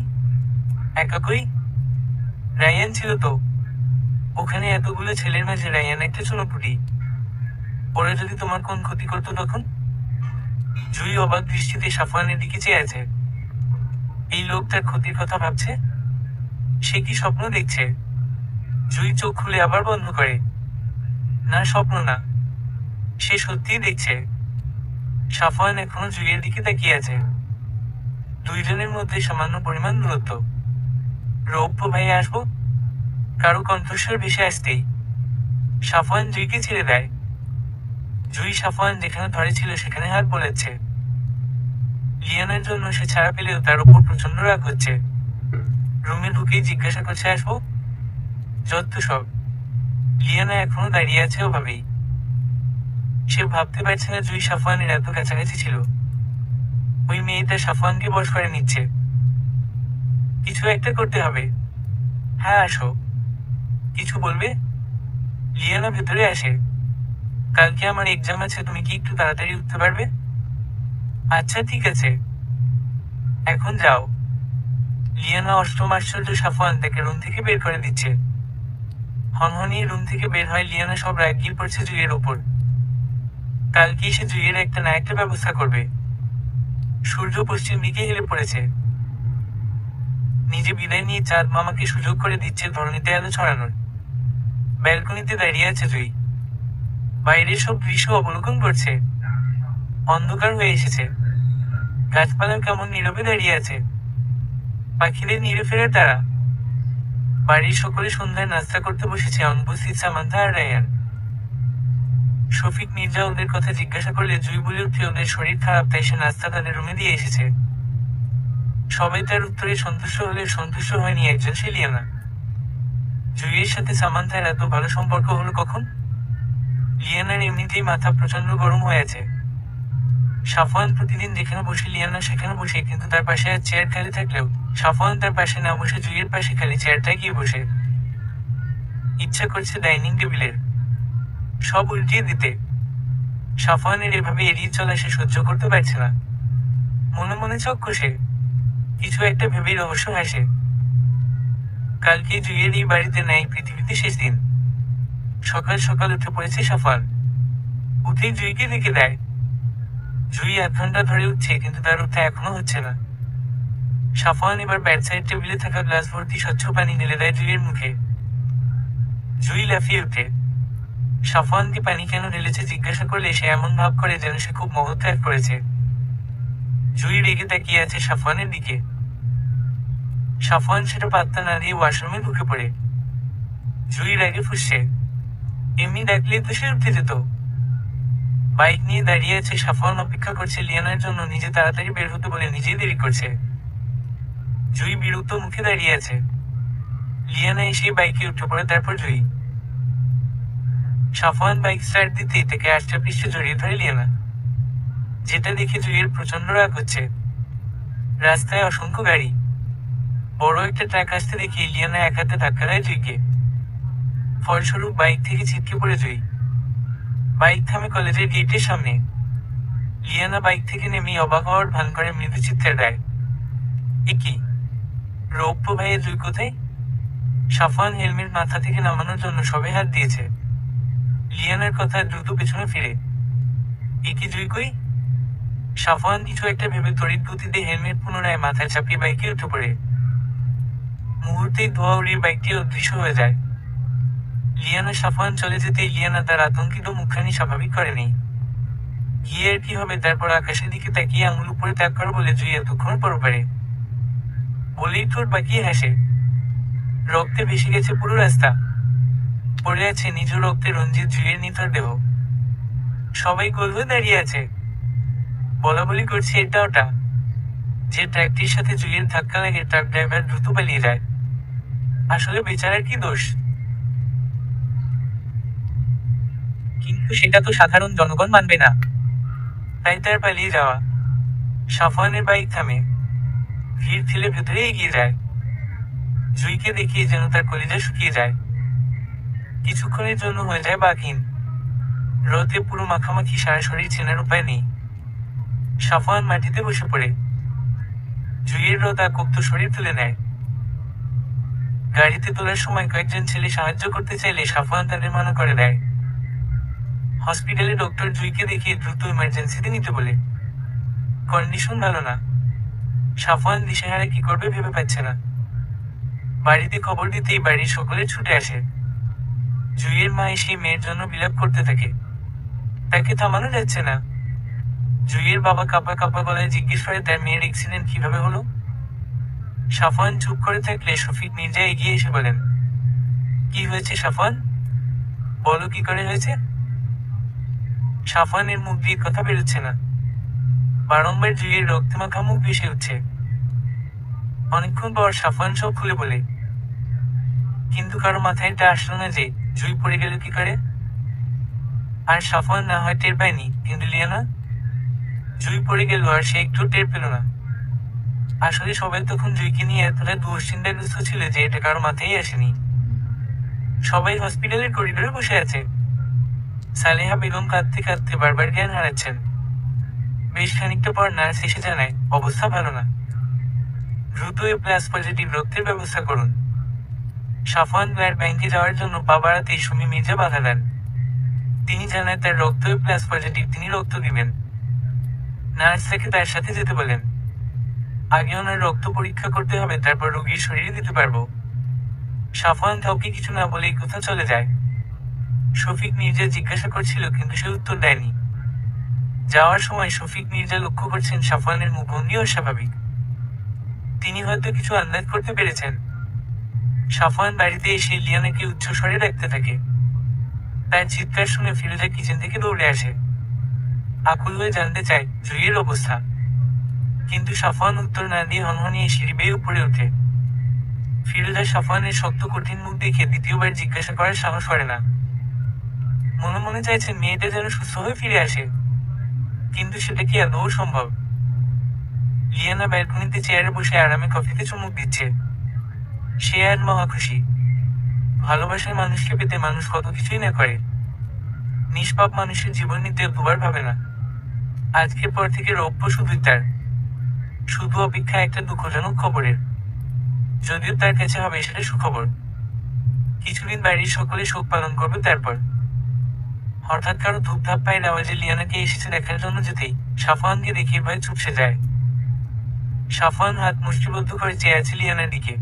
একা কই? রায়ান ছিল তো ওখানে। এতগুলো ছেলের মাঝে রায়ান একটা চুনোপুটি। ওরা যদি তোমার কোন ক্ষতি করতো তখন? জুই অবাক দৃষ্টিতে সাফওয়ানের দিকে চেয়ে আছে। এই লোক তার ক্ষতির কথা ভাবছে? সে কি স্বপ্ন দেখছে? জুই চোখ খুলে আবার বন্ধ করে। না, স্বপ্ন না, সে সত্যিই দেখছে। সাফওয়ান এখনো জুইয়ের দিকে তাকিয়ে আছে। দুইজনের মধ্যে সামান্য পরিমাণ দূরত্ব। রৌপ্য ভাইয়া আসবো, কারো কণ্ঠস্বর ভেসে আসতেই সাফওয়ান জুইকে ছেড়ে দেয়। জুই সাফওয়ান যেখানে ধরে ছিল সেখানে হাত বোলাচ্ছে। লিয়ানার জন্য সে ছাড়া পেলেও তার উপর প্রচন্ড রাগ হচ্ছে। রুমে ঢুকেই জিজ্ঞাসা করছে, আসবো? যত সব। লিয়ানা এখনো দাঁড়িয়ে আছে ওভাবেই। সে ভাবতে পারছে না জুই সাফওয়ানের এত কাছাকাছি ছিল। ওই মেয়েটা সাফওয়ানকে বশ করে নিচ্ছে। কিছু একটা করতে হবে। হ্যাঁ, আসো। কিছু বলবে? লিয়ানা ভেতরে আসে। কালকে আমার এক্সাম আছে, তুমি কি একটু তাড়াতাড়ি উঠতে পারবে? আচ্ছা, ঠিক আছে, এখন যাও। লিয়ানা অষ্টম আশ্চর্য সাফওয়ান তাকে রুম থেকে বের করে দিচ্ছে। হনহনিয়ে রুম থেকে বের হয় লিয়ানা। সব রাগ গিয়ে পড়ছে জুইয়ের ওপর। কালকে সে জুইয়ের একটা না একটা ব্যবস্থা করবে। সূর্য পশ্চিম দিকে হেলে পড়েছে। নিজে বিদায় নিয়ে চাঁদ মামাকে সুযোগ করে দিচ্ছে ধরণীতে আলো ছড়ানোর। ব্যালকনিতে দাঁড়িয়ে আছে জুই। বাইরের সব দৃশ্য অবলোকন করছে। অন্ধকার হয়ে এসেছে। গাছপালা কেমন নীরবে দাঁড়িয়ে আছে। পাখিদের নিড়ে ফেরার তারা। বাড়ির সকলে সন্ধ্যায় নাস্তা করতে বসেছে। অনুপস্থিত সামান্থা আর রায়ান। শফিক মির্জা ওদের কথা জিজ্ঞাসা করলে জুই বলে উঠে ওদের শরীর খারাপ, তাই সে নাস্তা তাদের রুমে দিয়ে এসেছে। সবাই তার উত্তরে সন্তুষ্ট হলে সন্তুষ্ট হয়নি একজন, সে লিয়ানা। জুইয়ের সাথে সামান্থার এত ভালো সম্পর্ক হলো কখন? লিয়ানার এমনিতেই মাথা প্রচন্ড গরম হয়ে আছে। সাফওয়ান প্রতিদিন যেখানে বসে লিয়ানা সেখানে বসে, কিন্তু তার পাশে আর চেয়ার খালি থাকলেও সাফওয়ান তার পাশে না বসে জুইয়ের পাশে খালি চেয়ারটায় গিয়ে বসে। ইচ্ছা করছে ডাইনিং টেবিলের সব উল্টিয়ে দিতে। সাফওয়ানের এভাবে এড়িয়ে চলা সে সহ্য করতে পারছে না। মনে মনে চক্ষু সে। কিছু একটা ভেবেই রহস্য হাসে। কালকে জুইয়ের এই বাড়িতে নাই পৃথিবীতে শেষ দিন। সকাল সকাল উঠে পড়েছে সাফওয়ান। উঠেই জুইকে ডেকে দেয়। জুই 1 ঘন্টা ধরে উঠছে, কিন্তু তার উঠা এখনো হচ্ছে না। সাফওয়ান এবার বেডসাইড টেবিলে থাকা গ্লাস ভর্তি স্বচ্ছ পানি ঢেলে দেয় জুইয়ের মুখে। জুই লাফিয়ে উঠে। সাফওয়ানকে পানি কেন ঢেলেছে জিজ্ঞাসা করলে সে এমন ভাব করে যেন সে খুব মহত্যাগ করেছে। জুই রেগে তাকিয়ে আছে সাফওয়ানের দিকে। সাফওয়ান সেটা পাত্তা না দিয়ে ওয়াশরুমে ঢুকে পড়ে। জুই রাগে ফুঁসছে। এমনি ডাকলে তো সে উঠে যেত। বাইক নিয়ে দাঁড়িয়ে আছে সাফওয়ান, অপেক্ষা করছে লিয়ানার জন্য। নিজে তাড়াতাড়ি বের হতে বলে নিজেই দেরি করছে। জুই বিরক্ত মুখে দাঁড়িয়ে আছে। লিয়ানা এসে বাইকে উঠে পড়ে, তারপর জুই। সাফওয়ান বাইক স্টার্ট দিতেই তাকে আষ্টা পৃষ্ঠে জড়িয়ে ধরে লিয়ানা, যেটা দেখে জুইয়ের প্রচন্ড রাগ হচ্ছে। রাস্তায় অসংখ্য গাড়ি। বড় একটা ট্রাক আসতে দেখে লিয়ানা এক হাতে ধাক্কা দেয় জুইকে। ফলস্বরূপ বাইক থেকে ছিটকে পড়ে জুই। বাইক থামে কলেজের গেটের সামনে। লিয়ানা বাইক থেকে নেমেই অবাক হওয়ার ভান করে মৃদু চিৎকার দেয়। এ কি? রৌপ্য ভাইয়ের জুই কোথায়? সাফওয়ান হেলমেট মাথা থেকে নামানোর জন্য সবে হাত দিয়েছে। লিয়ানার কথা দ্রুত পেছনে ফিরে। এ কি জুই কই? সাফওয়ান কিছু একটা ভেবে তড়িৎ গতিতে হেলমেট পুনরায় মাথায় চাপিয়ে বাইকে উঠে পড়ে। মুহূর্তেই ধোঁয়া উড়িয়ে বাইকটি অদৃশ্য হয়ে যায়। লিয়ানা সাফওয়ান চলে যেতেই লিয়ানা তার আতঙ্কিত মুখখানি স্বাভাবিক করেনি। গিয়ে আর কি হবে? তারপর আকাশের দিকে তাকিয়ে আঙুল উপরে ত্যাগ কর বলে জুই এতক্ষণ পর পারে বলেই ঠোঁট বাঁকিয়ে হাসে। রক্তে ভেসে গেছে পুরো রাস্তা। পড়ে আছে নিজ রক্তে রঞ্জিত জুইয়ের নিথর দেহ। সবাই গোল হয়ে দাঁড়িয়ে আছে, বলা বলি করছে এটা ওটা। যে ট্রাকটির সাথে জুইয়ের ধাক্কা লাগে ট্রাক ড্রাইভার দ্রুত পালিয়ে যায়। আসলে বেচারার কি দোষ? কিন্তু সেটা তো সাধারণ জনগণ মানবে না, তাই তার পালিয়ে যাওয়া। সাফওয়ানের বাইক থামে। ভিড় ঠেলে ভেতরে এগিয়ে যায়। জুইকে দেখিয়ে যেন তার কলিজা শুকিয়ে যায়। কিছুক্ষণের জন্য হয়ে যায় বাকহীন। রোদে পুরো মাখামাখি, সারা শরীর চেনার উপায় নেই। সাফওয়ান মাটিতে বসে পড়ে। জুইয়ের রোদা কোক্ত শরীর তুলে নেয়। গাড়িতে তোলার সময় কয়েকজন ছেলে সাহায্য করতে চাইলে সাফওয়ান তাদের মানা করে দেয়। হসপিটালে ডক্টর জুইকে দেখিয়ে দ্রুত ইমার্জেন্সিতে নিতে বলে। কন্ডিশন ভালো না। সাফওয়ান দিশেহারা কি করবে ভেবে পাচ্ছে না। বাড়িতে খবর দিতেই বাড়ির সকলে ছুটে আসে। জুইয়ের মা এসে মেয়ের জন্য বিলাপ করতে থাকে। তাকে থামানো যাচ্ছে না। জুইয়ের বাবা কাঁপা কাঁপা গলায় জিজ্ঞেস করে তার মেয়ের অ্যাক্সিডেন্ট কিভাবে হলো। সাফওয়ান চুপ করে থাকলে শফিক মির্জা এগিয়ে এসে বলেন, কি হয়েছে সাফওয়ান? বলো কি করে হয়েছে? সাফওয়ানের মুখ দিয়ে কথা বেরোচ্ছে না। বারংবার জুইয়ের রক্তমাখা মুখ ভেসে উঠছে। অনেকক্ষণ পর সাফওয়ান সব খুলে বলে, কিন্তু কারো মাথায় এটা আসলো না যে জুই পড়ে গেল কি করে। আর সাফওয়ান না হয় টের পায়নি, কিন্তু লিয়ানা? জুই পড়ে গেল আর সে একটু টের পেল না। আসলে সবাই তখন জুইকে নিয়ে এতটা দুশ্চিন্তাগ্রস্ত ছিল যে এটা কারো মাথায় আসেনি। সবাই হসপিটালের করিডোরে বসে আছে। সালেহা বেগম কাঁদতে কাঁদতে বারবার জ্ঞান হারাচ্ছেন। বেশ খানিকটা পর নার্স এসে জানায়, অবস্থা ভালো না, দ্রুত A+ পজিটিভ রক্তের ব্যবস্থা করুন। সাফওয়ান ব্লাড ব্যাংকে যাওয়ার জন্য পা বাড়াতেই সুমি মির্জা বাধা দেন। তিনি জানায় তার রক্ত A+ পজিটিভ, তিনি রক্ত দিবেন। নার্স তাকে তার সাথে যেতে বলেন। আগে ওনার রক্ত পরীক্ষা করতে হবে, তারপর রোগীর শরীরে দিতে পারবো। সাফওয়ান কাউকে কিছু না বলেই কোথাও চলে যায়। শফিক মির্জা জিজ্ঞাসা করছিল, কিন্তু সে উত্তর দেয়নি। যাওয়ার সময় শফিক মির্জা লক্ষ্য করছেন সাফওয়ানের মুখভঙ্গি অস্বাভাবিক। তিনি হয়তো কিছু আন্দাজ করতে পেরেছেন। সাফওয়ান বাড়িতে এসে লিয়ানাকে উচ্চস্বরে ডাকতে থাকে। তার চিৎকার শুনে ফিরোজা কিচেন থেকে দৌড়ে আসে। আকুল হয়ে জানতে চায় জুইয়ের অবস্থা, কিন্তু সাফওয়ান উত্তর না দিয়ে হনহনিয়ে সিঁড়ি বেয়ে উপরে ওঠে। ফিরোজা সাফওয়ানের শক্ত কঠিন মুখ দেখে দ্বিতীয়বার জিজ্ঞাসা করার সাহস করে না। মনে মনে চাইছেন মেয়েটা যেন সুস্থ হয়ে ফিরে আসে, কিন্তু সেটা কি আদৌ সম্ভব? লিয়ানা ব্যালকনিতে চেয়ারে বসে আরামে কফিতে চুমুক দিচ্ছে। সে আর মহা খুশি। ভালোবাসার মানুষকে পেতে মানুষ কত কিছুই না করে। নিষ্পাপ মানুষের জীবন নিতে দুবার ভাবে না। আজকের পর থেকে রৌপ্য শুধুই তার। শুধু অপেক্ষা একটা দুঃখজনক খবরের। যদিও তার কাছে হবে সেটা সুখবর। কিছুদিন বাড়ির সকলে শোক পালন করবে। তারপর হঠাৎ কারো ধূপধাপ পায়ের আওয়াজে লিয়ানাকে এসেছে দেখার জন্য যেতেই সাফওয়ানকে দেখে ভয়ে চুপসে যায়। সাফওয়ান হাত মুষ্টিবদ্ধ করে চেয়ে আছে লিয়ানার দিকে।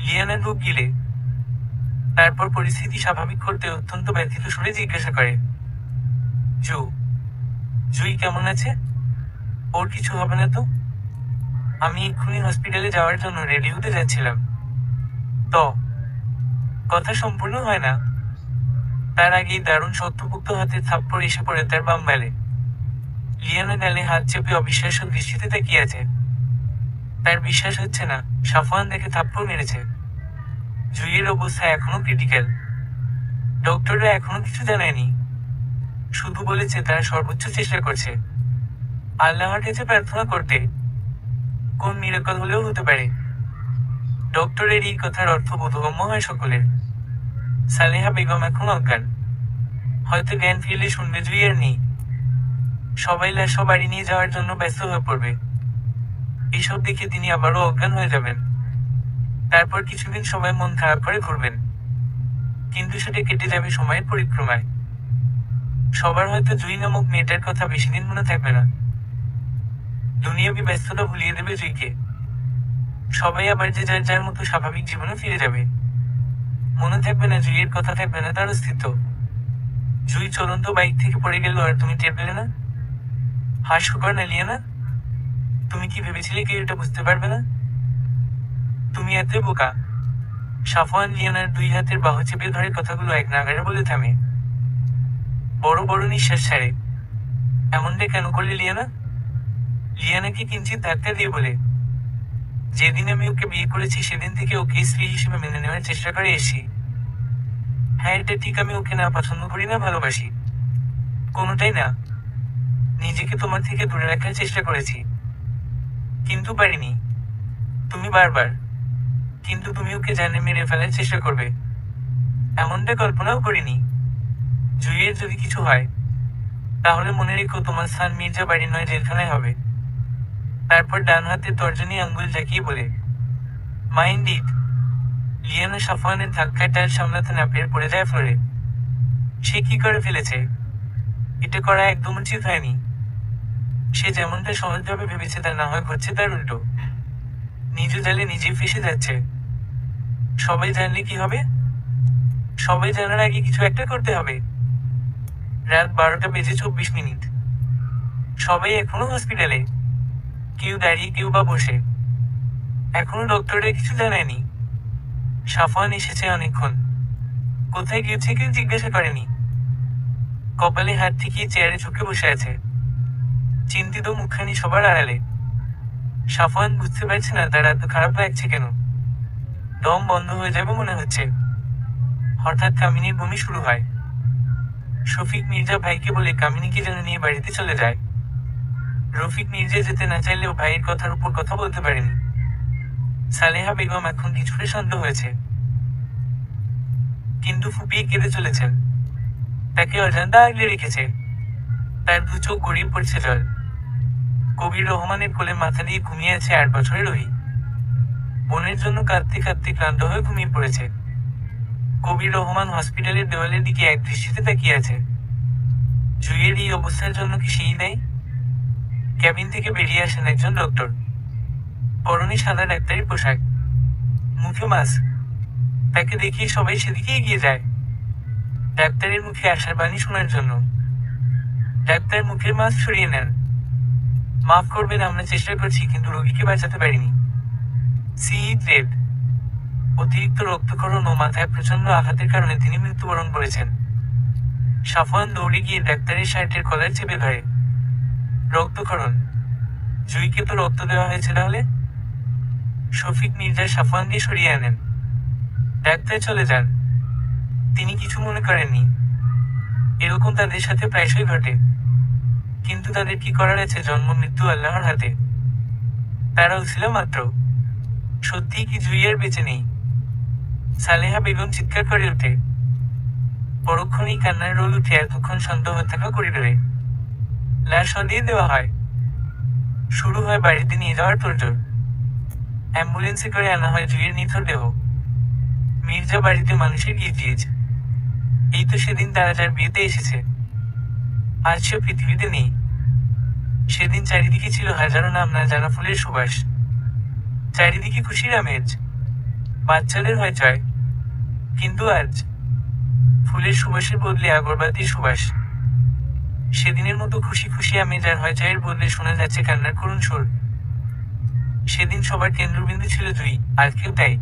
লিয়ানা ঢোক গিলে, তারপর পরিস্থিতি স্বাভাবিক করতে অত্যন্ত ব্যথিত সুরে জিজ্ঞাসা করে, জু, জুই কেমন আছে? ওর কিছু হবে না তো? আমি এক্ষুনি হসপিটালে যাওয়ার জন্য রেডি হতে যাচ্ছিলাম। তো কথা সম্পূর্ণ হয় না, তার আগেই দারুণ শক্তপোক্ত হাতের থাপ্পড় এসে পড়ে তার বাম গালে। লিয়ানা গালে হাত চেপে অবিশ্বাস্য দৃষ্টিতে তাকিয়ে আছে। তার বিশ্বাস হচ্ছে না সাফওয়ান দেখে থাপ্পড় মেরেছে। জুইয়ের অবস্থা এখনো ক্রিটিক্যাল। ডক্টররা এখনো কিছু জানায়নি, শুধু বলেছে তারা সর্বোচ্চ চেষ্টা করছে আল্লাহর কাছে প্রার্থনা করতে। কোন মিরাকল হলেও হতে পারে। ডক্টরের এই কথার অর্থ বোধগম্য হয় সকলের। সালেহা বেগম এখন অজ্ঞান, হয়তো জ্ঞান ফিরলে শুনবে জুই আর নেই। সবাই লাশ বাড়ি নিয়ে যাওয়ার জন্য ব্যস্ত হয়ে পড়বে। এসব দেখে তিনি আবারও অজ্ঞান হয়ে যাবেন। তারপর কিছুদিন সবাই মন খারাপ করে ঘুরবেন, কিন্তু সেটা কেটে যাবে সময়ের পরিক্রমায়। সবার হয়তো জুই নামক মেয়েটার কথা বেশি দিন মনে থাকবে না। দুনিয়াবি ব্যস্ততা ভুলিয়ে দেবে জুইকে। সবাই আবার যে যার যার মতো স্বাভাবিক জীবনে ফিরে যাবে। মনে থাকবে না জুইয়ের কথা, থাকবে না তার অস্তিত্ব। জুই চলন্ত বাইক থেকে পড়ে গেল আর তুমি টের পেলে না? হাস্যকর না লিয়ানা? তুমি কি ভেবেছিলে কেউ এটা বুঝতে পারবে না? তুমি এত বোকা। সাফওয়ান লিয়ানার দুই হাতের বাহু চেপে ধরে কথাগুলো এক নাগাড়ে বলে থামে। বড় বড় নিঃশ্বাস ছাড়ে। এমনটা কেন করলে লিয়ানা? লিয়ানাকে কিঞ্চিত ধাক্কা দিয়ে বলে, যেদিন আমি ওকে বিয়ে করেছি সেদিন থেকে ওকে স্ত্রী হিসেবে মেনে নেওয়ার চেষ্টা করে এসেছি। হ্যাঁ, এটা ঠিক, আমি ওকে না পছন্দ করি না ভালোবাসি, কোনোটাই না। নিজেকে তোমার থেকে দূরে রাখার চেষ্টা করেছি, কিন্তু পারিনি। তুমি বারবার। কিন্তু তুমি ওকে জানে মেরে ফেলার চেষ্টা করবে এমনটা কল্পনাও করিনি। জুইয়ের যদি কিছু হয় তাহলে মনে রেখো তোমার স্থান মির্জা বাড়ি নয় জেলখানায় হবে। তারপর ডান হাতের তর্জনী আঙ্গুল জাকিয়ে বলে, মাইন্ড ইট। লিয়ানা সাফওয়ানের ধাক্কায় টায়ার সামলাতে না পেরে পড়ে যায় ফ্লোরে। সে কি করে ফেলেছে? এটা করা একদম উচিত হয়নি। সে যেমনটা সহজভাবে ভেবেছে তা না হয় ঘটছে তার উল্টো। নিজ জালে নিজে ফেসে যাচ্ছে। সবাই জানলে কি হবে? সবাই জানার আগে কিছু একটা করতে হবে। রাত 12টা বেজে 24 মিনিট। সবাই এখনো হসপিটালে, কেউ দাঁড়িয়ে কেউ বা বসে। এখনো ডক্টররা কিছু জানায়নি। সাফওয়ান এসেছে অনেকক্ষণ, কোথায় গিয়েছে কেউ জিজ্ঞাসা করেনি। কপালে হাত ঠেকিয়ে চেয়ারে ঝুঁকে বসে আছে, চিন্তিত মুখখানি সবার আড়ালে। সাফওয়ান বুঝতে পারছে না তার এত খারাপ লাগছে কেন। দম বন্ধ হয়ে যাবে মনে হচ্ছে। হঠাৎ কামিনীর বমি শুরু হয়। শফিক মির্জা ভাইকে বলে কামিনীকে যেন নিয়ে বাড়িতে চলে যায়। রফিক মির্জা যেতে না চাইলেও ভাইয়ের কথার উপর কথা বলতে পারেনি। সালেহা বেগম এখন কিছুটা শান্ত হয়েছে, কিন্তু ফুপিয়ে কেঁদে চলেছেন। তাকে অজান্তা আগলে রেখেছে। তার দু চোখ গড়িয়ে পড়ছে জল। কবির রহমানের কোলে মাথা দিয়ে ঘুমিয়ে আছে 8 বছরের রহি। বোনের জন্য কাঁদতে কাঁদতে ক্লান্ত হয়ে ঘুমিয়ে পড়েছে। কবির রহমান হসপিটালের দেওয়ালের দিকে এক দৃষ্টিতে তাকিয়ে আছে। জুইয়ের এই অবস্থার জন্য কি সেই দেয়? ক্যাবিন থেকে বেরিয়ে আসেন একজন ডক্টর। পরনে সাদা ডাক্তারি পোশাক, মুখে মাস্ক। তাকে দেখিয়ে সবাই সেদিকে এগিয়ে যায় ডাক্তারের মুখে আশার বাণী শোনার জন্য। ডাক্তার মুখের মাস্ক সরিয়ে নেন। মাফ করবেন, আমরা চেষ্টা করছি কিন্তু রোগীকে বাঁচাতে পারিনি। সিইড, অতিরিক্ত রক্তক্ষরণ ও মাথায় প্রচন্ড আঘাতের কারণে তিনি মৃত্যুবরণ করেছেন। সাফওয়ান দৌড়ে গিয়ে ডাক্তারের শার্টের কলার চেপে ধরে। রক্তক্ষরণ? জুইকে তো রক্ত দেওয়া হয়েছে তাহলে? শফিক মির্জা সাফওয়ানকে সরিয়ে আনেন। ডাক্তার চলে যান। তিনি কিছু মনে করেননি। এরকম তাদের সাথে প্রায়শই ঘটে, কিন্তু তাদের কি করার আছে? জন্ম মৃত্যু আল্লাহর হাতে। তারাও ছিল মাত্র। সত্যি কি জুই আর বেঁচে নেই? সালেহা বেগম চিৎকার করে ওঠে। পরক্ষণেই কান্নার রোল উঠে এতক্ষণ শান্ত হয়ে থাকা করিডোরে। লাশ দিয়ে দেওয়া হয়। শুরু হয় বাড়িতে নিয়ে যাওয়ার তোড়জোড়। অ্যাম্বুলেন্সে করে আনা হয় জুইয়ের নিথর দেহ। মির্জা বাড়িতে মানুষের গিজ। এই তো সেদিন তারা যার বিয়েতে এসেছে, আজ সে পৃথিবীতে নেই। সেদিন চারিদিকে ছিল হাজারো নাম না জানা ফুলের সুবাস, চারিদিকে খুশির আমেজ, বাচ্চাদের হয়চয়। কিন্তু আজ ফুলের সুবাসের বদলে আগরবাতির সুবাস। সেদিনের মতো খুশি খুশি আমেজ আর হয়চয়ের বদলে শোনা যাচ্ছে কান্নার করুণ সুর। সেদিন সবার কেন্দ্রবিন্দু ছিল জুই, আজকেও তাই।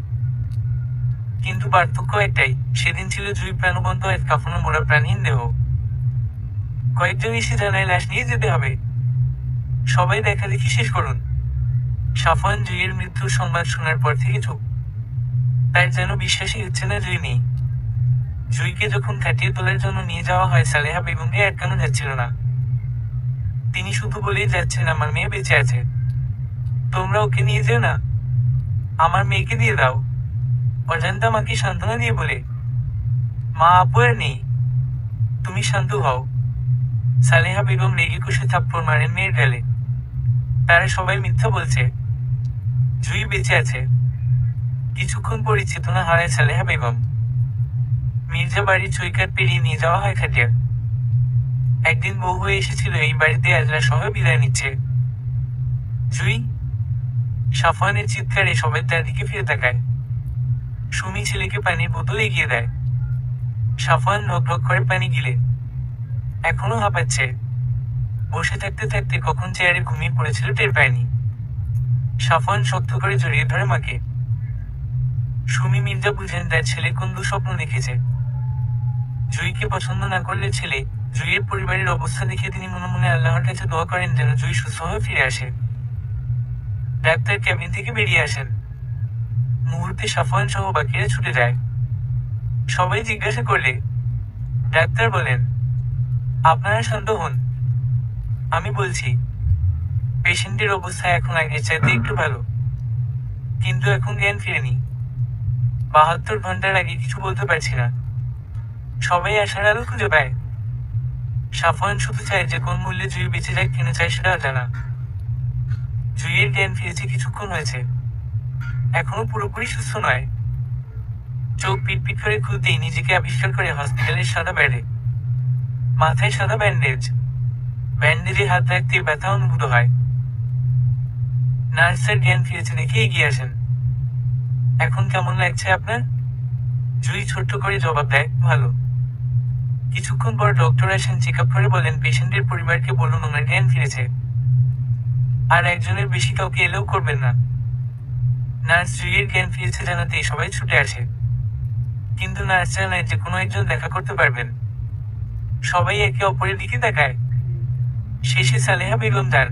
কিন্তু পার্থক্য একটাই, সেদিন ছিল জুই প্রাণবন্ত এক কাফনে মোড়া প্রাণহীন দেহ। কয়েকজন এসে জানায় লাশ নিয়ে যেতে হবে, সবাই দেখা দেখি শেষ করুন। সাফওয়ান জুইয়ের মৃত্যুর সংবাদ শোনার পর থেকে চুপ। তার যেন বিশ্বাসই হচ্ছে না জুই নেই। জুইকে যখন কাটিয়ে তোলার জন্য নিয়ে যাওয়া হয় সালেহা বেগমকে আটকানো যাচ্ছিল না। তিনি শুধু বলেই যাচ্ছেন, আমার মেয়ে বেঁচে আছে, তোমরা ওকে নিয়ে যেও না, আমার মেয়েকে দিয়ে দাও। অজান্তা মাকে সান্ত্বনা দিয়ে বলে, মা আপু আর নেই, তুমি শান্ত হও। সালেহা বেগম রেগে কষে থাপ্পড় মারেন মেয়ের গালে। তারা সবাই মিথ্যা বলছে, জুই বেঁচে আছে। কিছুক্ষণ পরে চেতনা হারায় সালেহা বেগম। মির্জা বাড়ির চৈকাট পেরিয়ে নিয়ে যাওয়া হয় খাটিয়া। একদিন বউ হয়ে এসেছিল এই বাড়িতে, আজরা সহ বিদায় নিচ্ছে। জুই! সাফওয়ানের চিৎকারে সবাই তার দিকে ফিরে তাকায়। সুমি ছেলেকে পানির বোতল এগিয়ে দেয়। সাফওয়ান ঢক করে পানি গিলে এখনো হাঁপাচ্ছে। বসে থাকতে থাকতে কখন চেয়ারে ঘুমিয়ে পড়েছিল টের পায়নি। সাফওয়ান শক্ত করে জড়িয়ে ধরে মাকে। সুমি মির্জা বুঝেন তার ছেলে কোন দুঃস্বপ্ন দেখেছে। জুইকে পছন্দ না করলে ছেলে, জুইয়ের পরিবারের অবস্থা দেখে তিনি মনে মনে আল্লাহর কাছে দোয়া করেন যেন জুই সুস্থ হয়ে ফিরে আসে। ডাক্তার ক্যাবিন থেকে বেরিয়ে আসেন। মুহূর্তে সাফওয়ান সহ বাকিরা ছুটে যায়। সবাই জিজ্ঞাসা করলে ডাক্তার বলেন, আপনারা শান্ত হন, আমি বলছি পেশেন্টের অবস্থা এখন আগের চাইতে একটু ভালো, কিন্তু এখন জ্ঞান ফিরেনি। 72 ঘন্টার আগে কিছু বলতে পারছি না। সবাই আশার আলো খুঁজে পায়। সাফওয়ান শুধু চায় যে কোন মূল্যে জুই বেঁচে যায়, কেন চায় সেটা জানা। জুইয়ের জ্ঞান ফিরেছে কিছুক্ষণ হয়েছে, এখনো পুরোপুরি সুস্থ নয়। চোখ পিটপিট করে খুলতেই নিজেকে আবিষ্কার করে হসপিটালের সাদা ব্যাডে। মাথায় সাদা ব্যান্ডেজ, ব্যান্ডেজে হাত রাখতে ব্যথা অনুভূত হয়। নার্সের জ্ঞান ফিরেছে দেখে এগিয়ে আসেন। এখন কেমন লাগছে আপনার? জুই ছোট্ট করে জবাব দেয়, ভালো। কিছুক্ষণ পর ডক্টর আসেন, চেক আপ করে বলেন, পেশেন্টের পরিবারকে বলুন ওনার জ্ঞান ফিরেছে, আর একজনের বেশি কাউকে এলেও করবেন না। নার্স জুইয়ের জ্ঞান ফিরেছে জানাতেই সবাই ছুটে আসে, কিন্তু নার্স জানায় যে কোনো একজন দেখা করতে পারবেন। সবাই একে অপরের দিকে তাকায়। শেষে সালেহা বেগম যান।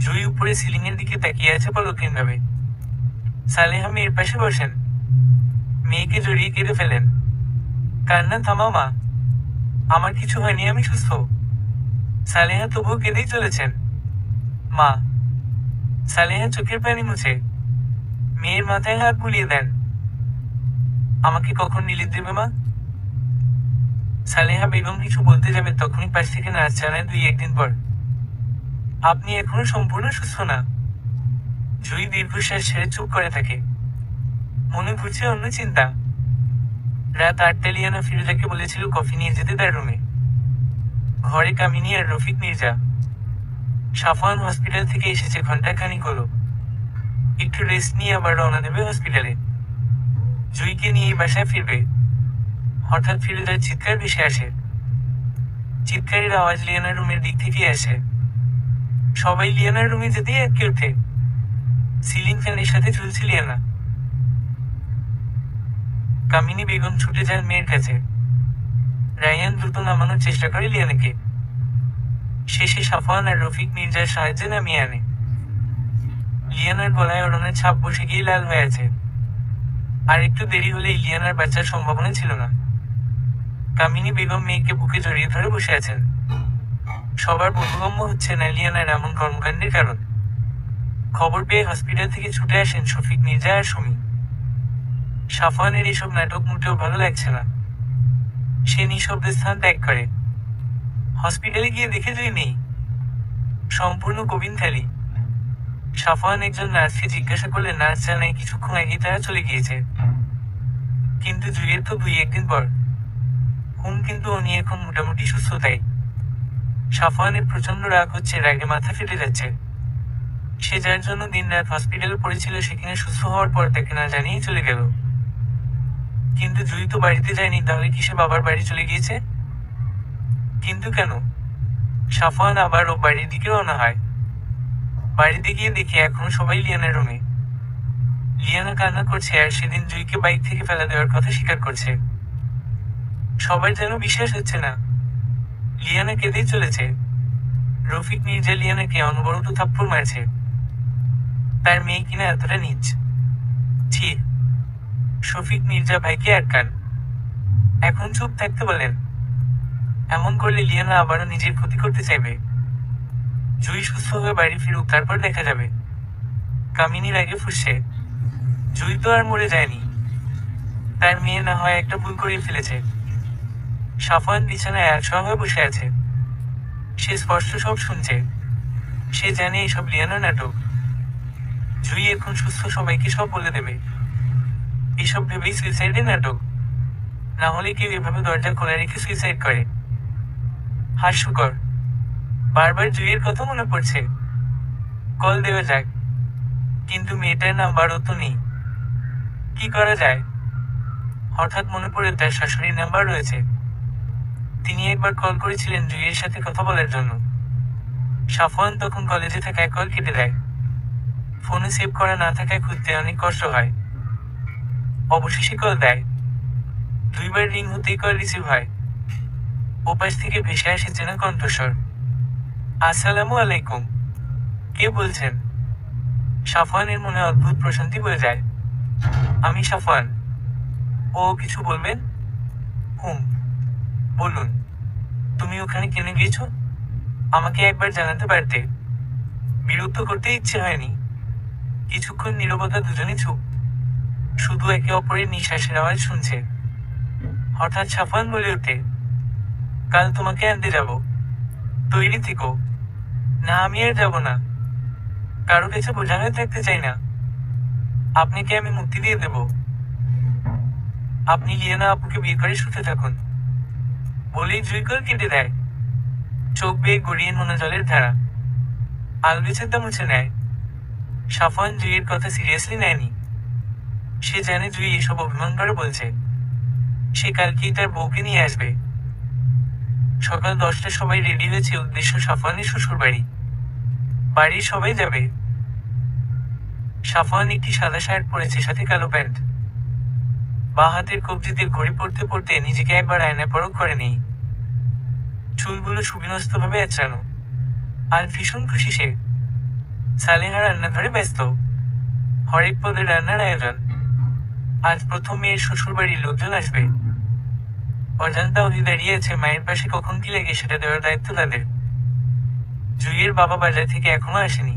জুই উপরে সিলিং এর দিকে তাকিয়ে আছে পলকহীন ভাবে। সালেহা মেয়ের পাশে বসেন, মেয়েকে জড়িয়ে কেঁদে ফেলেন। কান্না থামাও মা, আমার কিছু হয়নি, আমি সুস্থ। সালেহা তবুও কেঁদেই চলেছেন। মা! সালেহা চোখের পানি মুছে মেয়ের মাথায় হাত বুলিয়ে দেন। আমাকে কখন রিলিজ দেবে মা? সালেহা বেগম কিছু বলতে যাবে, তখনই পাশ থেকে নার্স জানায়, 2-1 দিন পর। আপনি এখনো সম্পূর্ণ সুস্থ না। জুই দীর্ঘশ্বাস ছেড়ে চুপ করে থাকে। মনে ঘুরছে অন্য চিন্তা। রাত 8টায় লিয়ানা ফিরোজাকে বলেছিল কফি নিয়ে যেতে তার রুমে। ঘরে কামিনী আর রফিক মির্জা। সাফওয়ান হসপিটাল থেকে এসেছে ঘন্টাখানিক হলো। একটু রেস্ট নিয়ে আবার রওনা দেবে হসপিটালে। জুইকে নিয়ে বাসায় ফিরবে। হঠাৎ ফিরোজার চিৎকার ভেসে আসে। চিৎকারের আওয়াজ লিয়ানার রুমের দিক থেকে আসে। সবাই লিয়ানার রুমে যেতেই আটকে ওঠে। সিলিং ফ্যানের সাথে ঝুলছে লিয়ানা। কামিনী বেগম ছুটে যান মেয়ের কাছে। রায়ান দ্রুত নামানোর চেষ্টা করে লিয়ানাকে। শেষে সাফওয়ান আর রফিক মির্জার সাহায্যে নামিয়ে আনে। লিয়ানার গলায় ওড়নার ছাপ বসে গিয়ে লাল হয়ে আছে। আর একটু দেরি হলে লিয়ানার বাচ্চার সম্ভাবনা ছিল না। কামিনী বেগম মেয়েকে বুকে জড়িয়ে ধরে বসে আছেন। সবার বোধগম্য হচ্ছে না লিয়ানার এমন কর্মকাণ্ডের কারণ। খবর পেয়ে হসপিটাল থেকে ছুটে আসেন শফিক মির্জা আর সুমি। সাফওয়ানের এসব নাটক মোটেও ভালো লাগছে না। সে নিঃশব্দে স্থান ত্যাগ করে। হসপিটালে গিয়ে দেখে জুই নেই। সম্পূর্ণ গোবিন্দালি। সাফওয়ান একজন নার্সকে জিজ্ঞাসা করলে নার্স জানায় কিছুক্ষণ আগেই তারা চলে গিয়েছে। কিন্তু জুইয়ের তো 2-1 দিন পর কিন্তু উনি এখন মোটামুটি সুস্থ। তাই সাফওয়ানের প্রচন্ড রাগ হচ্ছে, রাগে মাথা ফেটে যাচ্ছে। সে যার জন্য দিনরাত হসপিটালে পড়েছিল সেখানে সুস্থ হওয়ার পর তাকে না জানিয়েই চলে গেল। কিন্তু জুই তো বাড়িতে যায়নি, তাহলে কি সে বাবার বাড়ি চলে গিয়েছে? কিন্তু কেন? সাফওয়ান আবার ও বাড়ির দিকে রওনা হয়। বাড়িতে গিয়ে দেখে এখনো সবাই লিয়ানার রুমে। লিয়ানা কান্না করছে আর সেদিন জুইকে বাইক থেকে ফেলা দেওয়ার কথা স্বীকার করছে। সবার যেন বিশ্বাস হচ্ছে না, লিয়ানা কেঁদেই চলেছে। রফিক মির্জা লিয়ানাকে অনবরত থাপ্পড় মারছে। তার মেয়ে কিনা এতটা নীচ। ছি! শফিক মির্জা ভাইকে আটকান, এখন চুপ থাকতে বলেন। এমন করলে লিয়ানা আবারও নিজের ক্ষতি করতে চাইবে। জুই সুস্থ হয়ে বাড়ি ফিরুক, তারপর দেখা যাবে। কামিনীর আগে ফুসছে, জুই তো আর মরে যায়নি, তার মেয়ে না হয় একটা ভুল করে ফেলেছে। সাফওয়ান বিছানায় একশোয়া হয়ে বসে আছে। সে স্পষ্ট সব শুনছে। সে জানে এসব লিয়ানার নাটক। জুই এখন সুস্থ, সবাইকে সব বলে দেবে। এসব ভেবেই সুইসাইডের নাটক। না হলে কেউ এভাবে দরজা খোলা রেখে সুইসাইড করে? হাস্যকর। বারবার জুইয়ের কথা মনে পড়ছে। কল দেওয়া যাক, কিন্তু মেয়েটার নাম্বারও তো নেই। কি করা যায়? হঠাৎ মনে পড়ে তার শাশুড়ির নাম্বার রয়েছে। তিনি একবার কল করেছিলেন জুইয়ের সাথে কথা বলার জন্য। সাফওয়ান তখন কলেজে থাকায় কল কেটে দেয়। ফোনে সেভ করা না থাকায় খুঁজতে অনেক কষ্ট হয়। অবশেষে কল দেয়। 2বার রিং হতেই কল রিসিভ হয়। ওপাশ থেকে ভেসে আসে চেনা কণ্ঠস্বর। আসসালামু আলাইকুম। কে বলছেন? সাফওয়ানের মনে অদ্ভুত প্রশান্তি বয়ে যায়। আমি সাফওয়ান। ও কিছু বলবেন? বলুন। তুমি ওখানে কেন গিয়েছো? আমাকে একবার জানাতে পারতে। বিরক্ত করতে ইচ্ছে হয়নি। কিছুক্ষণ নীরবতা, দুজনে চুপ, শুধু একে অপরের নিঃশ্বাসের আওয়াজ শুনছে। হঠাৎ সাফওয়ান বলে ওঠে, কাল তোমাকে আনতে যাব, তৈরি থেকো। না, আমি আর যাব না। কারো কাছে বোঝা হয়ে থাকতে চাই না। আপনাকে আমি মুক্তি দিয়ে দেব। আপনি লিয়ানা আপুকে বিয়ে করে সুখে থাকুন। বলেই জুই কল কেটে দেয়। চোখ বেয়ে গড়িয়ে নোনা জলের ধারা আলবিছেদা মুছে নেয়। সাফওয়ান জুইয়ের কথা সিরিয়াসলি নেয়নি। সে জানে জুই এসব অভিমান করে বলছে। সে কালকেই তার বউকে নিয়ে আসবে। সকাল 10টায় সবাই রেডি হয়েছে, উদ্দেশ্য সাফওয়ানের শ্বশুর বাড়ি। বাড়ির সবাই যাবে। সাফওয়ান একটি সাদা শার্ট পরেছে, সাথে কালো প্যান্ট। বাঁ হাতের কবজিতে ঘড়ি পড়তে পড়তে নিজেকে একবার আয়নায় পরখ করে নেই। চুলগুলো সুবিন্যস্তভাবে আঁচড়ানো। আর ভীষণ খুশি সে। সালেহা রান্নাঘরে ব্যস্ত। হরেক পদের রান্নার আয়োজন। আজ প্রথম মেয়ের শ্বশুর বাড়ির লোকজন আসবে। অজান্তা অধি দাঁড়িয়ে আছে মায়ের পাশে, কখন কি লাগে সেটা দেওয়ার দায়িত্ব তাদের। জুইয়ের বাবা বাজার থেকে এখনো আসেনি।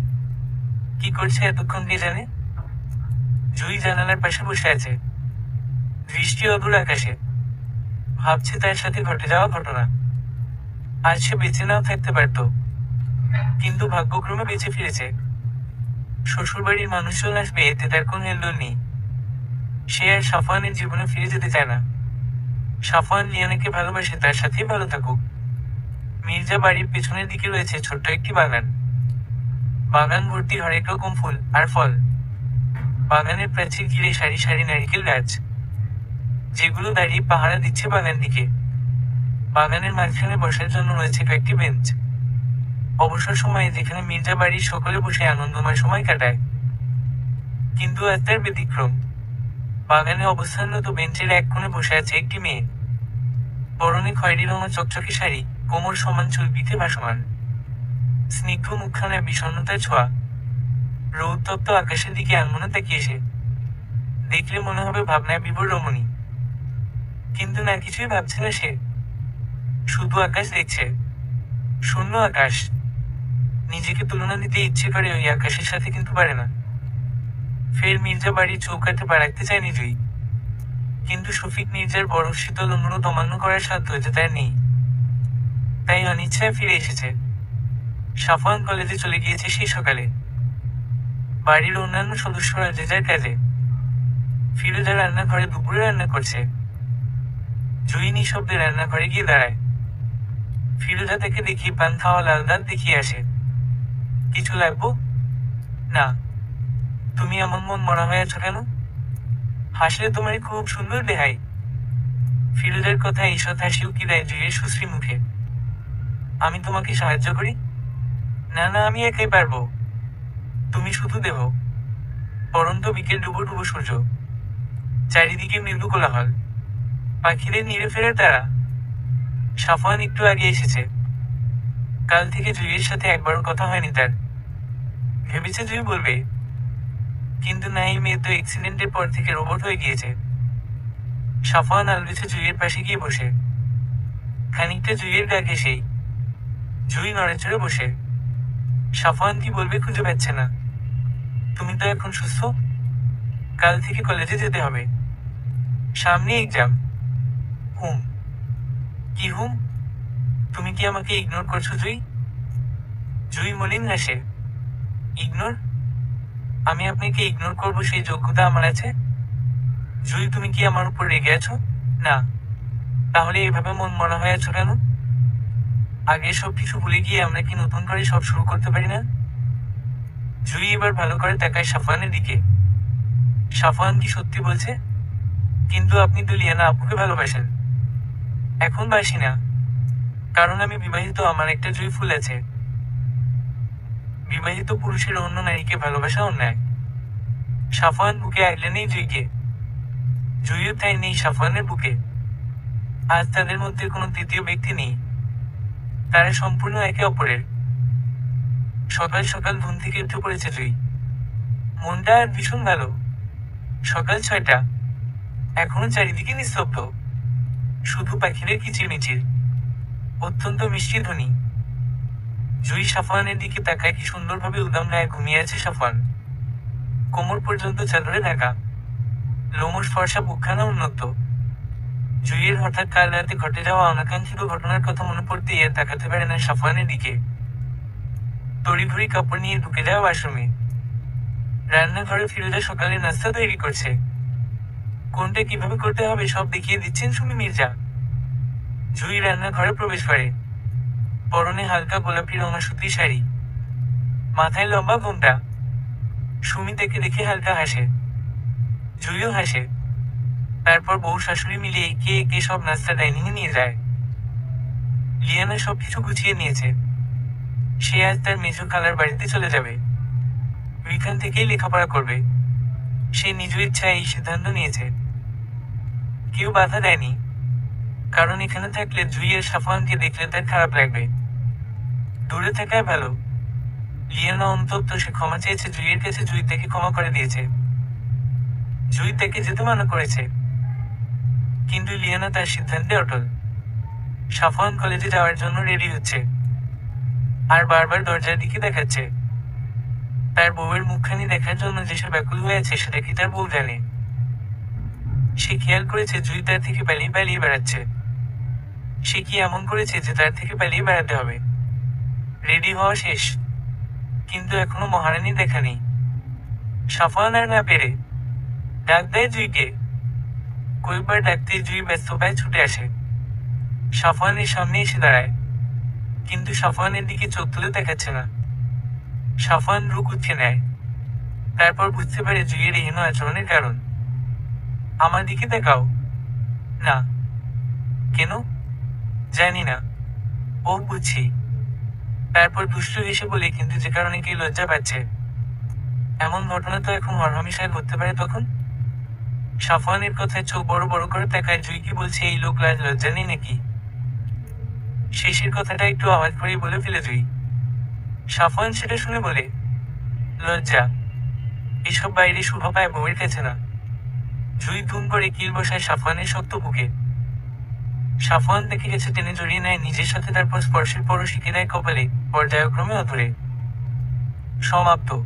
কি করছে এতক্ষণ কে জানে। জুই জানালার পাশে বসে আছে, দৃষ্টি অদূর আকাশে। ভাবছে তার সাথে ঘটে যাওয়া ঘটনা। আজ সে বেঁচে নাও থাকতে পারত, কিন্তু ভাগ্যক্রমে বেঁচে ফিরেছে। শ্বশুরবাড়ির মানুষজন আসবে, এতে তার কোন হেলদোল নেই। সে আর সাফওয়ানের জীবনে ফিরে যেতে চায় না। সাফওয়ান লিয়ানাকে ভালোবাসে, তার সাথেই ভালো থাকুক। মির্জা বাড়ির পেছনের দিকে রয়েছে ছোট্ট একটি বাগান। বাগান ভর্তি হরেক রকম ফুল আর ফল। বাগানের প্রাচীর ঘিরে সারি সারি নারিকেল গাছ, যেগুলো দাঁড়িয়ে পাহারা দিচ্ছে বাগানটিকে। বাগানের মাঝখানে বসার জন্য রয়েছে কয়েকটি বেঞ্চ। অবসর সময়ে যেখানে মির্জা বাড়ির সকলে বসে আনন্দময় সময় কাটায়। কিন্তু আজ তার ব্যতিক্রম। বাগানে অবস্থানরত বেঞ্চের এক কোণে বসে আছে একটি মেয়ে। পরনে খয়েরি রঙা চকচকে শাড়ি, কোমর সমান চুল, পিঠে ভাসমান। স্নিগ্ধ মুখখানায় বিষণ্ণতার ছোঁয়া। রৌদ্রতপ্ত আকাশের দিকে আনমনে তাকিয়ে সে। দেখলে মনে হবে ভাবনায় বিভোর রমণী। কিন্তু না, কিছুই ভাবছে না সে। শুধু আকাশ দেখছে, শূন্য আকাশ। নিজেকে তুলনা দিতে ইচ্ছে করে ওই আকাশের সাথে, কিন্তু পারে না। ফের মির্জা বাড়ির চৌকাঠে পা রাখতে চায়নি জুই। কিন্তু শফিক মির্জার বরফ শীতল অনুরোধ অমান্য করার সাধ্য যে তার নেই। তাই অনিচ্ছায় ফিরে এসেছে। সাফওয়ান কলেজে চলে গিয়েছে সেই সকালে। বাড়ির অন্যান্য সদস্যরা যে যার কাজে। ফিরোজা রান্নাঘরে দুপুরে রান্না করছে। জুই নিঃশব্দে রান্নাঘরে গিয়ে দাঁড়ায়। ফিরোজা তাকে দেখি পান খাওয়া লাল দাঁত দেখিয়ে আসে। কিছু লাগবো? না। তুমি এমন মন মরা হয়ে আছো কেন? হাসলে তোমার খুব সুন্দর দেহাই। ফিরোজার কথা ঈষৎ হাসি উকি দেয় জুইয়ের সুশ্রী মুখে। আমি তোমাকে সাহায্য করি? না না, আমি একাই পারবো। তুমি শুধু দেহ। পরন্ত বিকেল ডুবো ডুবো সূর্য। চারিদিকে মৃদু কোলাহল। পাখিদের নিড়ে ফেরার তারা। সাফওয়ান একটু আগে এসেছে। কাল থেকে জুইয়ের সাথে একবারও কথা হয়নি তার। ভেবেছে জুই বলবে, কিন্তু না, এই মেয়ে তো অ্যাক্সিডেন্টের পর থেকে রোবট হয়ে গিয়েছে। সাফওয়ান আলগেছে জুইয়ের পাশে গিয়ে বসে। খানিকটা জুইয়ের ডাকে সেই। জুই নড়েচড়ে বসে। সাফওয়ান কি বলবে খুঁজে পাচ্ছে না। তুমি তো এখন সুস্থ? কাল থেকে কলেজে যেতে হবে। সামনে এক্সাম। হুম। কি হুম? তুমি কি আমাকে ইগনোর করছো জুই? জুই মলিন হাসে। ইগনোর? আমি আপনাকে ইগনোর করবো সেই যোগ্যতা আমার আছে? জুই, তুমি কি আমার উপর রেগে আছো? না। তাহলে এভাবে মন মরা হয়ে আছো কেন? আগে সবকিছু ভুলে গিয়ে আমরা কি নতুন করে সব শুরু করতে পারি না? জুই এবার ভালো করে তাকায় সাফওয়ানের দিকে। সাফওয়ান কি সত্যি বলছে? কিন্তু আপনি তো লিয়ানা আপুকে ভালোবাসেন। এখন বাসি না। কারণ আমি বিবাহিত, আমার একটা জুই ফুল আছে। বিবাহিত পুরুষের অন্য নারীকে ভালোবাসা অন্যায়। সাফওয়ান বুকে আগলে নেই জুইকে। জুইও তাই নেই সাফওয়ানের বুকে। আজ তাদের মধ্যে কোনো তৃতীয় ব্যক্তি নেই। তারা সম্পূর্ণ একে অপরের। সকাল সকাল ঘুম থেকে উঠে পড়েছে জুই। মনটা আর ভীষণ ভালো। সকাল 6টা। এখনো চারিদিকে নিস্তব্ধ। শুধু পাখিদের কিচিরমিচির। অত্যন্ত মিষ্টি ধ্বনি। জুই সাফওয়ানের দিকে তাকায়। কি সুন্দরভাবে উদাম নায় ঘুমিয়ে আছে সাফওয়ান। কোমর পর্যন্ত চাদরে ঢাকা। লোমশ ফর্সা বুকখানা উন্নত। জুইয়ের হঠাৎ কাল রাতে ঘটে যাওয়া অনাকাঙ্ক্ষিত ঘটনার কথা মনে পড়তে আর তাকাতে পারে না সাফওয়ানের দিকে। তড়িঘড়ি কাপড় নিয়ে ঢুকে যাওয়া ওয়াশরুমে। রান্নাঘরে ফিরোজা সকালে নাস্তা তৈরি করছে। কোনটা কিভাবে করতে হবে সব দেখিয়ে দিচ্ছেন সুমি মির্জা। জুই রান্নাঘরে প্রবেশ করে। পরনে হালকা গোলাপি রঙা সুতির শাড়ি। মাথায় লম্বা ঘোমটা। সুমি তাকে দেখে হালকা হাসে। জুইও হাসে। তারপর বউ শাশুড়ি মিলে একে একে সব নাস্তা ডাইনিং এ নিয়ে যায়। লিয়ানা সবকিছু গুছিয়ে নিয়েছে। সে আজ তার মেজো খালার বাড়িতে চলে যাবে। ওইখান থেকেই লেখাপড়া করবে। সে নিজ ইচ্ছায় এই সিদ্ধান্ত নিয়েছে। কেউ বাধা দেয়নি। কারণ এখানে থাকলে জুই আর সাফওয়ানকে দেখলে তার খারাপ লাগবে। দূরে থাকায় ভালো। লিয়ানা অন্তত সে ক্ষমা চেয়েছে জুইয়ের কাছে। জুই তাকে ক্ষমা করে দিয়েছে। জুই তাকে যেতে মানা করেছে। কিন্তু লিয়ানা তার সিদ্ধান্তে অটল। সাফওয়ান কলেজে যাওয়ার জন্য রেডি হচ্ছে। আর বারবার দরজার দিকে দেখাচ্ছে। তার বউয়ের মুখখানি দেখার জন্য যে সে ব্যাকুল হয়ে আছে সেটা কি তার বউ জানে? সে খেয়াল করেছে জুই তার থেকে পালিয়ে পালিয়ে বেড়াচ্ছে। সে কি এমন করেছে যে তার থেকে পালিয়ে বেড়াতে হবে? রেডি হওয়া শেষ। কিন্তু এখনো মহারানী দেখা নেই। সাফওয়ান আর না পেরে ডাক দেয় জুইকে। কয়েকবার ডাকতে জুই ব্যস্ত পায়ে ছুটে আসে। সাফওয়ানের সামনে এসে দাঁড়ায়। কিন্তু সাফওয়ানের দিকে চোখ তুলে দেখাচ্ছে না। সাফওয়ান রুক উঠে নেয়। তারপর বুঝতে পারে জুইয়ের এহেন আচরণের কারণ। আমার দিকে দেখাও। না। কেন? জানি না। ও বুঝছি। তারপর দুষ্টু হেসে বলে, কিন্তু যে কারণে কি লজ্জা পাচ্ছে? এমন ঘটনা তো এখন হরহামেশায় ঘটতে পারে তখন। সাফওয়ানের কথায় চোখ বড় বড় করে তাকায়। জুই কি বলছে এই লোক লাজ লজ্জা নেই নাকি? শেষের কথাটা একটু আওয়াজ করেই বলে ফেলে জুই। সাফওয়ান সেটা শুনে বলে, লজ্জা? এসব বাইরে শুভ পায় বউয়ের কাছে না। জুই ধুম করে কিল বসায় সাফওয়ানের শক্ত বুকে। সাফওয়ান দেখে গেছে টেনে জড়িয়ে নেয় নিজের সাথে। তারপর স্পর্শের পরও শিখে দেয় কপালে, পর্যায়ক্রমে অধরে। সমাপ্ত।